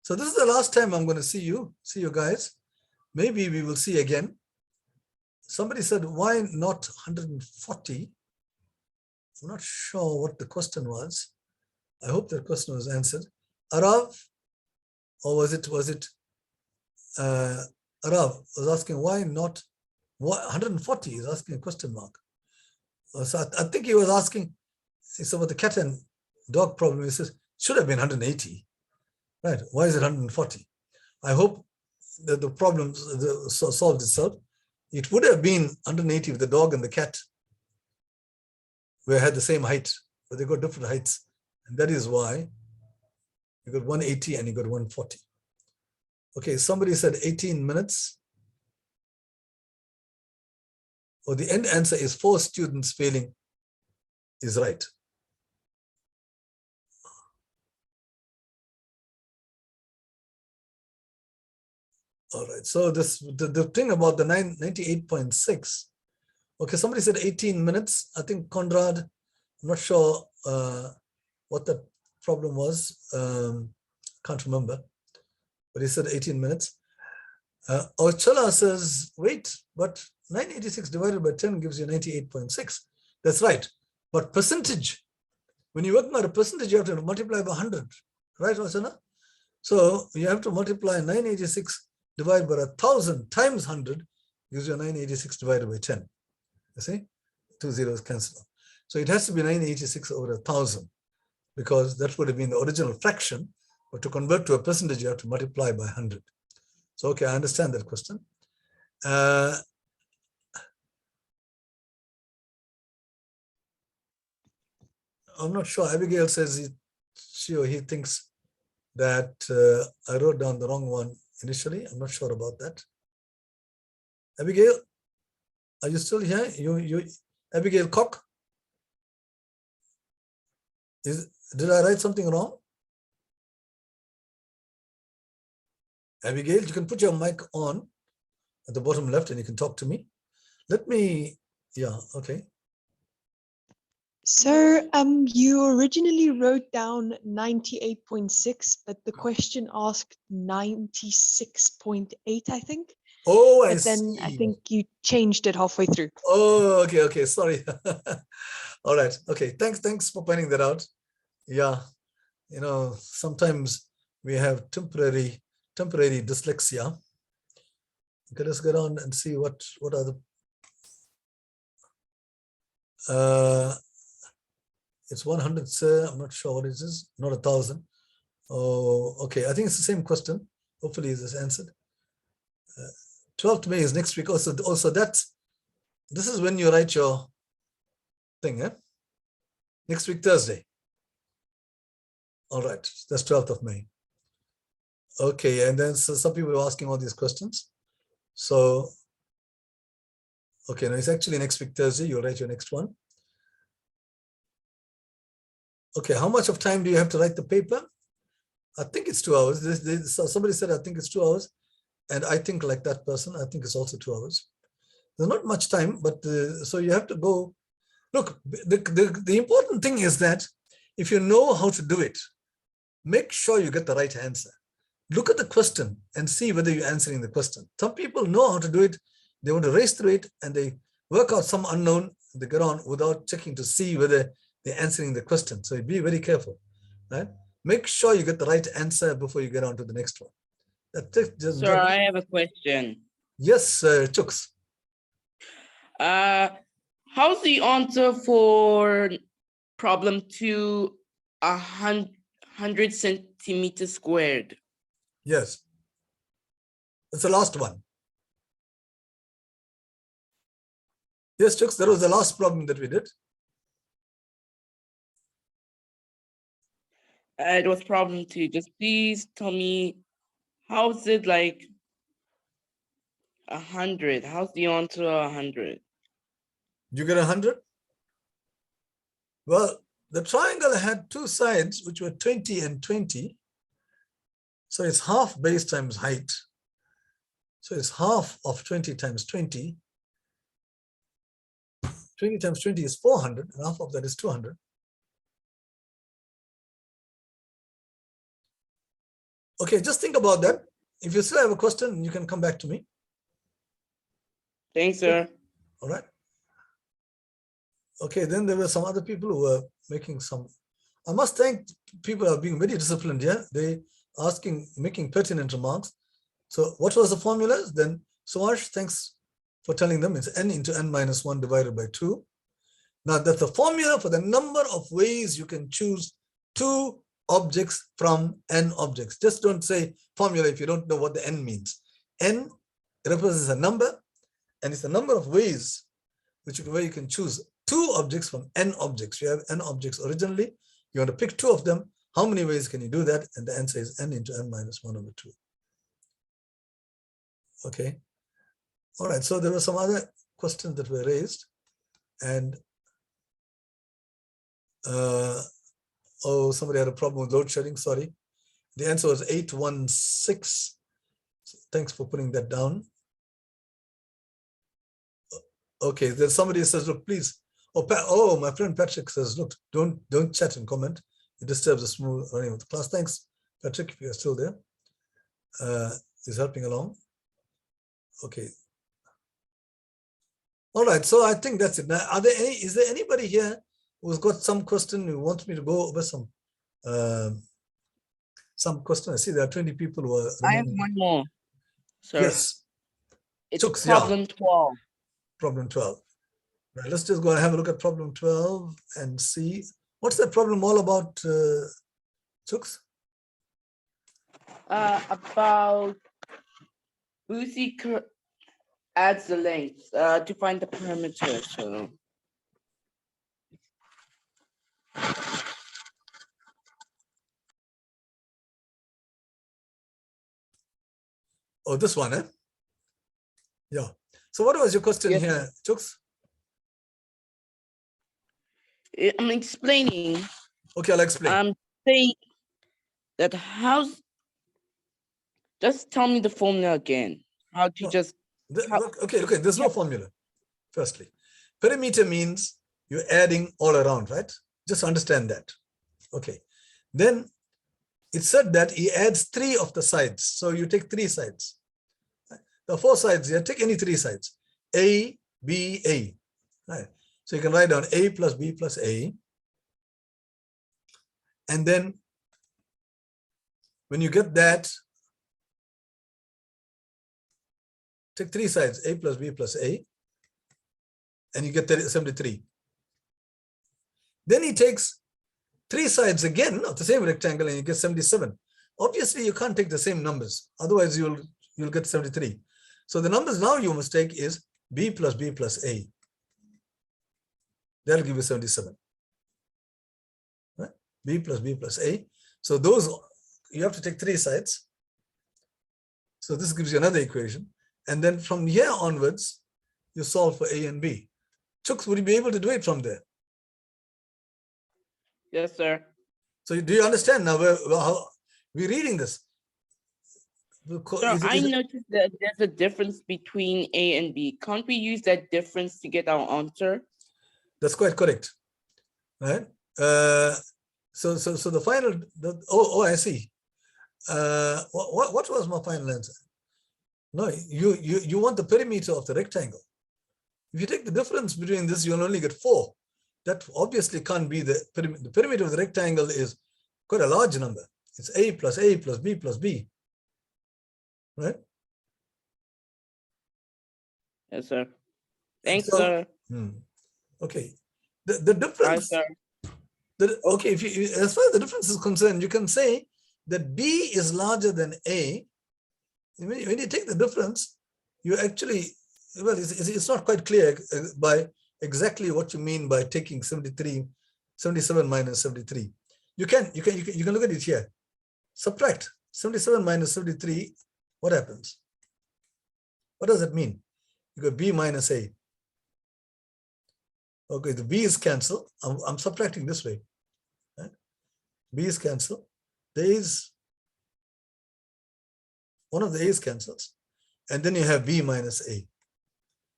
So this is the last time I'm going to see you guys. Maybe we will see again. Somebody said, why not 140? I'm not sure what the question was. I hope that question was answered. Arav, or was it Arav was asking why not 140? He's asking a question mark. So I think he was asking, it's about the cat and dog problem. He says, should have been 180. Right, why is it 140? I hope that the problem solved itself. It would have been 180 if the dog and the cat had the same height, but they got different heights. And that is why you got 180 and you got 140. Okay, somebody said 18 minutes. Or the end answer is 4 students failing is right. All right, so the thing about the 98.6, okay, somebody said 18 minutes. I think Conrad, I'm not sure what the problem was. Can't remember, but he said 18 minutes. Ochala says, wait, but 986 divided by 10 gives you 98.6. That's right, but percentage, when you're working out a percentage, you have to multiply by 100, right, Ochala? So you have to multiply 986 divided by 1,000 times 100 gives you 986 divided by 10. You see, 2 zeros cancel. So it has to be 986 over 1,000 because that would have been the original fraction. But to convert to a percentage, you have to multiply by 100. So, okay, I understand that question. I'm not sure. Abigail says she or he thinks that I wrote down the wrong one initially. I'm not sure about that. Abigail, are you still here? Abigail Cock? Did I write something wrong? Abigail, you can put your mic on at the bottom left and you can talk to me. Let me, yeah, okay. Sir, you originally wrote down 98.6, but the question asked 96.8, I think. Oh, I But then I see. think you changed it halfway through. Oh, okay, sorry. All right, okay, thanks for pointing that out. Yeah, sometimes we have temporary dyslexia. Okay, let's go down and see what are the it's 100, sir. I'm not sure what it is, not 1,000. Oh, okay, I think it's the same question. Hopefully it's answered. 12th May is next week. Also this is when you write your thing, next week, Thursday. All right, that's 12th of May. Okay, and then so some people are asking all these questions. So, okay, now it's actually next week, Thursday. You'll write your next one. Okay, how much of time do you have to write the paper? I think it's 2 hours. Somebody said, I think it's 2 hours. And I think like that person, I think it's also 2 hours. There's not much time, but so you have to go. Look, the important thing is that if you know how to do it, make sure you get the right answer. Look at the question and see whether you're answering the question. Some people know how to do it. They want to race through it and they work out some unknown, they get on without checking to see whether they're answering the question. So be very careful, right? Make sure you get the right answer before you get on to the next one. That's it. Sir, I have a question. Yes, Chooks. How's the answer for problem 2, 100 centimeters squared? Yes. It's the last one. Yes, Chooks, that was the last problem that we did. It was problem 2. Just please tell me, how is it like 100? How's the answer 100? You get 100? Well, the triangle had two sides, which were 20 and 20. So it's half base times height. So it's half of 20 times 20. 20 times 20 is 400, and half of that is 200. Okay, just think about that. If you still have a question, you can come back to me. Thanks, sir. All right. Okay, then there were some other people who were making some. I must thank people who are being very disciplined here. They making pertinent remarks. So what was the formulas? Then Suash, thanks for telling them. It's n into n minus 1 divided by 2. Now that's the formula for the number of ways you can choose 2 objects from n objects. Just don't say formula if you don't know what the n means. N represents a number, and it's the number of ways where you can choose 2 objects from n objects. You have n objects originally. You want to pick 2 of them. How many ways can you do that? And the answer is n into n minus 1 over 2. Okay. All right. So there were some other questions that were raised. And somebody had a problem with load shedding. Sorry. The answer was 816. So thanks for putting that down. Okay. Then somebody says, look, please. Oh, my friend Patrick says, look, don't chat and comment. It disturbs the smooth running of the class. Thanks, Patrick, if you're still there. He's helping along. Okay. All right. So I think that's it. Now, is there anybody here who's got some question who wants me to go over some question? I see there are 20 people who are. I have one more, sir. Yes. It's Chooks, problem 12. Problem 12. Right, let's just go and have a look at problem 12 and see. What's that problem all about, Chooks? About Lucy adds the length to find the perimeter. So Oh, this one, eh? Yeah. So what was your question Yes. here, Chooks? I'm explaining. Okay, I'll explain. I'm saying that just tell me the formula again. How to No, just how- Okay, there's no formula, firstly. Perimeter means you're adding all around, right? Just understand that. Okay. Then it said that he adds 3 of the sides. So you take 3 sides. The 4 sides here, take any 3 sides. A, B, A. Right. So you can write down A plus B plus A. And then when you get that, take 3 sides, A plus B plus A, and you get 73. Then he takes 3 sides again of the same rectangle and you get 77. Obviously, you can't take the same numbers. Otherwise, you'll get 73. So the numbers now you must take is B plus B plus A. That'll give you 77. Right? B plus B plus A. So those, you have to take 3 sides. So this gives you another equation. And then from here onwards, you solve for A and B. Chooks, would you be able to do it from there? Yes, sir. So do you understand now how we're reading this? So I noticed that there's a difference between A and B. Can't we use that difference to get our answer? That's quite correct, right? So the final, I see. What was my final answer? No, you want the perimeter of the rectangle. If you take the difference between this, you'll only get 4. That obviously can't be the perimeter. The perimeter of the rectangle is quite a large number. It's A plus B plus B, right? Yes, sir. Thanks, So, sir. Okay. The difference. Bye, sir. Okay, if you, as far as the difference is concerned, you can say that B is larger than A. When you take the difference, you actually, well, it's not quite clear by exactly what you mean by taking 77 minus 73. You can look at it here. Subtract 77 minus 73. What happens? What does that mean? You got B minus A. Okay, the B is cancelled. I'm subtracting this way. Right? B is cancelled. There is one of the A's cancels, and then you have B minus A.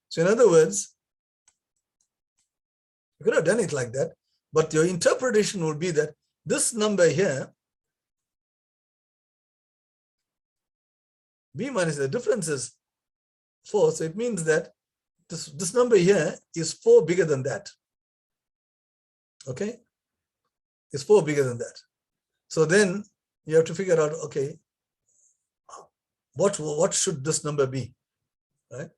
So in other words, you could have done it like that, but your interpretation would be that this number here, B minus, the difference is 4, so it means that this number here is 4 bigger than that. Okay, it's 4 bigger than that. So then you have to figure out, okay, what should this number be, right?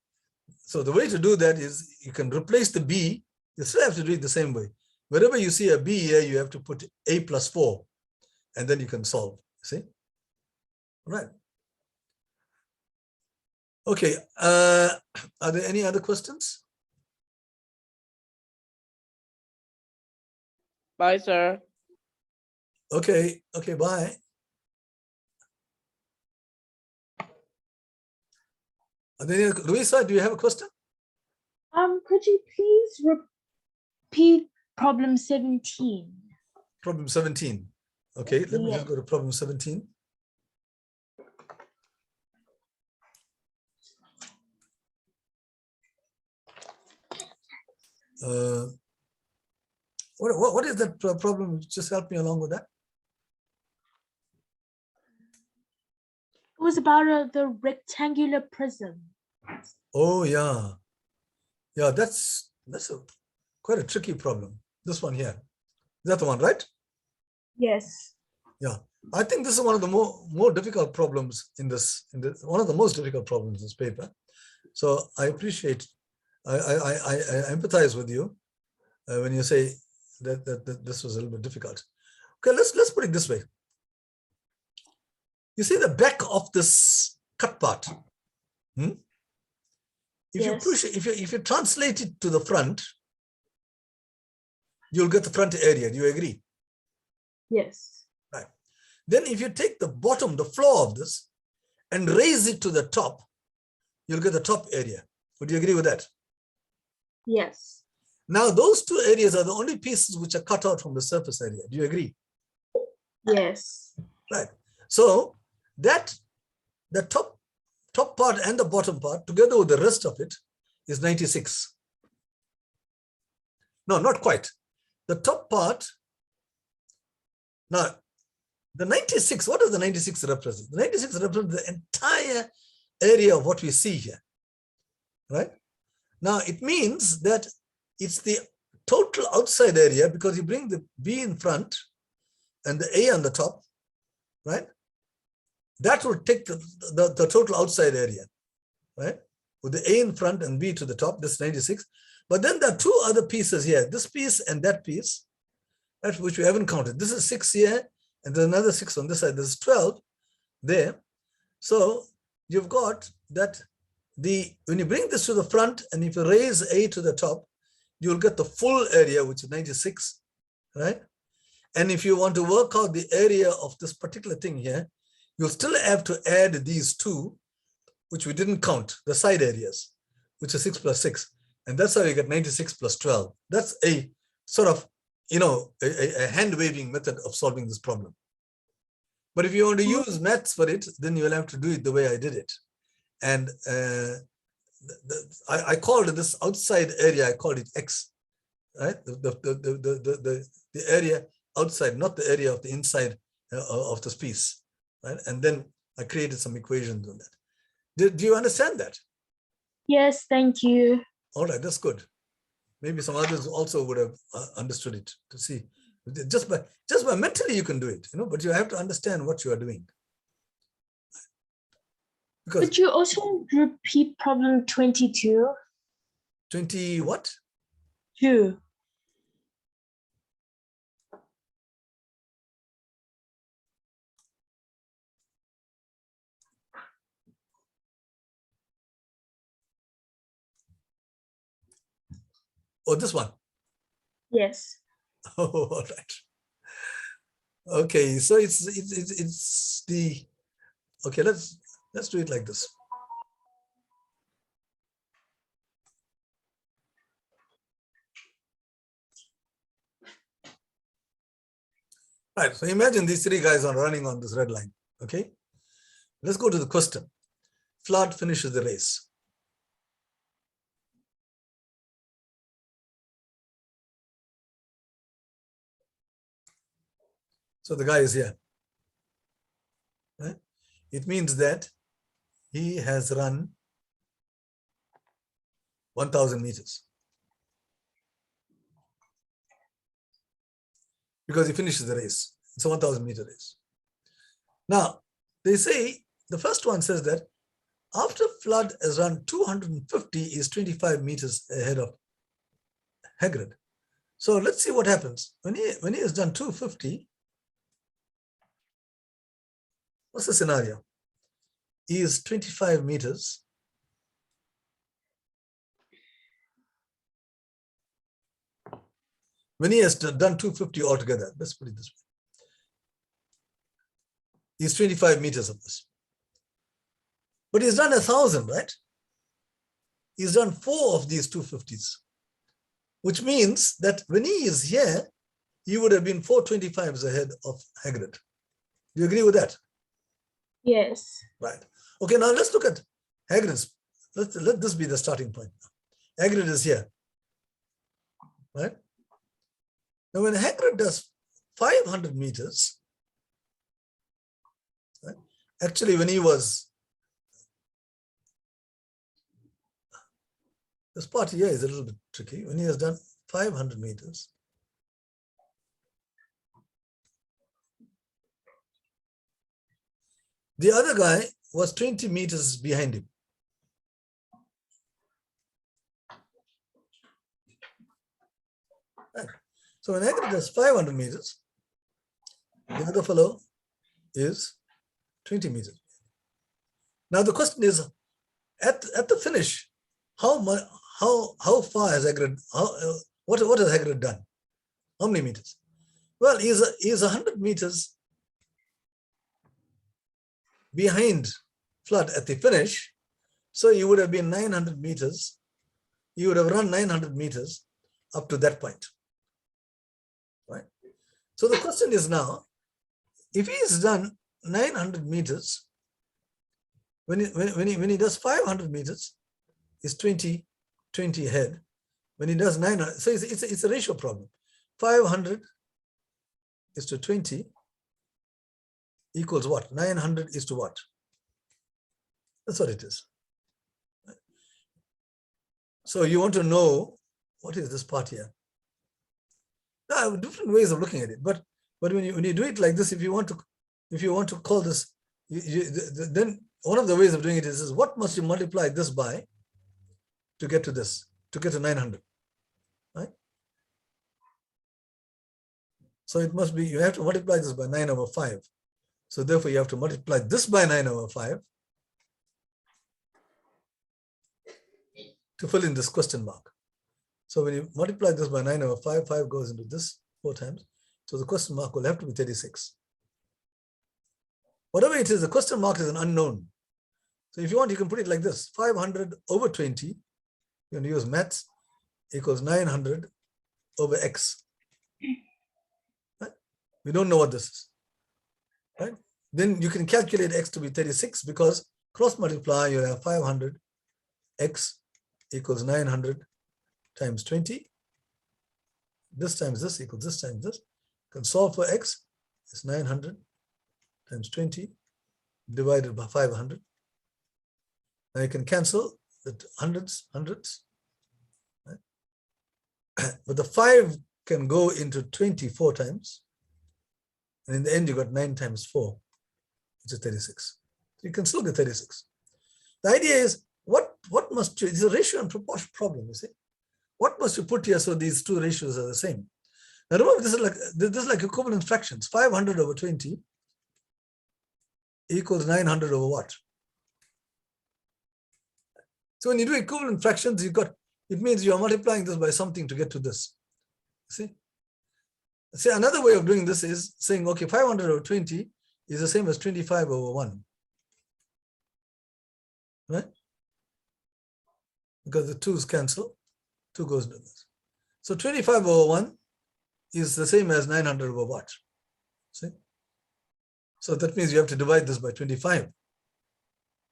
So the way to do that is you can replace the B. You still have to do it the same way. Wherever you see a B here, you have to put A plus 4, and then you can solve. See, all right? Okay. Are there any other questions? Bye, sir. Okay. Okay. Bye. Luisa, do you have a question? Could you please repeat problem 17? Problem 17. Okay, let me Yes. just go to problem 17. What is that problem? Just help me along with that. It was about the rectangular prism. Oh yeah, yeah. That's quite a tricky problem. This one here, is that the one, right? Yes. Yeah, I think this is one of the more difficult problems in this. One of the most difficult problems in this paper. So I appreciate, I empathize with you when you say that this was a little bit difficult. Okay, let's put it this way. You see the back of this cut part. If Yes. you push it, if you translate it to the front, you'll get the front area. Do you agree? Yes. Right. Then if you take the bottom, the floor of this, and raise it to the top, you'll get the top area. Would you agree with that? Yes. Now, those two areas are the only pieces which are cut out from the surface area. Do you agree? Yes. Right. So that the top part and the bottom part together with the rest of it is 96. No, not quite. The top part. Now, the 96, what does the 96 represent? The 96 represents the entire area of what we see here, right? Now, it means that it's the total outside area because you bring the B in front and the A on the top, right? That will take the total outside area, right? With the A in front and B to the top, this is 96. But then there are two other pieces here, this piece and that piece, right, which we haven't counted. This is 6 here, and there's another 6 on this side. There's 12 there. So you've got that when you bring this to the front and if you raise A to the top, you'll get the full area, which is 96, right? And if you want to work out the area of this particular thing here, you'll still have to add these two, which we didn't count, the side areas, which is 6 plus 6. And that's how you get 96 plus 12. That's a sort of, a hand-waving method of solving this problem. But if you want to use maths for it, then you'll have to do it the way I did it. And I called this outside area, I called it X, right? The area outside, not the area of the inside of this piece, right? And then I created some equations on that. Do you understand that? Yes, thank you. All right, that's good. Maybe some others also would have understood it to see. Just by mentally you can do it, but you have to understand what you are doing. Because Could you also repeat problem 22? 20 what? 2. Oh, this one. Yes. Oh, all right. Okay, so it's the, okay, let's do it like this. Right, so imagine these three guys are running on this red line, okay? Let's go to the question. Flood finishes the race. So the guy is here, right? It means that he has run 1,000 meters because he finishes the race. It's a 1,000-meter race. Now, they say, the first one says that after Flood has run 250, is 25 meters ahead of Hagrid. So let's see what happens. When he has done 250, what's the scenario? He is 25 meters. When he has done 250 altogether, let's put it this way. He's 25 meters of this. But he's done 1,000, right? He's done 4 of these 250s, which means that when he is here, he would have been 425s ahead of Hagrid. Do you agree with that? Yes. Right. Okay, now let's look at Hagrid's. Let this be the starting point. Hagrid is here, right? Now, when Hagrid does 500 meters, right? Actually, when he was, this part here is a little bit tricky. When he has done 500 meters, the other guy was 20 meters behind him. Right. So when Hagrid does 500 meters, the other fellow is 20 meters. Now the question is, at the finish, how far has Hagrid? What has Hagrid done? How many meters? Well, he's 100 meters behind flood at the finish. So you would have been 900 meters. You would have run 900 meters up to that point, right? So the question is now, if he has done 900 meters, when he does 500 meters, it's 20 ahead. When he does 900, so it's a ratio problem. 500 is to 20 equals what? 900 is to what? That's what it is. So you want to know what is this part here? There are different ways of looking at it, but when you do it like this, if you want to call this, then one of the ways of doing it is what must you multiply this by to get to this, to get to 900, right? So it must be, you have to multiply this by 9 over 5. So therefore you have to multiply this by 9 over 5 to fill in this question mark. So when you multiply this by 9 over 5, 5 goes into this 4 times. So the question mark will have to be 36. Whatever it is, the question mark is an unknown. So if you want, you can put it like this: 500 over 20, you're going to use maths, equals 900 over x. Right? We don't know what this is. Right? Then you can calculate x to be 36 because cross multiply, you have 500 x equals 900 times 20. This times this equals this times this. You can solve for x. It's 900 times 20 divided by 500. Now you can cancel the hundreds. Right? But the 5 can go into 24 times. And in the end, you got 9 times 4, which is 36. You can still get 36. The idea is, what must you, it's a ratio and proportion problem, you see. What must you put here so these two ratios are the same? Now remember, this is like equivalent fractions. 500 over 20 equals 900 over what? So when you do equivalent fractions, it means you are multiplying this by something to get to this. See? See, another way of doing this is saying, okay, 500 over 20 is the same as 25 over 1. Right? Because the 2's cancel, 2 goes into this. So 25 over 1 is the same as 900 over what? See? So that means you have to divide this by 25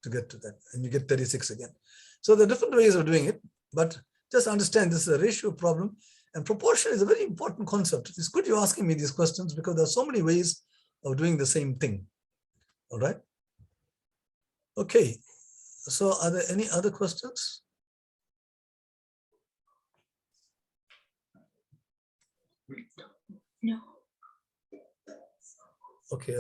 to get to that, and you get 36 again. So there are different ways of doing it, but just understand this is a ratio problem, and proportion is a very important concept. It's good you're asking me these questions because there are so many ways of doing the same thing. All right? Okay, so are there any other questions? No. Okay.